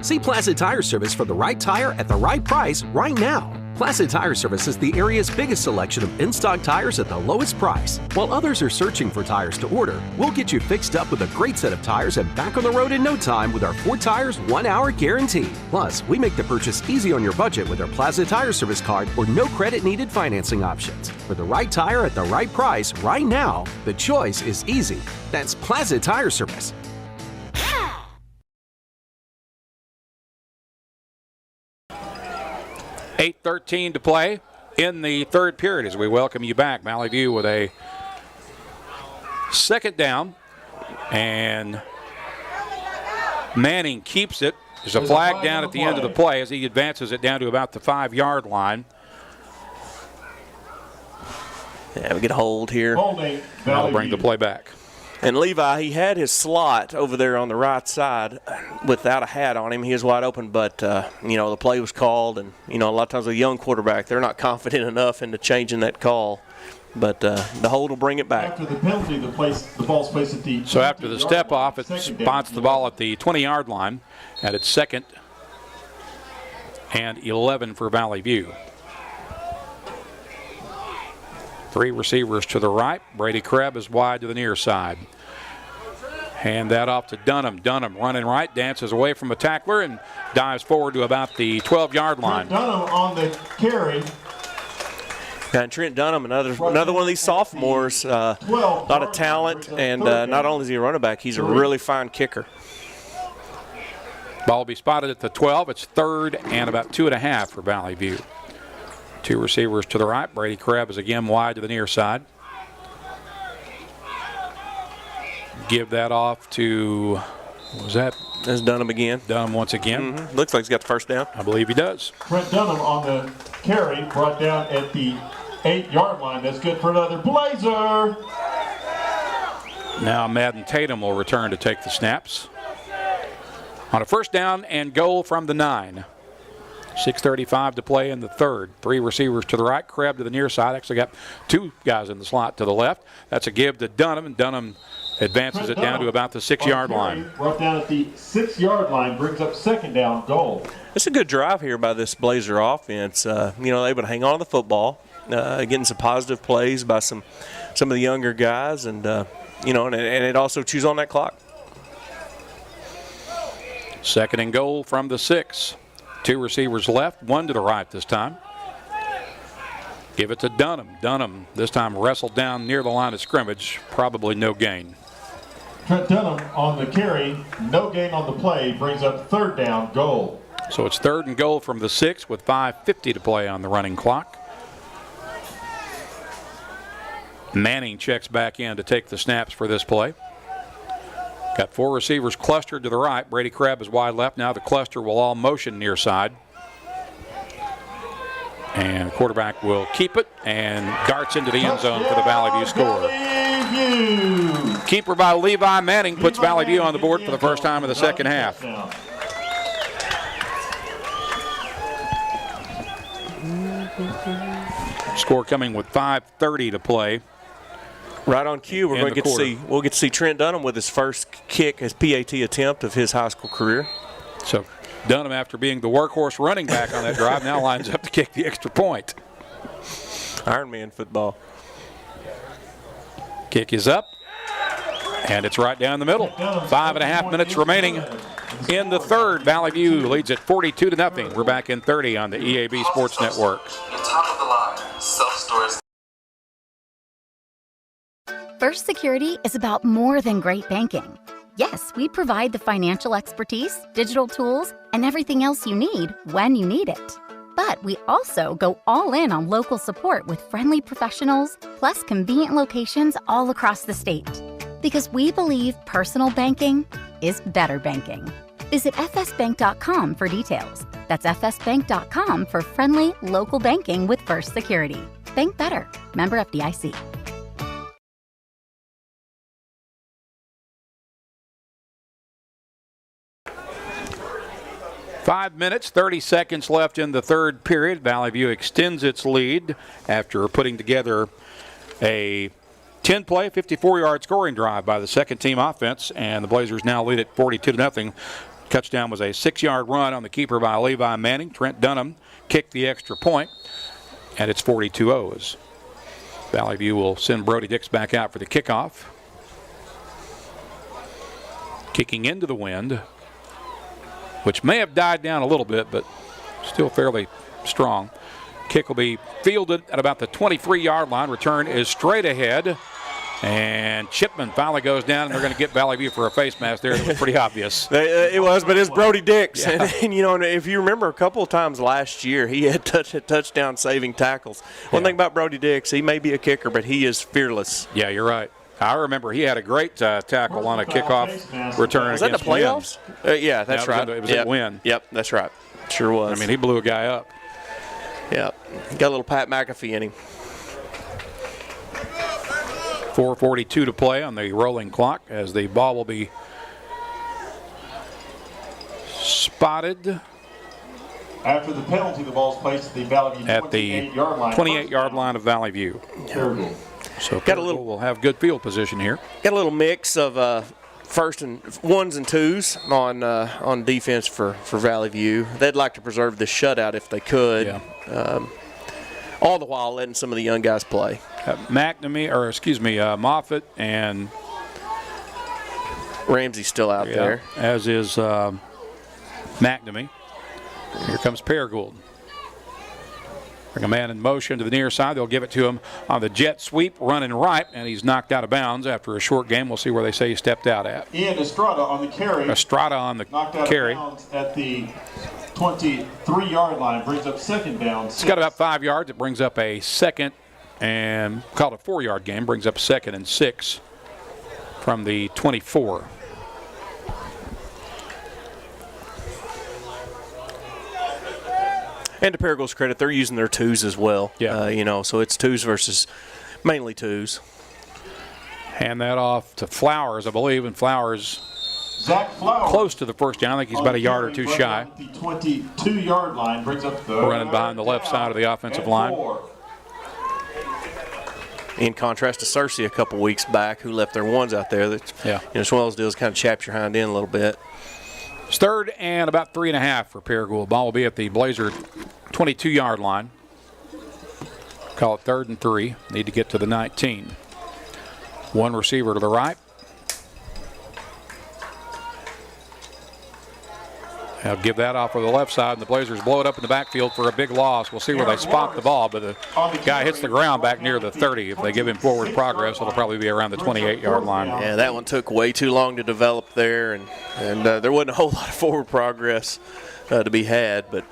See Placid Tire Service for the right tire at the right price right now. Placid Tire Service is the area's biggest selection of in-stock tires at the lowest price. While others are searching for tires to order, we'll get you fixed up with a great set of tires and back on the road in no time with our 4 tires, 1 hour guarantee. Plus, we make the purchase easy on your budget with our Placid Tire Service card or no credit needed financing options. For the right tire at the right price right now, the choice is easy. That's Placid Tire Service. 8:13 to play in the 3rd period as we welcome you back. Valley View with a 2nd down, and Manning keeps it. There's a flag down at the end of the play as he advances it down to about the 5-yard line. Yeah, we get a hold here. That'll bring the play back. And Levi, he had his slot over there on the right side without a hat on him. He was wide open, but, the play was called. And, a lot of times with a young quarterback, they're not confident enough into changing that call. But the hold will bring it back. After the penalty, the ball's placed at the... So after the step off, it spots the ball at the 20-yard line, and it's 2nd and 11 for Valley View. 3 receivers to the right. Brady Krebs is wide to the near side. Hand that off to Dunham. Dunham running right, dances away from a tackler and dives forward to about the 12-yard line. Dunham on the carry. And Trent Dunham, another one of these sophomores, a lot of talent, and not only is he a running back, he's a really fine kicker. Ball will be spotted at the 12. It's 3rd and about 2.5 for Valley View. 2 receivers to the right. Brady Crabb is again wide to the near side. Give that off to, what was that? That's Dunham again. Dunham once again. Looks like he's got the first down. I believe he does. Trent Dunham on the carry, brought down at the 8-yard line. That's good for another Blazer. Now Madden Tatum will return to take the snaps. On a first down and goal from the 9. 6:35 to play in the 3rd. 3 receivers to the right, Crabb to the near side. Actually got 2 guys in the slot to the left. That's a give to Dunham, and Dunham advances it down to about the 6-yard line. Brought down at the 6-yard line, brings up 2nd down, goal. It's a good drive here by this Blazer offense. Able to hang on to the football, getting some positive plays by some of the younger guys, and and it also chews on that clock. 2nd and goal from the 6. 2 receivers left, 1 to the right this time. Give it to Dunham. Dunham this time wrestled down near the line of scrimmage. Probably no gain. Trent Dunham on the carry, no gain on the play, brings up 3rd down, goal. So it's 3rd and goal from the 6 with 5:50 to play on the running clock. Manning checks back in to take the snaps for this play. Got 4 receivers clustered to the right. Brady Crabb is wide left. Now the cluster will all motion near side. And the quarterback will keep it and darts into the end zone for the Valley View score. Keeper by Levi Manning puts Valley View on the board for the first time in the second half. Score coming with 5:30 to play. Right on cue, we'll get to see Trent Dunham with his first kick, his PAT attempt of his high school career. So Dunham, after being the workhorse running back on that drive, now lines up to kick the extra point. Ironman football. Kick is up, and it's right down the middle. 5.5 minutes remaining in the 3rd. Valley View leads at 42-0. We're back in 30 on the EAB Sports Network. Top of the line, self-storage. First Security is about more than great banking. Yes, we provide the financial expertise, digital tools, and everything else you need when you need it. But we also go all in on local support with friendly professionals, plus convenient locations all across the state. Because we believe personal banking is better banking. Visit fsbank.com for details. That's fsbank.com for friendly, local banking with First Security. Bank better. Member FDIC. 5 minutes, 30 seconds left in the 3rd period. Valley View extends its lead after putting together a 10-play, 54-yard scoring drive by the second-team offense, and the Blazers now lead at 42-0. Touchdown was a 6-yard run on the keeper by Levi Manning. Trent Dunham kicked the extra point, and it's 42-0. Valley View will send Brody Dix back out for the kickoff. Kicking into the wind, which may have died down a little bit, but still fairly strong. Kick will be fielded at about the 23-yard line. Return is straight ahead. And Chipman finally goes down, and they're going to get Valley View for a face mask there. It was pretty obvious. It was, but it's Brody Dix. Yeah. And, if you remember a couple of times last year, he had touchdown-saving tackles. One thing about Brody Dix, he may be a kicker, but he is fearless. Yeah, you're right. I remember he had a great tackle on a kickoff return was against that the playoffs? Yeah, that's right. It was at Wynn. Yep, that's right. Sure was. I mean, he blew a guy up. Yep. Got a little Pat McAfee in him. 4:42 to play on the rolling clock as the ball will be spotted. After the penalty, the ball's placed at the Valley View at the 28-yard line of Valley View. So got a little. We'll have good field position here. Got a little mix of first and ones and twos on defense for Valley View. They'd like to preserve this shutout if they could. Yeah. All the while letting some of the young guys play. Moffitt and Ramsey's still out there. As is McNamee. Here comes Paragould. Bring a man in motion to the near side. They'll give it to him on the jet sweep, running right, and he's knocked out of bounds after a short game. We'll see where they say he stepped out at. Ian Estrada on the carry. Estrada on the knocked out carry. Of bounds at the 23-yard line. Brings up second down. It's got about 5 yards. It brings up a second and called a 4-yard game. Brings up 2nd and 6 from the 24. And to Paragould's credit, they're using their twos as well. Yeah. So it's twos versus mainly twos. Hand that off to Flowers, I believe, and Flowers Zach Flowers close to the first down. I think he's about a yard or two shy. The 22-yard line brings up the running behind the left side of the offensive line. In contrast to Cersei a couple weeks back, who left their ones out there. That's, it's one of those deals kind of chaps your hind end a little bit. It's 3rd and about 3.5 for Paragould. Ball will be at the Blazer 22-yard line. Call it 3rd and 3. Need to get to the 19. One receiver to the right. They'll give that off on the left side, and the Blazers blow it up in the backfield for a big loss. We'll see where they spot the ball, but the guy hits the ground back near the 30. If they give him forward progress, it'll probably be around the 28-yard line. Yeah, that one took way too long to develop there, and there wasn't a whole lot of forward progress to be had, but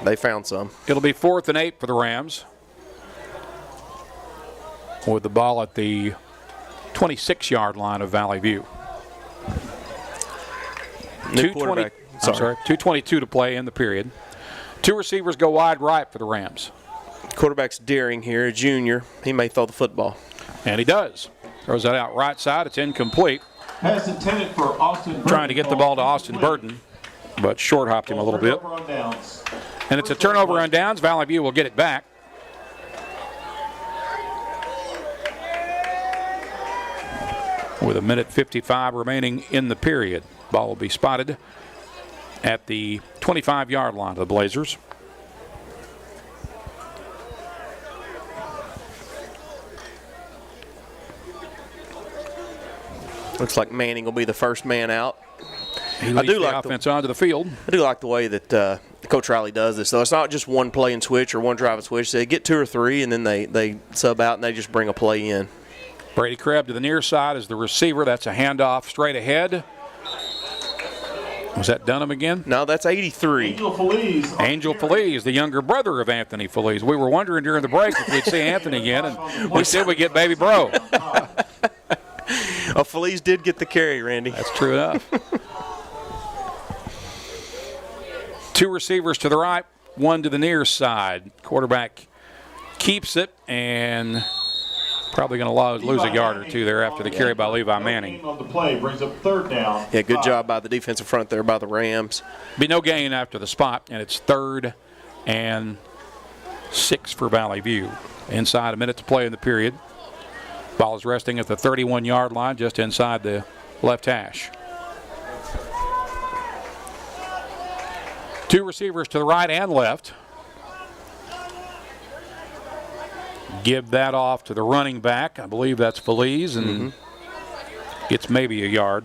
they found some. It'll be 4th and 8 for the Rams, with the ball at the 26-yard line of Valley View. 2:22 to play in the period. 2 receivers go wide right for the Rams. Quarterback's Deering here, a junior. He may throw the football. And he does. Throws that out right side. It's incomplete. Has intended for Austin Burton. Trying to get the ball to Austin Burton, but short hopped him a little bit. And it's a turnover on downs. Valley View will get it back. With 1:55 remaining in the period. Ball will be spotted at the 25-yard line of the Blazers. Looks like Manning will be the first man out. He leads the offense onto the field. I do like the way that Coach Riley does this, though. It's not just one play and switch or one drive and switch. They get 2 or 3, and then they sub out and they just bring a play in. Brady Krebs to the near side is the receiver. That's a handoff straight ahead. Was that Dunham again? No, that's 83. Angel Feliz, the younger brother of Anthony Feliz. We were wondering during the break if we'd see Anthony again, and we said we'd get baby bro. Oh, Feliz did get the carry, Randy. That's true enough. 2 receivers to the right, 1 to the near side. Quarterback keeps it and probably going to lose a yard or 2 there after the carry by Levi Manning. On the play brings up 3rd down. Yeah, good job by the defensive front there by the Rams. Be no gain after the spot, and it's 3rd and 6 for Valley View. Inside a minute to play in the period. Ball is resting at the 31-yard line, just inside the left hash. 2 receivers to the right and left. Give that off to the running back. I believe that's Feliz, and gets maybe a yard.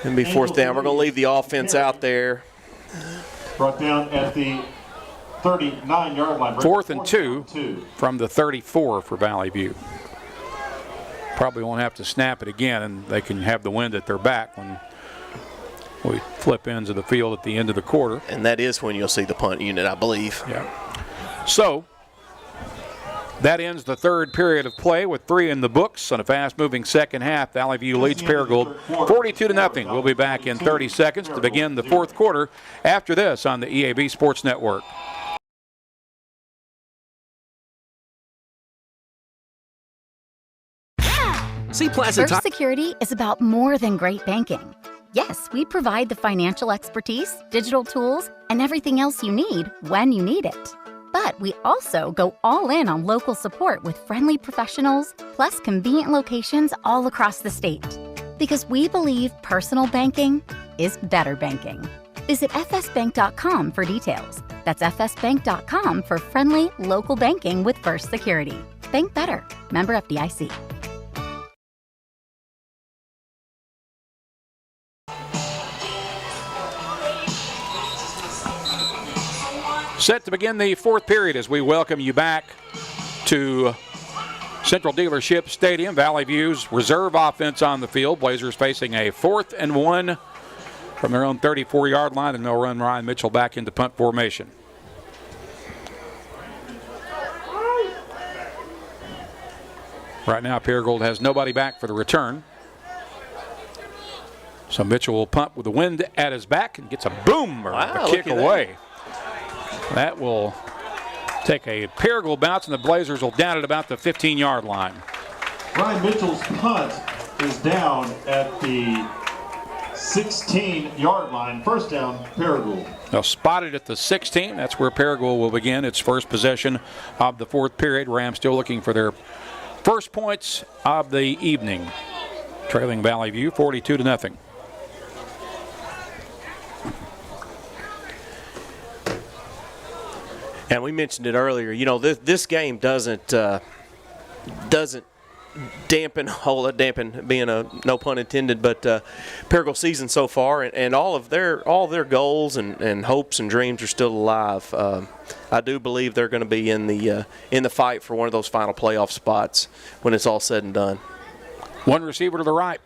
It'll be 4th down. We're going to leave the offense out there. Brought down at the 39-yard line. 4th and 2 from the 34 for Valley View. Probably won't have to snap it again, and they can have the wind at their back when we flip ends of the field at the end of the quarter. And that is when you'll see the punt unit, I believe. Yeah. So that ends the 3rd period of play with 3 in the books. On a fast-moving second half, Valley View leads Paragould 42-0. We'll be back in 30 seconds to begin the 4th quarter after this on the EAB Sports Network. See Plaza First Security is about more than great banking. Yes, we provide the financial expertise, digital tools, and everything else you need when you need it. But we also go all in on local support with friendly professionals, plus convenient locations all across the state. Because we believe personal banking is better banking. Visit fsbank.com for details. That's fsbank.com for friendly, local banking with First Security. Bank better. Member FDIC. Set to begin the fourth period as we welcome you back to Central Dealership Stadium. Valley View's reserve offense on the field. Blazers facing a 4th and 1 from their own 34-yard line, and they'll run Ryan Mitchell back into punt formation. Right now, Paragould has nobody back for the return. So Mitchell will punt with the wind at his back and gets a boomer, a kick away. That will take a Paragould bounce, and the Blazers will down at about the 15-yard line. Ryan Mitchell's punt is down at the 16-yard line. First down, Paragould. Now spotted at the 16. That's where Paragould will begin its first possession of the fourth period. Rams still looking for their first points of the evening. Trailing Valley View 42-0. And we mentioned it earlier. You know, this game doesn't dampen, being a no pun intended, but Paragould season so far, and all of their goals and hopes and dreams are still alive. I do believe they're going to be in the fight for one of those final playoff spots when it's all said and done. One receiver to the right.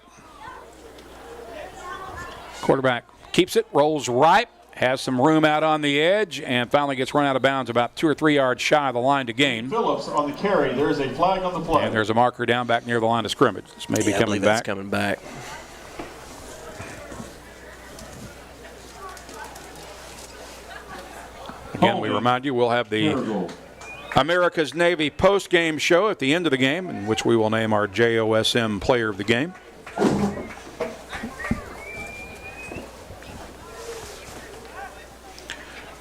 Quarterback keeps it, rolls right, has some room out on the edge, and finally gets run out of bounds about 2 or 3 yards shy of the line to gain. Phillips on the carry. There is a flag on the play. And there's a marker down back near the line of scrimmage. This may be coming back. That's coming back. Again, we remind you we'll have the America's Navy post-game show at the end of the game, in which we will name our JOSM player of the game.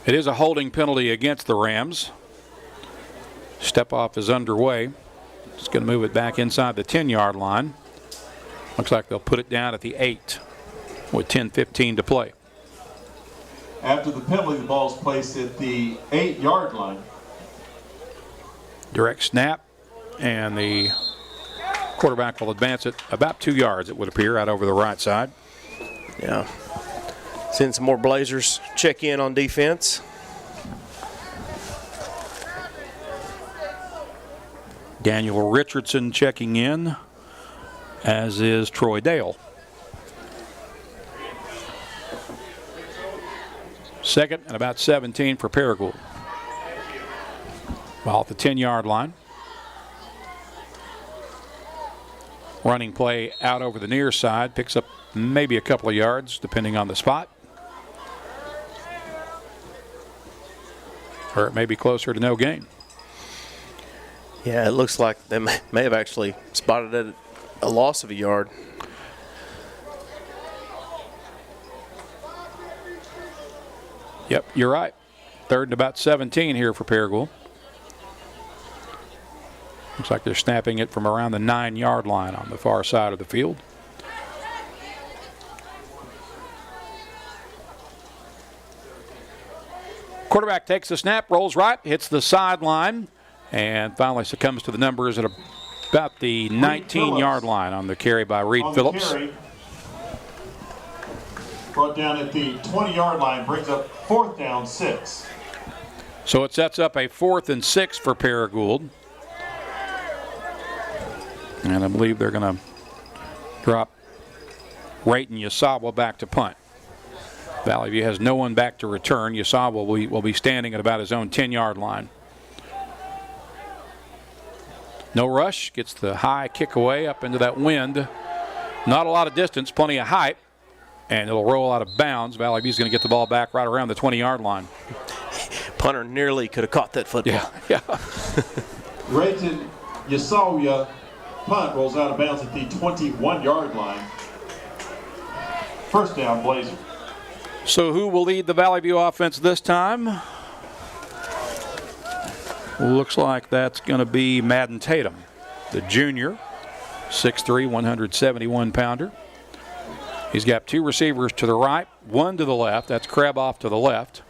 It is a holding penalty against the Rams. Step off is underway. It's going to move it back inside the 10-yard line. Looks like they'll put it down at the 8 with 10:15 to play. After the penalty, the ball is placed at the 8-yard line. Direct snap, and the quarterback will advance it about 2 yards, it would appear, out over the right side. Yeah. Seeing some more Blazers check in on defense. Daniel Richardson checking in, as is Troy Dale. Second and about 17 for Paragould. Ball at the 10-yard line. Running play out over the near side, picks up maybe a couple of yards depending on the spot. Or it may be closer to no gain. Yeah, it looks like they may have actually spotted it a loss of a yard. Yep, you're right. Third and about 17 here for Paragould. Looks like they're snapping it from around the 9-yard line on the far side of the field. Quarterback takes the snap, rolls right, hits the sideline, and finally succumbs to the numbers at about the 19-yard line on the carry by Reed Phillips. Carry, brought down at the 20-yard line, brings up 4th down, 6. So it sets up a 4th and 6 for Paragould. And I believe they're going to drop Rayton Yasawa back to punt. Valley View has no one back to return. Yasawa will be standing at about his own 10-yard line. No rush, gets the high kick away up into that wind. Not a lot of distance, plenty of height, and it'll roll out of bounds. Valley View's going to get the ball back right around the 20-yard line. Punter nearly could have caught that football. Yeah. Rayton Yasawa punt rolls out of bounds at the 21-yard line. First down, Blazer. So who will lead the Valley View offense this time? Looks like that's going to be Madden Tatum, the junior, 6'3", 171-pounder. He's got 2 receivers to the right, 1 to the left. That's Kreboff to the left.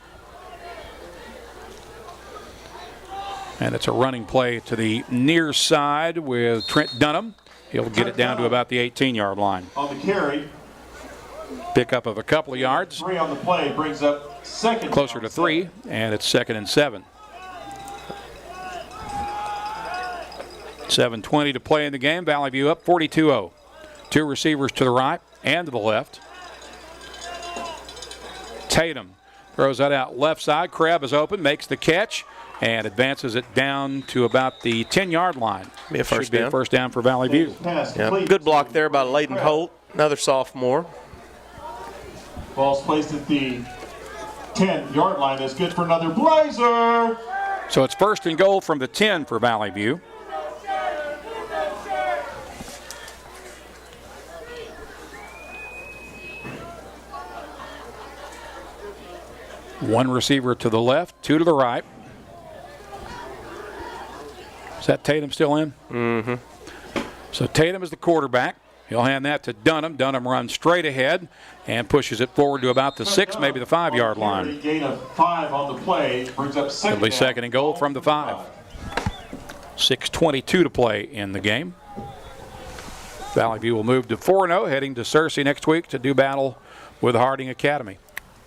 And it's a running play to the near side with Trent Dunham. He'll get it down to about the 18-yard line. On the carry. Pickup of a couple of yards. 3 on the play brings up closer to 3, and it's 2nd and 7. 7:20 to play in the game. Valley View up 42-0. 2 receivers to the right and to the left. Tatum throws that out left side. Kreb is open, makes the catch, and advances it down to about the 10-yard line. Be a first Should be down. a first down for Valley View. Yeah. Good block there by Layden Holt, another sophomore. Ball's placed at the 10-yard line. That's good for another Blazer. So it's 1st and goal from the 10 for Valley View. One receiver to the left, 2 to the right. Is that Tatum still in? Mm-hmm. So Tatum is the quarterback. He'll hand that to Dunham. Dunham runs straight ahead and pushes it forward to about the 6, maybe the 5-yard line. Gain of 5 on the play brings up It'll be 2nd and goal from the 5. 6:22 to play in the game. Valley View will move to 4-0, heading to Searcy next week to do battle with Harding Academy.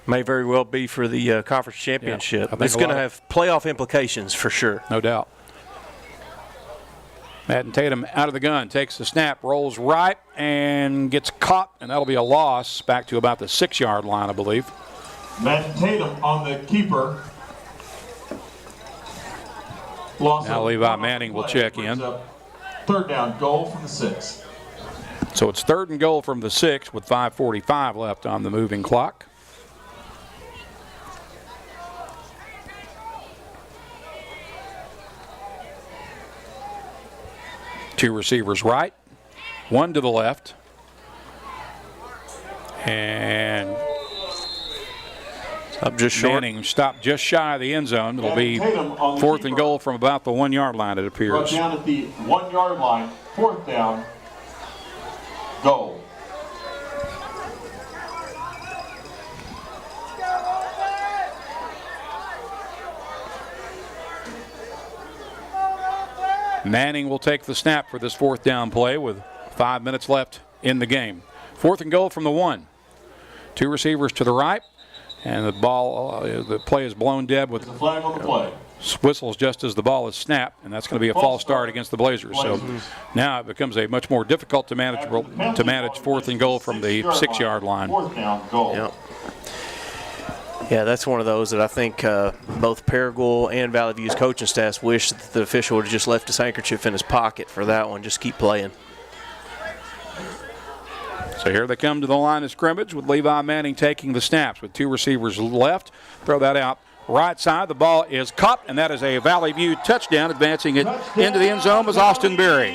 May very well be for the conference championship. Yeah, it's going to have playoff implications for sure. No doubt. Madden Tatum out of the gun, takes the snap, rolls right, and gets caught, and that'll be a loss back to about the 6-yard line, I believe. Madden Tatum on the keeper. Loss now Levi Manning will check in. 3rd down, goal from the 6. So it's 3rd and goal from the 6 with 5:45 left on the moving clock. Two receivers right, 1 to the left, and up just short. Manning stopped just shy of the end zone. It'll be 4th and goal from about the 1-yard line, it appears. Brought down at the 1-yard line, 4th down, goal. Manning will take the snap for this 4th down play with 5 minutes left in the game. 4th and goal from the 1. 2 receivers to the right, and the play is blown dead with the flag on the play. Whistles just as the ball is snapped, and that's going to be a false start against the Blazers. So now it becomes a much more difficult to manage 4th and goal from the 6-yard line. 4th down, goal. Yep. Yeah, that's one of those that I think both Paragould and Valley View's coaching staffs wish that the official would have just left his handkerchief in his pocket for that one. Just keep playing. So here they come to the line of scrimmage with Levi Manning taking the snaps with 2 receivers left. Throw that out right side. The ball is caught, and that is a Valley View touchdown. Advancing it into the end zone was Austin Berry.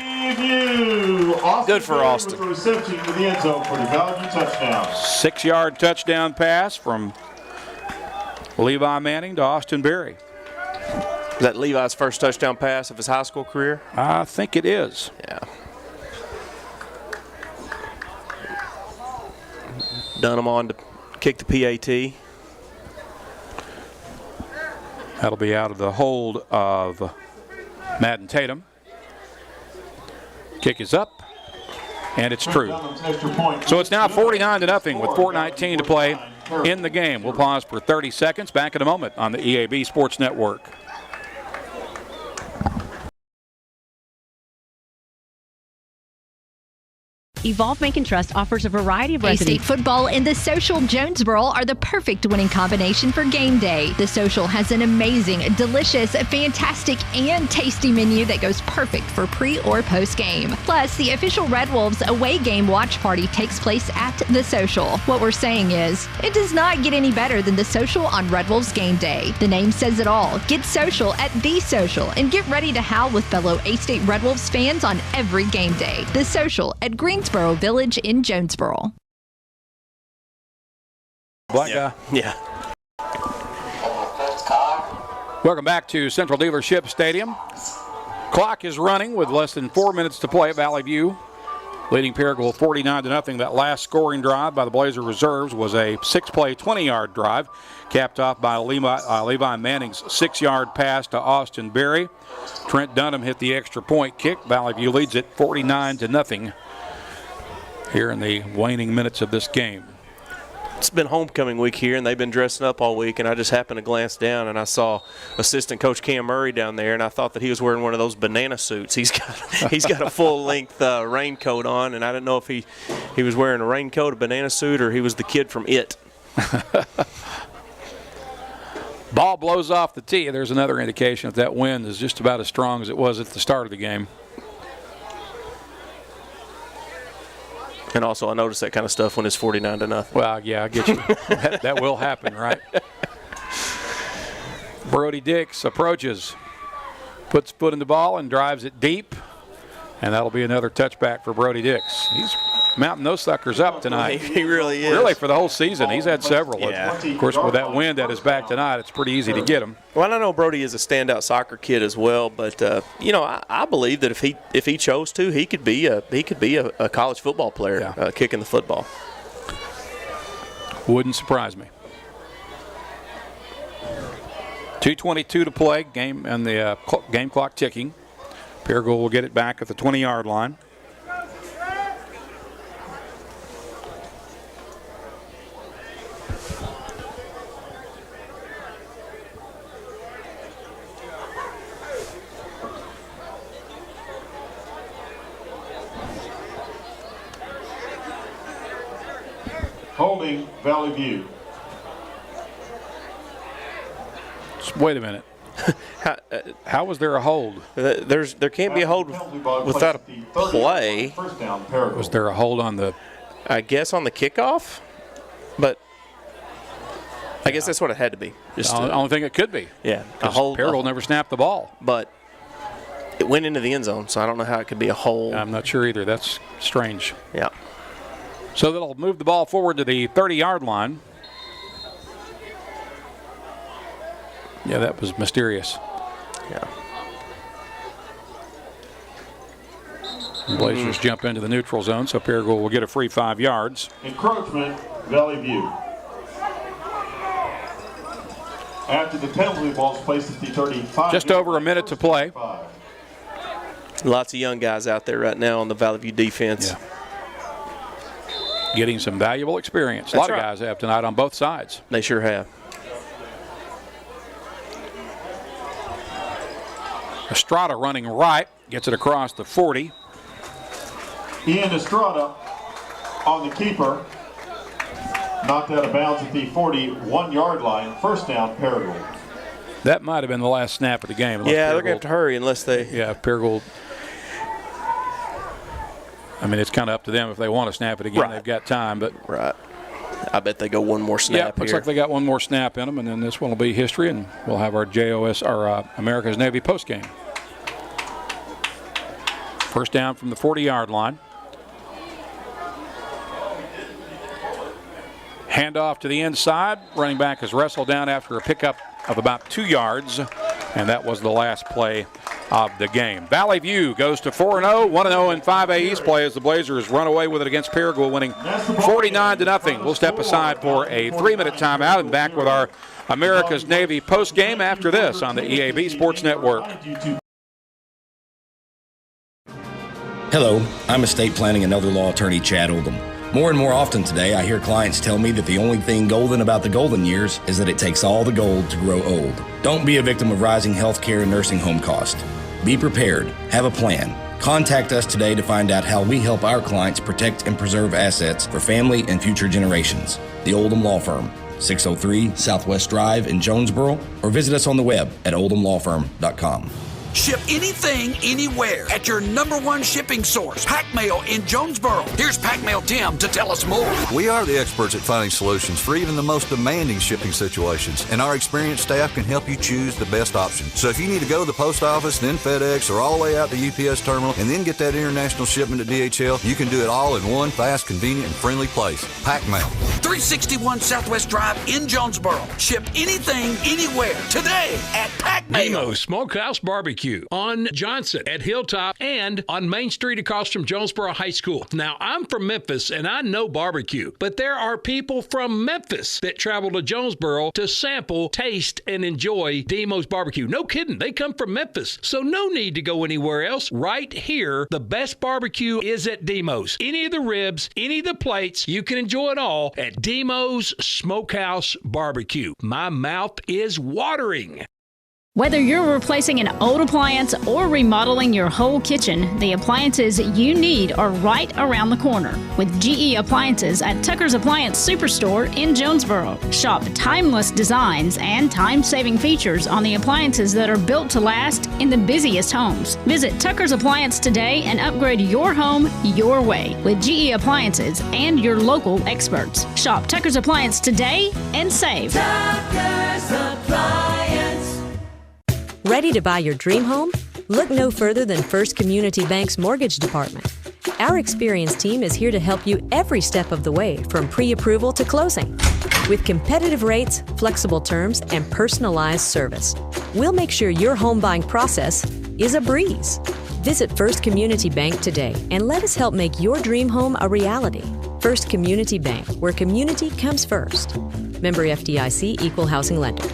Good for Austin. Reception to the end zone for the Valley View touchdown. 6-yard touchdown pass from Levi Manning to Austin Berry. Is that Levi's first touchdown pass of his high school career? I think it is. Yeah. Dunham on to kick the PAT. That'll be out of the hold of Madden Tatum. Kick is up, and it's true. So it's now 49-0 with 4:19 to play in the game. We'll pause for 30 seconds. Back in a moment on the EAB Sports Network. Evolve Bank and Trust offers a variety of A-State football and the Social Jonesboro are the perfect winning combination for game day. The Social has an amazing, delicious, fantastic, and tasty menu that goes perfect for pre or post game. Plus, the official Red Wolves away game watch party takes place at the Social. What we're saying is, it does not get any better than the Social on Red Wolves game day. The name says it all. Get social at the Social and get ready to howl with fellow A-State Red Wolves fans on every game day. The Social at Greensboro Village in Jonesboro. Black guy. Yeah. Welcome back to Central Dealership Stadium. Clock is running with less than 4 minutes to play. Valley View leading Paragould 49-0. That last scoring drive by the Blazer reserves was a 6-play, 20-yard drive, capped off by Levi Manning's 6-yard pass to Austin Berry. Trent Dunham hit the extra point kick. Valley View leads it 49-0 here in the waning minutes of this game. it's been homecoming week here, and they've been dressing up all week, and I just happened to glance down, and I saw assistant coach Cam Murray down there, and I thought that he was wearing one of those banana suits. He's got a full-length raincoat on, and I didn't know if he was wearing a raincoat, a banana suit, or he was the kid from It. Ball blows off the tee. There's another indication that wind is just about as strong as it was at the start of the game. And also, I noticed that kind of stuff when it's 49-0. Well, yeah, I get you. that will happen, right? Brody Dix approaches, puts foot in the ball and drives it deep, and that'll be another touchback for Brody Dix. He's mounting those suckers up tonight. He really is. Really, for the whole season. He's had several. Yeah. Of course, with that wind at his back tonight, it's pretty easy to get him. Well, I know Brody is a standout soccer kid as well, but I believe that if he chose to, he could be a college football player, kicking the football. Wouldn't surprise me. 2:22 to play. Game and the game clock ticking. Paragould will get it back at the 20-yard line. Holding Valley View. Wait a minute. How was there a hold? There can't be a hold without a play. First down, Paragould. Was there a hold on the? I guess on the kickoff, but I guess that's what it had to be. Just the only thing it could be. Yeah, a hold. Paragould never snapped the ball, but it went into the end zone, so I don't know how it could be a hold. I'm not sure either. That's strange. Yeah. So they'll move the ball forward to the 30-yard line. Yeah, that was mysterious. Yeah. The Blazers jump into the neutral zone, so Paragould will get a free 5 yards. Encroachment, Valley View. After the penalty, ball is placed at the 35. Just over a minute to play. Lots of young guys out there right now on the Valley View defense. Yeah. Getting some valuable experience. That's a lot of guys have tonight on both sides. They sure have. Estrada running right, gets it across the 40. Ian Estrada on the keeper. Knocked out of bounds at the 41-yard line. First down, Paragould. That might have been the last snap of the game. Yeah, they're going to have to hurry unless they... Yeah, Paragould. I mean, it's kind of up to them if they want to snap it again. Right. They've got time, but... Right. I bet they go one more snap here. Looks like they got one more snap in them, and then this one will be history, and we'll have our America's Navy postgame. First down from the 40-yard line. Handoff to the inside. Running back is wrestled down after a pickup of about 2 yards, and that was the last play of the game. Valley View goes to 4-0, 1-0 in 5A East play as the Blazers run away with it against Paragould, winning 49-0. We'll step aside for a 3-minute timeout and back with our America's Navy postgame after this on the EAB Sports Network. Hello, I'm estate planning and elder law attorney Chad Oldham. More and more often today, I hear clients tell me that the only thing golden about the golden years is that it takes all the gold to grow old. Don't be a victim of rising healthcare and nursing home costs. Be prepared. Have a plan. Contact us today to find out how we help our clients protect and preserve assets for family and future generations. The Oldham Law Firm, 603 Southwest Drive in Jonesboro, or visit us on the web at oldhamlawfirm.com. Ship anything, anywhere at your #1 shipping source, Pack Mail in Jonesboro. Here's Pack Mail Tim to tell us more. We are the experts at finding solutions for even the most demanding shipping situations, and our experienced staff can help you choose the best option. So if you need to go to the post office, then FedEx, or all the way out to UPS terminal, and then get that international shipment to DHL, you can do it all in one fast, convenient, and friendly place. Pack Mail. 361 Southwest Drive in Jonesboro. Ship anything, anywhere, today at Pack Mail. Nemo's Smokehouse Barbecue Barbecue on Johnson at Hilltop and on Main Street across from Jonesboro High School. Now, I'm from Memphis and I know barbecue, but there are people from Memphis that travel to Jonesboro to sample, taste, and enjoy Demo's Barbecue. No kidding, they come from Memphis, so no need to go anywhere else. Right here, the best barbecue is at Demo's. Any of the ribs, any of the plates, you can enjoy it all at Demo's Smokehouse Barbecue. My mouth is watering. Whether you're replacing an old appliance or remodeling your whole kitchen, the appliances you need are right around the corner with GE Appliances at Tucker's Appliance Superstore in Jonesboro. Shop timeless designs and time-saving features on the appliances that are built to last in the busiest homes. Visit Tucker's Appliance today and upgrade your home your way with GE Appliances and your local experts. Shop Tucker's Appliance today and save. Tucker's Appliance. Ready to buy your dream home? Look no further than First Community Bank's mortgage department. Our experienced team is here to help you every step of the way, from pre-approval to closing. With competitive rates, flexible terms, and personalized service, we'll make sure your home buying process is a breeze. Visit First Community Bank today and let us help make your dream home a reality. First Community Bank, where community comes first. Member FDIC, Equal Housing Lender.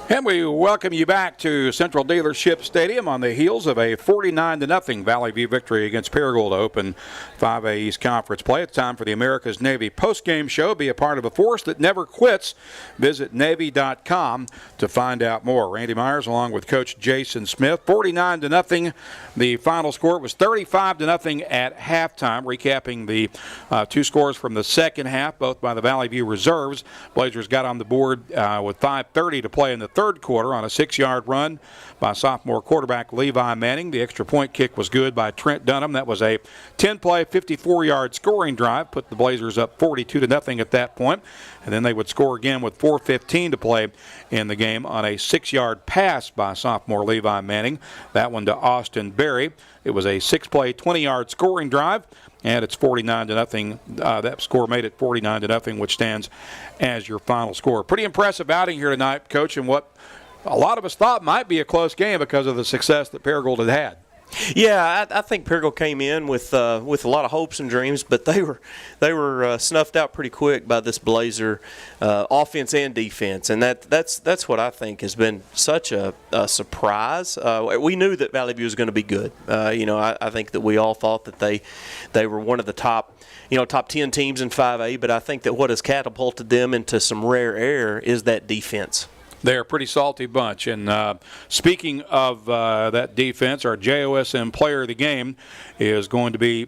And we welcome you back to Central Dealership Stadium on the heels of a 49-0 Valley View victory against Paragould to open 5A East Conference play. It's time for the America's Navy postgame show. Be a part of a force that never quits. Visit Navy.com to find out more. Randy Myers along with Coach Jason Smith. 49-0. The final score was 35-0 at halftime. Recapping the two scores from the second half, both by the Valley View reserves. Blazers got on the board with 5:30 to play in the third quarter on a 6-yard run by sophomore quarterback Levi Manning. The extra point kick was good by Trent Dunham. That was a 10-play, 54-yard scoring drive, put the Blazers up 42-0 at that point. And then they would score again with 4:15 to play in the game on a 6-yard pass by sophomore Levi Manning. That one to Austin Berry. It was a 6-play, 20-yard scoring drive. And it's 49-0. That score made it 49-0, which stands as your final score. Pretty impressive outing here tonight, Coach, and what a lot of us thought might be a close game because of the success that Paragould had had. Yeah, I think Paragould came in with a lot of hopes and dreams, but they were snuffed out pretty quick by this Blazer offense and defense, and that's what I think has been such a surprise. We knew that Valley View was going to be good. I think that we all thought that they were one of the top 10 teams in 5A, but I think that what has catapulted them into some rare air is that defense. They're a pretty salty bunch. And speaking of that defense, our JOSM player of the game is going to be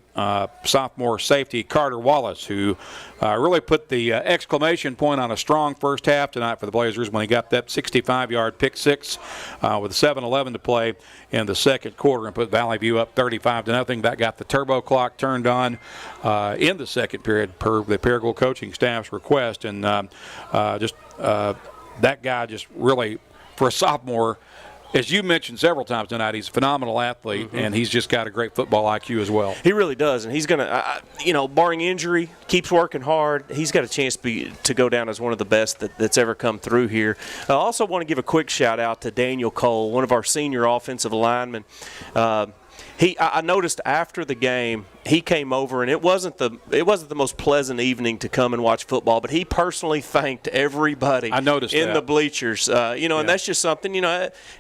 sophomore safety Carter Wallace, who really put the exclamation point on a strong first half tonight for the Blazers when he got that 65-yard pick six with 7:11 to play in the second quarter and put Valley View up 35-0. That got the turbo clock turned on in the second period per the Paragould coaching staff's request. And that guy just really, for a sophomore, as you mentioned several times tonight, he's a phenomenal athlete, and he's just got a great football IQ as well. He really does, and he's going to, barring injury, keeps working hard. He's got a chance to go down as one of the best that's ever come through here. I also want to give a quick shout-out to Daniel Cole, one of our senior offensive linemen. I noticed after the game, he came over, and it wasn't the most pleasant evening to come and watch football, but he personally thanked everybody in the bleachers. And that's just something, he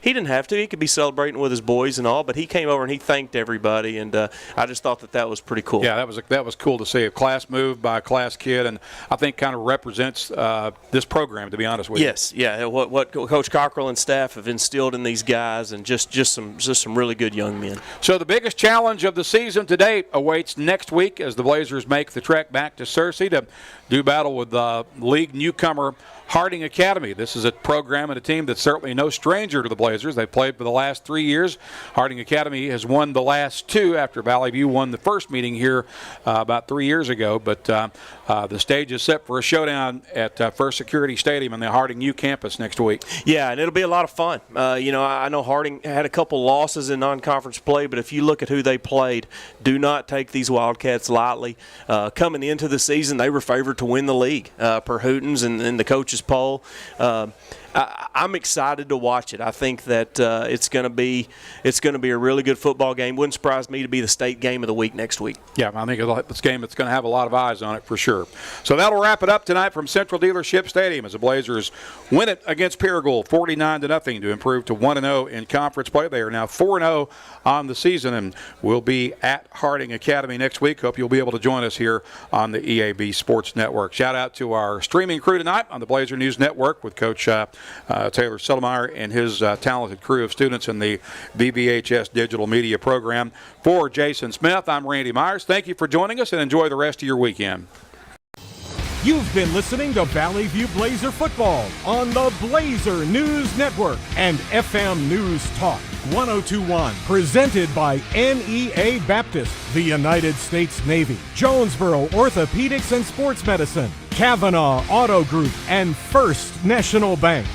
didn't have to. He could be celebrating with his boys and all, but he came over and he thanked everybody, and I just thought that was pretty cool. Yeah, that was cool to see. A class move by a class kid, and I think kind of represents this program, to be honest with you. Yes, yeah, what Coach Cockrell and staff have instilled in these guys, and just some really good young men. So the biggest challenge of the season to date awaits next week as the Blazers make the trek back to Searcy to do battle with league newcomer Harding Academy. This is a program and a team that's certainly no stranger to the Blazers. They've played for the last 3 years. Harding Academy has won the last two after Valley View won the first meeting here about 3 years ago. But the stage is set for a showdown at First Security Stadium in the Harding U campus next week. Yeah, and it'll be a lot of fun. I know Harding had a couple losses in non-conference play, but if you look at who they played, do not take these Wildcats lightly. Coming into the season, they were favored to win the league per Hootens and the coaches coaches poll. I'm excited to watch it. I think that it's going to be a really good football game. Wouldn't surprise me to be the state game of the week next week. Yeah, I think this game that's going to have a lot of eyes on it for sure. So that'll wrap it up tonight from Central Dealership Stadium as the Blazers win it against Paragould 49-0 to improve to 1-0 in conference play. They are now 4-0 on the season and will be at Harding Academy next week. Hope you'll be able to join us here on the EAB Sports Network. Shout out to our streaming crew tonight on the Blazer News Network with Coach Taylor Settlemeyer and his talented crew of students in the BBHS Digital Media Program. For Jason Smith, I'm Randy Myers. Thank you for joining us and enjoy the rest of your weekend. You've been listening to Valley View Blazer football on the Blazer News Network and FM News Talk 1021, presented by NEA Baptist, the United States Navy, Jonesboro Orthopedics and Sports Medicine, Kavanaugh Auto Group, and First National Bank.